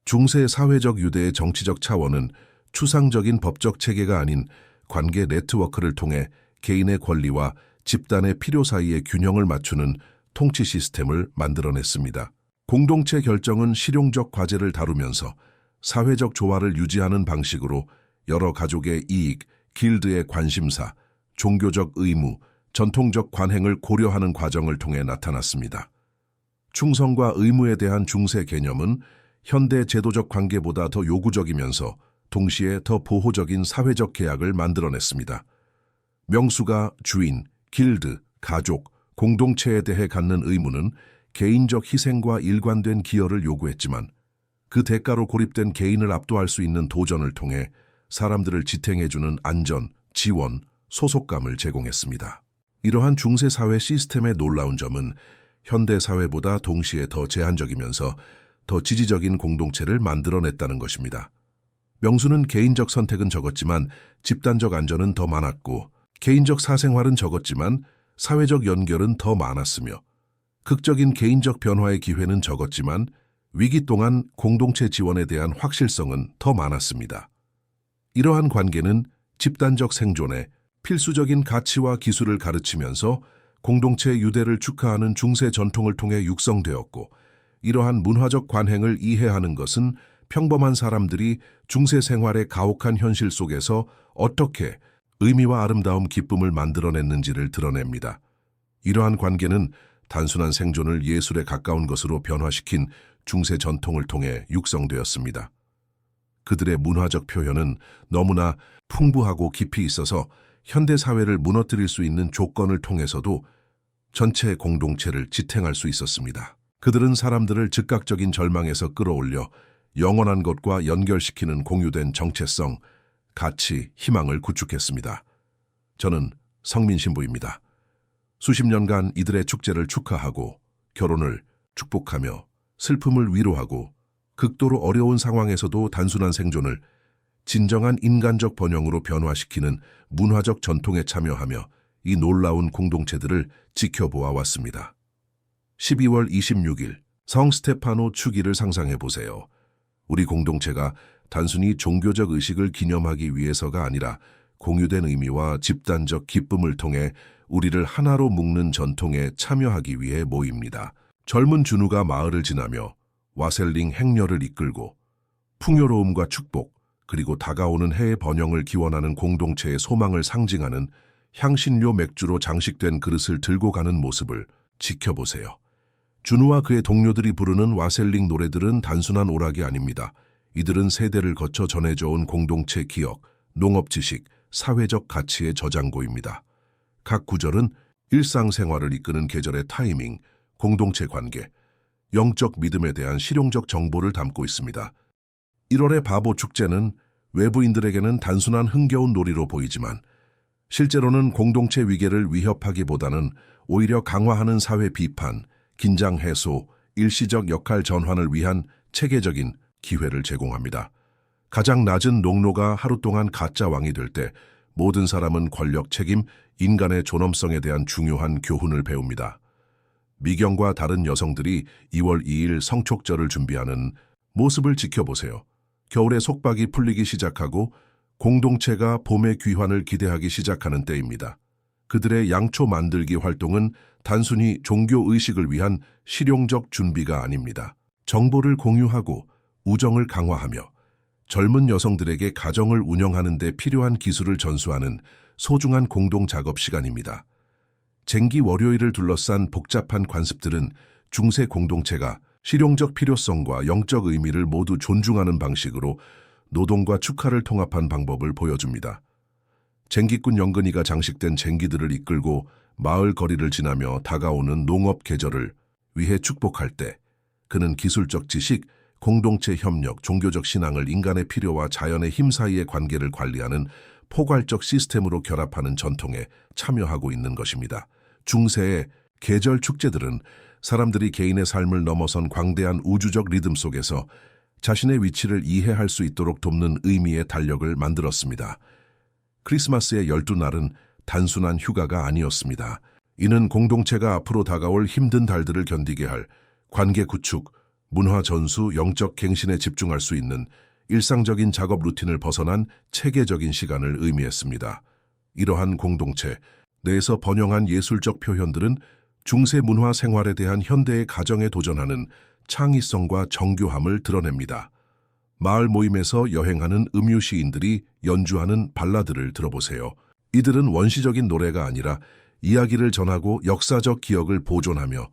중세 사회적 유대의 정치적 차원은 추상적인 법적 체계가 아닌 관계 네트워크를 통해 개인의 권리와 집단의 필요 사이의 균형을 맞추는 통치 시스템을 만들어냈습니다. 공동체 결정은 실용적 과제를 다루면서 사회적 조화를 유지하는 방식으로 여러 가족의 이익, 길드의 관심사, 종교적 의무, 전통적 관행을 고려하는 과정을 통해 나타났습니다. 충성과 의무에 대한 중세 개념은 현대 제도적 관계보다 더 요구적이면서 동시에 더 보호적인 사회적 계약을 만들어냈습니다. 명수가 주인, 길드, 가족, 공동체에 대해 갖는 의무는 개인적 희생과 일관된 기여를 요구했지만 그 대가로 고립된 개인을 압도할 수 있는 도전을 통해 사람들을 지탱해주는 안전, 지원, 소속감을 제공했습니다. 이러한 중세 사회 시스템의 놀라운 점은 현대 사회보다 동시에 더 제한적이면서 더 지지적인 공동체를 만들어냈다는 것입니다. 명수는 개인적 선택은 적었지만 집단적 안전은 더 많았고, 개인적 사생활은 적었지만 사회적 연결은 더 많았으며, 극적인 개인적 변화의 기회는 적었지만 위기 동안 공동체 지원에 대한 확실성은 더 많았습니다. 이러한 관계는 집단적 생존에 필수적인 가치와 기술을 가르치면서 공동체 유대를 축하하는 중세 전통을 통해 육성되었고, 이러한 문화적 관행을 이해하는 것은 평범한 사람들이 중세 생활의 가혹한 현실 속에서 어떻게 의미와 아름다움, 기쁨을 만들어냈는지를 드러냅니다. 이러한 관계는 단순한 생존을 예술에 가까운 것으로 변화시킨 중세 전통을 통해 육성되었습니다. 그들의 문화적 표현은 너무나 풍부하고 깊이 있어서 현대 사회를 무너뜨릴 수 있는 조건을 통해서도 전체 공동체를 지탱할 수 있었습니다. 그들은 사람들을 즉각적인 절망에서 끌어올려 영원한 것과 연결시키는 공유된 정체성, 가치, 희망을 구축했습니다. 저는 성민 신부입니다. 수십 년간 이들의 축제를 축하하고 결혼을 축복하며 슬픔을 위로하고 극도로 어려운 상황에서도 단순한 생존을 진정한 인간적 번영으로 변화시키는 문화적 전통에 참여하며 이 놀라운 공동체들을 지켜보아 왔습니다. 12월 26일 성 스테파노 축일을 상상해 보세요. 우리 공동체가 단순히 종교적 의식을 기념하기 위해서가 아니라 공유된 의미와 집단적 기쁨을 통해 우리를 하나로 묶는 전통에 참여하기 위해 모입니다. 젊은 준우가 마을을 지나며 와셀링 행렬을 이끌고 풍요로움과 축복, 그리고 다가오는 해의 번영을 기원하는 공동체의 소망을 상징하는 향신료 맥주로 장식된 그릇을 들고 가는 모습을 지켜보세요. 준우와 그의 동료들이 부르는 와셀링 노래들은 단순한 오락이 아닙니다. 이들은 세대를 거쳐 전해져 온 공동체 기억, 농업 지식, 사회적 가치의 저장고입니다. 각 구절은 일상생활을 이끄는 계절의 타이밍, 공동체 관계, 영적 믿음에 대한 실용적 정보를 담고 있습니다. 1월의 바보 축제는 외부인들에게는 단순한 흥겨운 놀이로 보이지만 실제로는 공동체 위계를 위협하기보다는 오히려 강화하는 사회 비판, 긴장 해소, 일시적 역할 전환을 위한 체계적인 기회를 제공합니다. 가장 낮은 농노가 하루 동안 가짜 왕이 될 때 모든 사람은 권력, 책임, 인간의 존엄성에 대한 중요한 교훈을 배웁니다. 미경과 다른 여성들이 2월 2일 성촉절을 준비하는 모습을 지켜보세요. 겨울의 속박이 풀리기 시작하고 공동체가 봄의 귀환을 기대하기 시작하는 때입니다. 그들의 양초 만들기 활동은 단순히 종교 의식을 위한 실용적 준비가 아닙니다. 정보를 공유하고 우정을 강화하며 젊은 여성들에게 가정을 운영하는 데 필요한 기술을 전수하는 소중한 공동 작업 시간입니다. 쟁기 월요일을 둘러싼 복잡한 관습들은 중세 공동체가 실용적 필요성과 영적 의미를 모두 존중하는 방식으로 노동과 축하를 통합한 방법을 보여줍니다. 쟁기꾼 영근이가 장식된 쟁기들을 이끌고 마을 거리를 지나며 다가오는 농업 계절을 위해 축복할 때 그는 기술적 지식, 공동체 협력, 종교적 신앙을 인간의 필요와 자연의 힘 사이의 관계를 관리하는 포괄적 시스템으로 결합하는 전통에 참여하고 있는 것입니다. 중세의 계절 축제들은 사람들이 개인의 삶을 넘어선 광대한 우주적 리듬 속에서 자신의 위치를 이해할 수 있도록 돕는 의미의 달력을 만들었습니다. 크리스마스의 12날은 단순한 휴가가 아니었습니다. 이는 공동체가 앞으로 다가올 힘든 달들을 견디게 할 관계 구축, 문화 전수, 영적 갱신에 집중할 수 있는 일상적인 작업 루틴을 벗어난 체계적인 시간을 의미했습니다. 이러한 공동체 내에서 번영한 예술적 표현들은 중세 문화 생활에 대한 현대의 가정에 도전하는 창의성과 정교함을 드러냅니다. 마을 모임에서 여행하는 음유 시인들이 연주하는 발라드를 들어보세요. 이들은 원시적인 노래가 아니라 이야기를 전하고 역사적 기억을 보존하며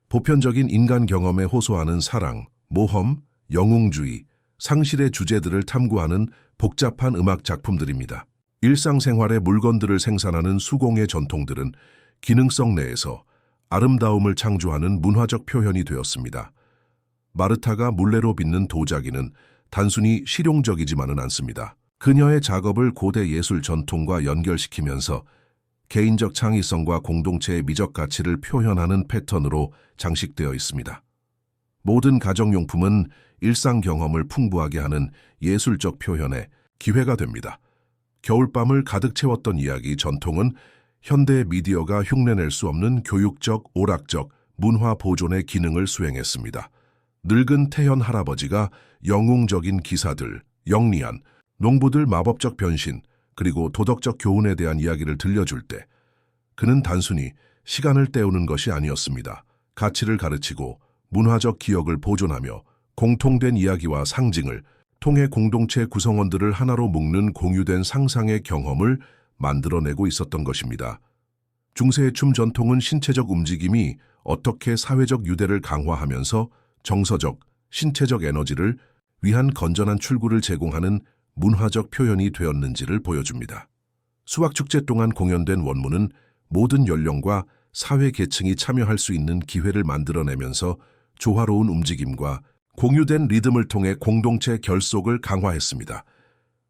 보편적인 인간 경험에 호소하는 사랑, 모험, 영웅주의, 상실의 주제들을 탐구하는 복잡한 음악 작품들입니다. 일상생활의 물건들을 생산하는 수공예 전통들은 기능성 내에서 아름다움을 창조하는 문화적 표현이 되었습니다. 마르타가 물레로 빚는 도자기는 단순히 실용적이지만은 않습니다. 그녀의 작업을 고대 예술 전통과 연결시키면서 개인적 창의성과 공동체의 미적 가치를 표현하는 패턴으로 장식되어 있습니다. 모든 가정용품은 일상 경험을 풍부하게 하는 예술적 표현의 기회가 됩니다. 겨울밤을 가득 채웠던 이야기 전통은 현대 미디어가 흉내낼 수 없는 교육적, 오락적, 문화 보존의 기능을 수행했습니다. 늙은 태현 할아버지가 영웅적인 기사들, 영리한 농부들 마법적 변신, 그리고 도덕적 교훈에 대한 이야기를 들려줄 때 그는 단순히 시간을 때우는 것이 아니었습니다. 가치를 가르치고 문화적 기억을 보존하며 공통된 이야기와 상징을 통해 공동체 구성원들을 하나로 묶는 공유된 상상의 경험을 만들어내고 있었던 것입니다. 중세의 춤 전통은 신체적 움직임이 어떻게 사회적 유대를 강화하면서 정서적, 신체적 에너지를 위한 건전한 출구를 제공하는 문화적 표현이 되었는지를 보여줍니다. 수학축제 동안 공연된 원문은 모든 연령과 사회 계층이 참여할 수 있는 기회를 만들어내면서 조화로운 움직임과 공유된 리듬을 통해 공동체 결속을 강화했습니다.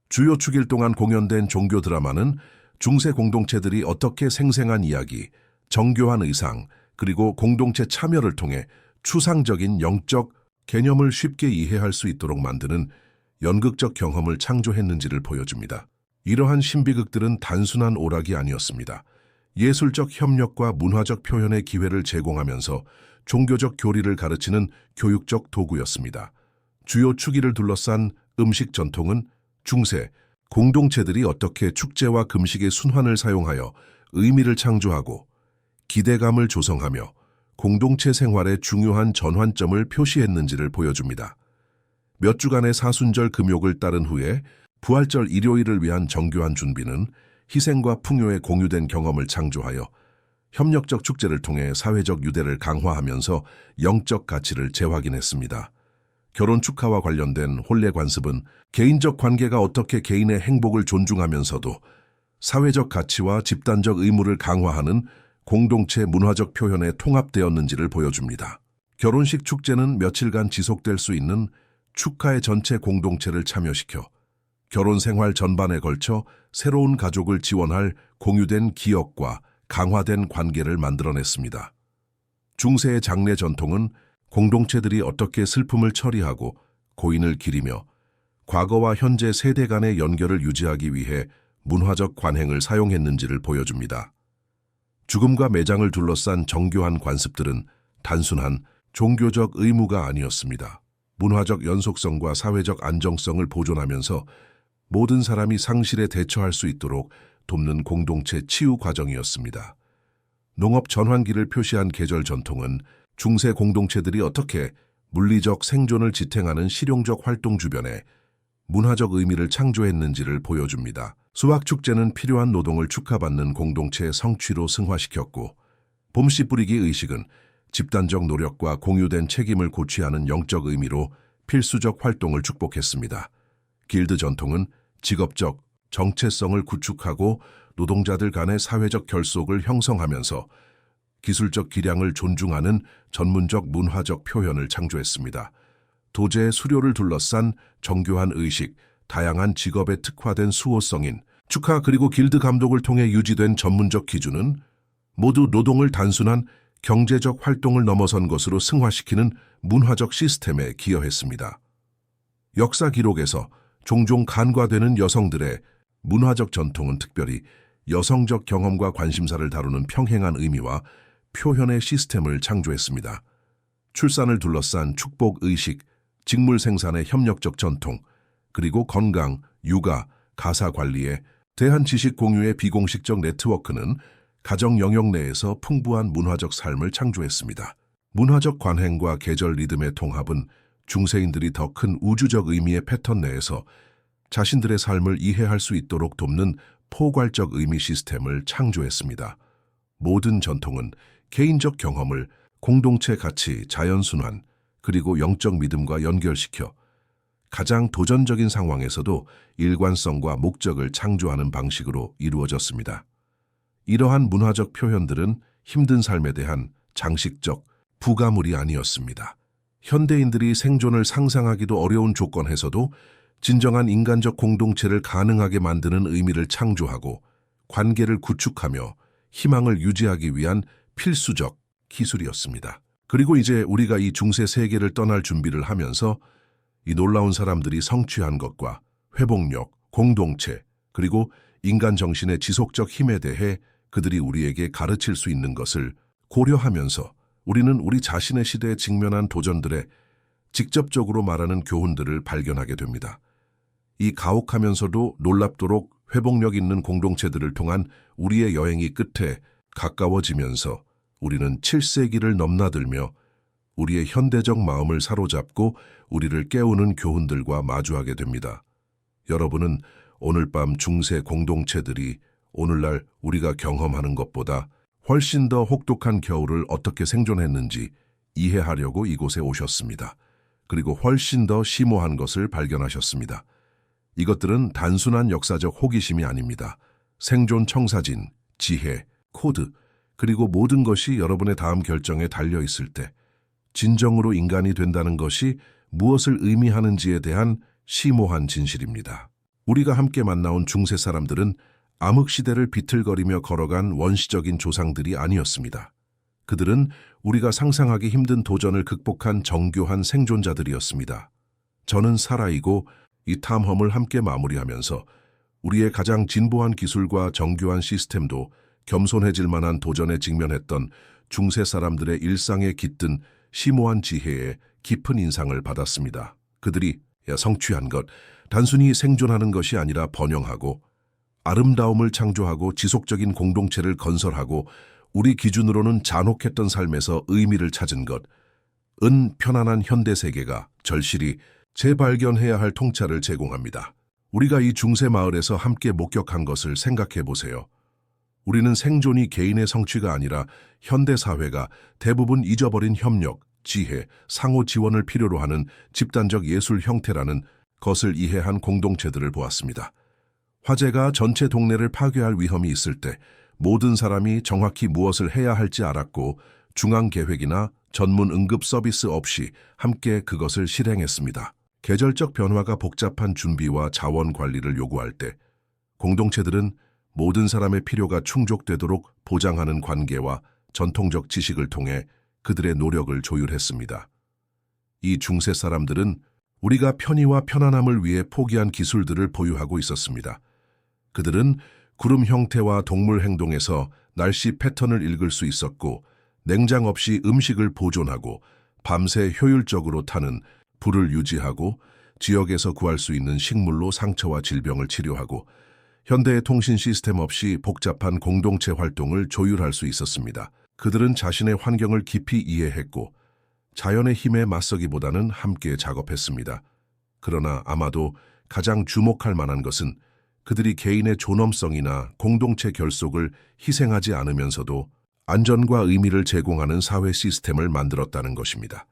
주요 축일 동안 공연된 종교 드라마는 중세 공동체들이 어떻게 생생한 이야기, 정교한 의상, 그리고 공동체 참여를 통해 추상적인 영적 개념을 쉽게 이해할 수 있도록 만드는 연극적 경험을 창조했는지를 보여줍니다. 이러한 신비극들은 단순한 오락이 아니었습니다. 예술적 협력과 문화적 표현의 기회를 제공하면서 종교적 교리를 가르치는 교육적 도구였습니다. 주요 축일을 둘러싼 음식 전통은 중세 공동체들이 어떻게 축제와 금식의 순환을 사용하여 의미를 창조하고 기대감을 조성하며 공동체 생활의 중요한 전환점을 표시했는지를 보여줍니다. 몇 주간의 사순절 금욕을 따른 후에 부활절 일요일을 위한 정교한 준비는 희생과 풍요의 공유된 경험을 창조하여 협력적 축제를 통해 사회적 유대를 강화하면서 영적 가치를 재확인했습니다. 결혼 축하와 관련된 혼례 관습은 개인적 관계가 어떻게 개인의 행복을 존중하면서도 사회적 가치와 집단적 의무를 강화하는 공동체 문화적 표현에 통합되었는지를 보여줍니다. 결혼식 축제는 며칠간 지속될 수 있는 축하의 전체 공동체를 참여시켜 결혼 생활 전반에 걸쳐 새로운 가족을 지원할 공유된 기억과 강화된 관계를 만들어냈습니다. 중세의 장례 전통은 공동체들이 어떻게 슬픔을 처리하고 고인을 기리며 과거와 현재 세대 간의 연결을 유지하기 위해 문화적 관행을 사용했는지를 보여줍니다. 죽음과 매장을 둘러싼 정교한 관습들은 단순한 종교적 의무가 아니었습니다. 문화적 연속성과 사회적 안정성을 보존하면서 모든 사람이 상실에 대처할 수 있도록 돕는 공동체 치유 과정이었습니다. 농업 전환기를 표시한 계절 전통은 중세 공동체들이 어떻게 물리적 생존을 지탱하는 실용적 활동 주변에 문화적 의미를 창조했는지를 보여줍니다. 수확축제는 필요한 노동을 축하받는 공동체의 성취로 승화시켰고, 봄씨 뿌리기 의식은 집단적 노력과 공유된 책임을 고취하는 영적 의미로 필수적 활동을 축복했습니다. 길드 전통은 직업적 정체성을 구축하고 노동자들 간의 사회적 결속을 형성하면서 기술적 기량을 존중하는 전문적 문화적 표현을 창조했습니다. 도제의 수료를 둘러싼 정교한 의식, 다양한 직업에 특화된 수호성인 축하 그리고 길드 감독을 통해 유지된 전문적 기준은 모두 노동을 단순한 경제적 활동을 넘어선 것으로 승화시키는 문화적 시스템에 기여했습니다. 역사 기록에서 종종 간과되는 여성들의 문화적 전통은 특별히 여성적 경험과 관심사를 다루는 평행한 의미와 표현의 시스템을 창조했습니다. 출산을 둘러싼 축복 의식, 직물 생산의 협력적 전통, 그리고 건강, 육아, 가사 관리에 대한 지식 공유의 비공식적 네트워크는 가정 영역 내에서 풍부한 문화적 삶을 창조했습니다. 문화적 관행과 계절 리듬의 통합은 중세인들이 더 큰 우주적 의미의 패턴 내에서 자신들의 삶을 이해할 수 있도록 돕는 포괄적 의미 시스템을 창조했습니다. 모든 전통은 개인적 경험을 공동체 가치, 자연순환, 그리고 영적 믿음과 연결시켜 가장 도전적인 상황에서도 일관성과 목적을 창조하는 방식으로 이루어졌습니다. 이러한 문화적 표현들은 힘든 삶에 대한 장식적 부가물이 아니었습니다. 현대인들이 생존을 상상하기도 어려운 조건에서도 진정한 인간적 공동체를 가능하게 만드는 의미를 창조하고 관계를 구축하며 희망을 유지하기 위한 필수적 기술이었습니다. 그리고 이제 우리가 이 중세 세계를 떠날 준비를 하면서 이 놀라운 사람들이 성취한 것과 회복력, 공동체, 그리고 인간 정신의 지속적 힘에 대해 그들이 우리에게 가르칠 수 있는 것을 고려하면서 우리는 우리 자신의 시대에 직면한 도전들에 직접적으로 말하는 교훈들을 발견하게 됩니다. 이 가혹하면서도 놀랍도록 회복력 있는 공동체들을 통한 우리의 여행이 끝에 가까워지면서 우리는 7세기를 넘나들며 우리의 현대적 마음을 사로잡고 우리를 깨우는 교훈들과 마주하게 됩니다. 여러분은 오늘 밤 중세 공동체들이 오늘날 우리가 경험하는 것보다 훨씬 더 혹독한 겨울을 어떻게 생존했는지 이해하려고 이곳에 오셨습니다. 그리고 훨씬 더 심오한 것을 발견하셨습니다. 이것들은 단순한 역사적 호기심이 아닙니다. 생존 청사진, 지혜, 코드, 그리고 모든 것이 여러분의 다음 결정에 달려 있을 때 진정으로 인간이 된다는 것이 무엇을 의미하는지에 대한 심오한 진실입니다. 우리가 함께 만나온 중세 사람들은 암흑시대를 비틀거리며 걸어간 원시적인 조상들이 아니었습니다. 그들은 우리가 상상하기 힘든 도전을 극복한 정교한 생존자들이었습니다. 저는 살아이고 이 탐험을 함께 마무리하면서 우리의 가장 진보한 기술과 정교한 시스템도 겸손해질 만한 도전에 직면했던 중세 사람들의 일상에 깃든 심오한 지혜에 깊은 인상을 받았습니다. 그들이 성취한 것, 단순히 생존하는 것이 아니라 번영하고 아름다움을 창조하고 지속적인 공동체를 건설하고 우리 기준으로는 잔혹했던 삶에서 의미를 찾은 것, 편안한 현대 세계가 절실히 재발견해야 할 통찰을 제공합니다. 우리가 이 중세 마을에서 함께 목격한 것을 생각해 보세요. 우리는 생존이 개인의 성취가 아니라 현대 사회가 대부분 잊어버린 협력, 지혜, 상호 지원을 필요로 하는 집단적 예술 형태라는 것을 이해한 공동체들을 보았습니다. 화재가 전체 동네를 파괴할 위험이 있을 때 모든 사람이 정확히 무엇을 해야 할지 알았고 중앙 계획이나 전문 응급 서비스 없이 함께 그것을 실행했습니다. 계절적 변화가 복잡한 준비와 자원 관리를 요구할 때 공동체들은 모든 사람의 필요가 충족되도록 보장하는 관계와 전통적 지식을 통해 그들의 노력을 조율했습니다. 이 중세 사람들은 우리가 편의와 편안함을 위해 포기한 기술들을 보유하고 있었습니다. 그들은 구름 형태와 동물 행동에서 날씨 패턴을 읽을 수 있었고 냉장 없이 음식을 보존하고 밤새 효율적으로 타는 불을 유지하고 지역에서 구할 수 있는 식물로 상처와 질병을 치료하고 현대의 통신 시스템 없이 복잡한 공동체 활동을 조율할 수 있었습니다. 그들은 자신의 환경을 깊이 이해했고 자연의 힘에 맞서기보다는 함께 작업했습니다. 그러나 아마도 가장 주목할 만한 것은 그들이 개인의 존엄성이나 공동체 결속을 희생하지 않으면서도 안전과 의미를 제공하는 사회 시스템을 만들었다는 것입니다.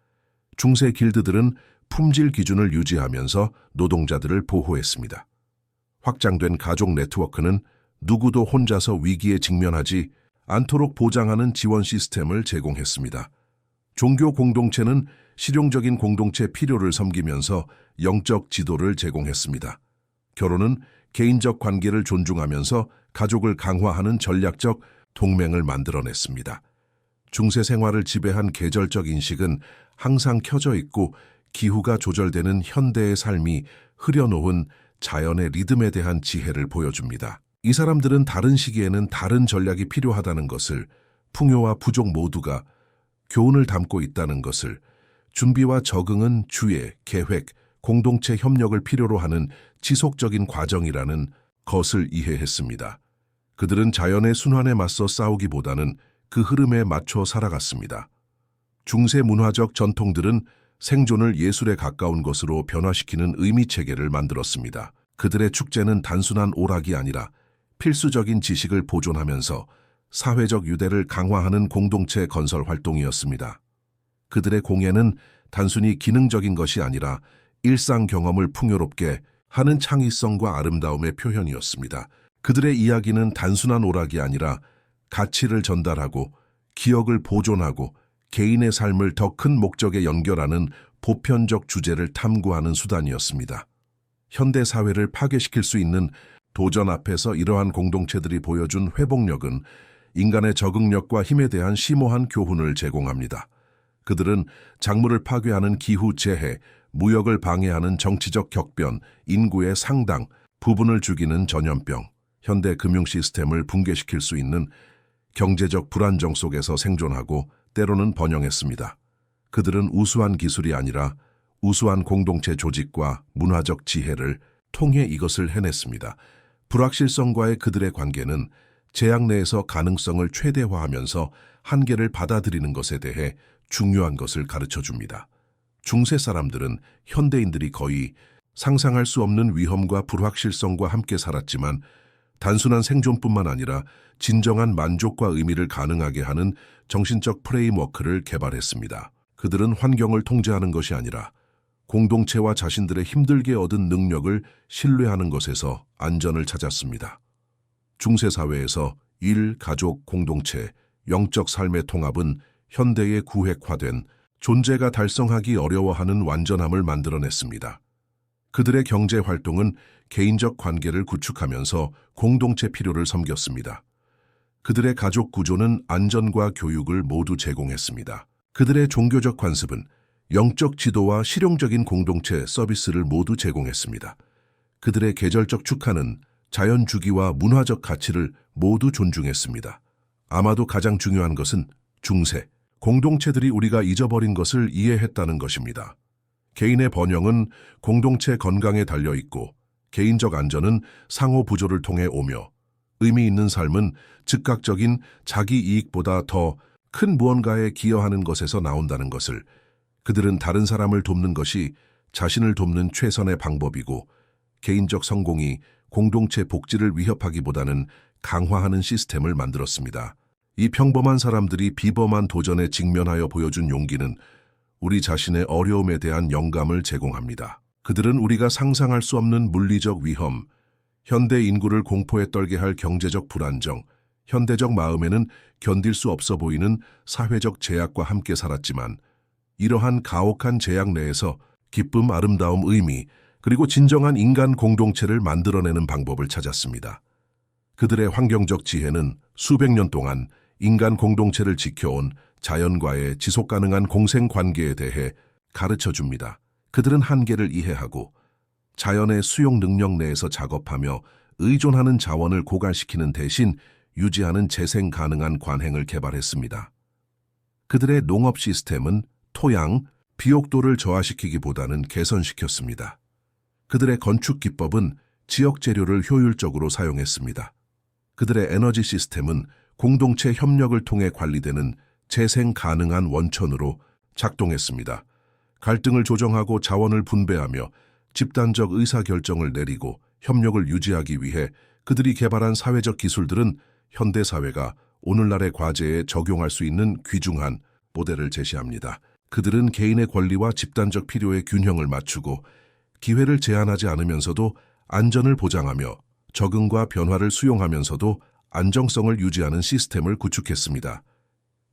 중세 길드들은 품질 기준을 유지하면서 노동자들을 보호했습니다. 확장된 가족 네트워크는 누구도 혼자서 위기에 직면하지 않도록 보장하는 지원 시스템을 제공했습니다. 종교 공동체는 실용적인 공동체 필요를 섬기면서 영적 지도를 제공했습니다. 결혼은 개인적 관계를 존중하면서 가족을 강화하는 전략적 동맹을 만들어냈습니다. 중세 생활을 지배한 계절적 인식은 항상 켜져 있고 기후가 조절되는 현대의 삶이 흐려놓은 자연의 리듬에 대한 지혜를 보여줍니다. 이 사람들은 다른 시기에는 다른 전략이 필요하다는 것을, 풍요와 부족 모두가 교훈을 담고 있다는 것을, 준비와 적응은 주의, 계획, 공동체 협력을 필요로 하는 지속적인 과정이라는 것을 이해했습니다. 그들은 자연의 순환에 맞서 싸우기보다는 그 흐름에 맞춰 살아갔습니다. 중세 문화적 전통들은 생존을 예술에 가까운 것으로 변화시키는 의미체계를 만들었습니다. 그들의 축제는 단순한 오락이 아니라 필수적인 지식을 보존하면서 사회적 유대를 강화하는 공동체 건설 활동이었습니다. 그들의 공예는 단순히 기능적인 것이 아니라 일상 경험을 풍요롭게 하는 창의성과 아름다움의 표현이었습니다. 그들의 이야기는 단순한 오락이 아니라 가치를 전달하고 기억을 보존하고 개인의 삶을 더 큰 목적에 연결하는 보편적 주제를 탐구하는 수단이었습니다. 현대 사회를 파괴시킬 수 있는 도전 앞에서 이러한 공동체들이 보여준 회복력은 인간의 적응력과 힘에 대한 심오한 교훈을 제공합니다. 그들은 작물을 파괴하는 기후 재해, 무역을 방해하는 정치적 격변, 인구의 상당 부분을 죽이는 전염병, 현대 금융 시스템을 붕괴시킬 수 있는 경제적 불안정 속에서 생존하고 때로는 번영했습니다. 그들은 우수한 기술이 아니라 우수한 공동체 조직과 문화적 지혜를 통해 이것을 해냈습니다. 불확실성과의 그들의 관계는 제약 내에서 가능성을 최대화하면서 한계를 받아들이는 것에 대해 중요한 것을 가르쳐줍니다. 중세 사람들은 현대인들이 거의 상상할 수 없는 위험과 불확실성과 함께 살았지만 단순한 생존뿐만 아니라 진정한 만족과 의미를 가능하게 하는 정신적 프레임워크를 개발했습니다. 그들은 환경을 통제하는 것이 아니라 공동체와 자신들의 힘들게 얻은 능력을 신뢰하는 것에서 안전을 찾았습니다. 중세사회에서 일, 가족, 공동체, 영적 삶의 통합은 현대에 구획화된 존재가 달성하기 어려워하는 완전함을 만들어냈습니다. 그들의 경제 활동은 개인적 관계를 구축하면서 공동체 필요를 섬겼습니다. 그들의 가족 구조는 안전과 교육을 모두 제공했습니다. 그들의 종교적 관습은 영적 지도와 실용적인 공동체 서비스를 모두 제공했습니다. 그들의 계절적 축하는 자연 주기와 문화적 가치를 모두 존중했습니다. 아마도 가장 중요한 것은 중세, 공동체들이 우리가 잊어버린 것을 이해했다는 것입니다. 개인의 번영은 공동체 건강에 달려있고 개인적 안전은 상호 부조를 통해 오며 의미 있는 삶은 즉각적인 자기 이익보다 더 큰 무언가에 기여하는 것에서 나온다는 것을 그들은 다른 사람을 돕는 것이 자신을 돕는 최선의 방법이고 개인적 성공이 공동체 복지를 위협하기보다는 강화하는 시스템을 만들었습니다. 이 평범한 사람들이 비범한 도전에 직면하여 보여준 용기는 우리 자신의 어려움에 대한 영감을 제공합니다. 그들은 우리가 상상할 수 없는 물리적 위험, 현대 인구를 공포에 떨게 할 경제적 불안정, 현대적 마음에는 견딜 수 없어 보이는 사회적 제약과 함께 살았지만 이러한 가혹한 제약 내에서 기쁨, 아름다움, 의미, 그리고 진정한 인간 공동체를 만들어내는 방법을 찾았습니다. 그들의 환경적 지혜는 수백 년 동안 인간 공동체를 지켜온 자연과의 지속가능한 공생관계에 대해 가르쳐줍니다. 그들은 한계를 이해하고 자연의 수용 능력 내에서 작업하며 의존하는 자원을 고갈시키는 대신 유지하는 재생 가능한 관행을 개발했습니다. 그들의 농업 시스템은 토양, 비옥도를 저하시키기보다는 개선시켰습니다. 그들의 건축 기법은 지역 재료를 효율적으로 사용했습니다. 그들의 에너지 시스템은 공동체 협력을 통해 관리되는 재생 가능한 원천으로 작동했습니다. 갈등을 조정하고 자원을 분배하며 집단적 의사결정을 내리고 협력을 유지하기 위해 그들이 개발한 사회적 기술들은 현대사회가 오늘날의 과제에 적용할 수 있는 귀중한 모델을 제시합니다. 그들은 개인의 권리와 집단적 필요의 균형을 맞추고 기회를 제한하지 않으면서도 안전을 보장하며 적응과 변화를 수용하면서도 안정성을 유지하는 시스템을 구축했습니다.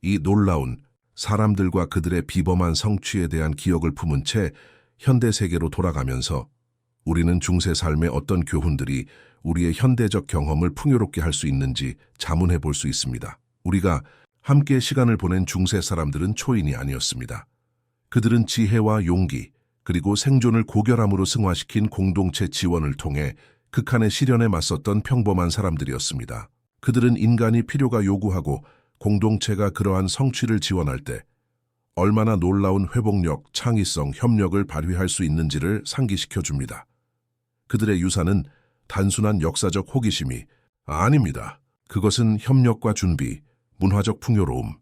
이 놀라운 사람들과 그들의 비범한 성취에 대한 기억을 품은 채 현대 세계로 돌아가면서 우리는 중세 삶의 어떤 교훈들이 우리의 현대적 경험을 풍요롭게 할 수 있는지 자문해 볼 수 있습니다. 우리가 함께 시간을 보낸 중세 사람들은 초인이 아니었습니다. 그들은 지혜와 용기, 그리고 생존을 고결함으로 승화시킨 공동체 지원을 통해 극한의 시련에 맞섰던 평범한 사람들이었습니다. 그들은 인간이 필요가 요구하고 공동체가 그러한 성취를 지원할 때 얼마나 놀라운 회복력, 창의성, 협력을 발휘할 수 있는지를 상기시켜 줍니다. 그들의 유산은 단순한 역사적 호기심이 아닙니다. 그것은 협력과 준비, 문화적 풍요로움,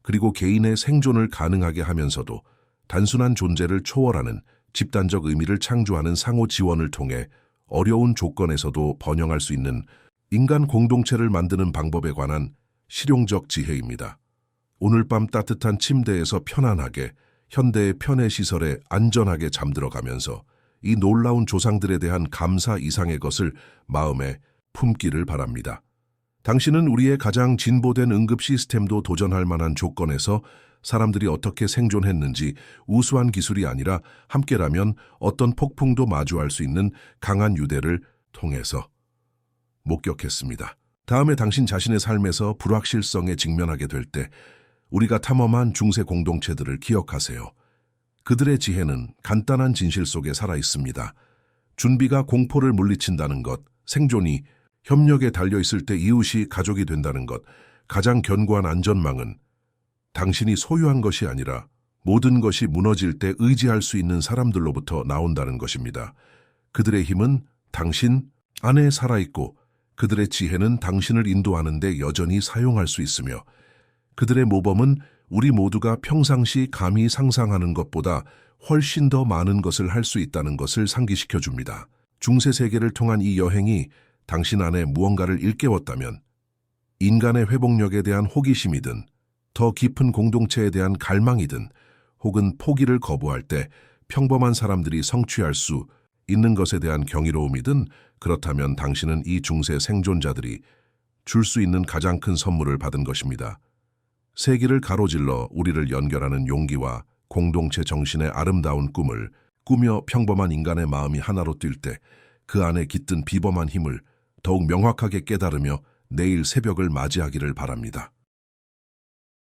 그리고 개인의 생존을 가능하게 하면서도 단순한 존재를 초월하는 집단적 의미를 창조하는 상호 지원을 통해 어려운 조건에서도 번영할 수 있는 인간 공동체를 만드는 방법에 관한 실용적 지혜입니다. 오늘 밤 따뜻한 침대에서 편안하게 현대의 편의시설에 안전하게 잠들어가면서 이 놀라운 조상들에 대한 감사 이상의 것을 마음에 품기를 바랍니다. 당신은 우리의 가장 진보된 응급 시스템도 도전할 만한 조건에서 사람들이 어떻게 생존했는지 우수한 기술이 아니라 함께라면 어떤 폭풍도 마주할 수 있는 강한 유대를 통해서 목격했습니다. 다음에 당신 자신의 삶에서 불확실성에 직면하게 될 때 우리가 탐험한 중세 공동체들을 기억하세요. 그들의 지혜는 간단한 진실 속에 살아 있습니다. 준비가 공포를 물리친다는 것, 생존이 협력에 달려있을 때 이웃이 가족이 된다는 것, 가장 견고한 안전망은 당신이 소유한 것이 아니라 모든 것이 무너질 때 의지할 수 있는 사람들로부터 나온다는 것입니다. 그들의 힘은 당신 안에 살아있고 그들의 지혜는 당신을 인도하는 데 여전히 사용할 수 있으며 그들의 모범은 우리 모두가 평상시 감히 상상하는 것보다 훨씬 더 많은 것을 할 수 있다는 것을 상기시켜 줍니다. 중세 세계를 통한 이 여행이 당신 안에 무언가를 일깨웠다면 인간의 회복력에 대한 호기심이든 더 깊은 공동체에 대한 갈망이든 혹은 포기를 거부할 때 평범한 사람들이 성취할 수 있는 것에 대한 경이로움이든 그렇다면 당신은 이 중세 생존자들이 줄 수 있는 가장 큰 선물을 받은 것입니다. 세기를 가로질러 우리를 연결하는 용기와 공동체 정신의 아름다운 꿈을 꾸며 평범한 인간의 마음이 하나로 뛸 때 그 안에 깃든 비범한 힘을 더욱 명확하게 깨달으며 내일 새벽을 맞이하기를 바랍니다.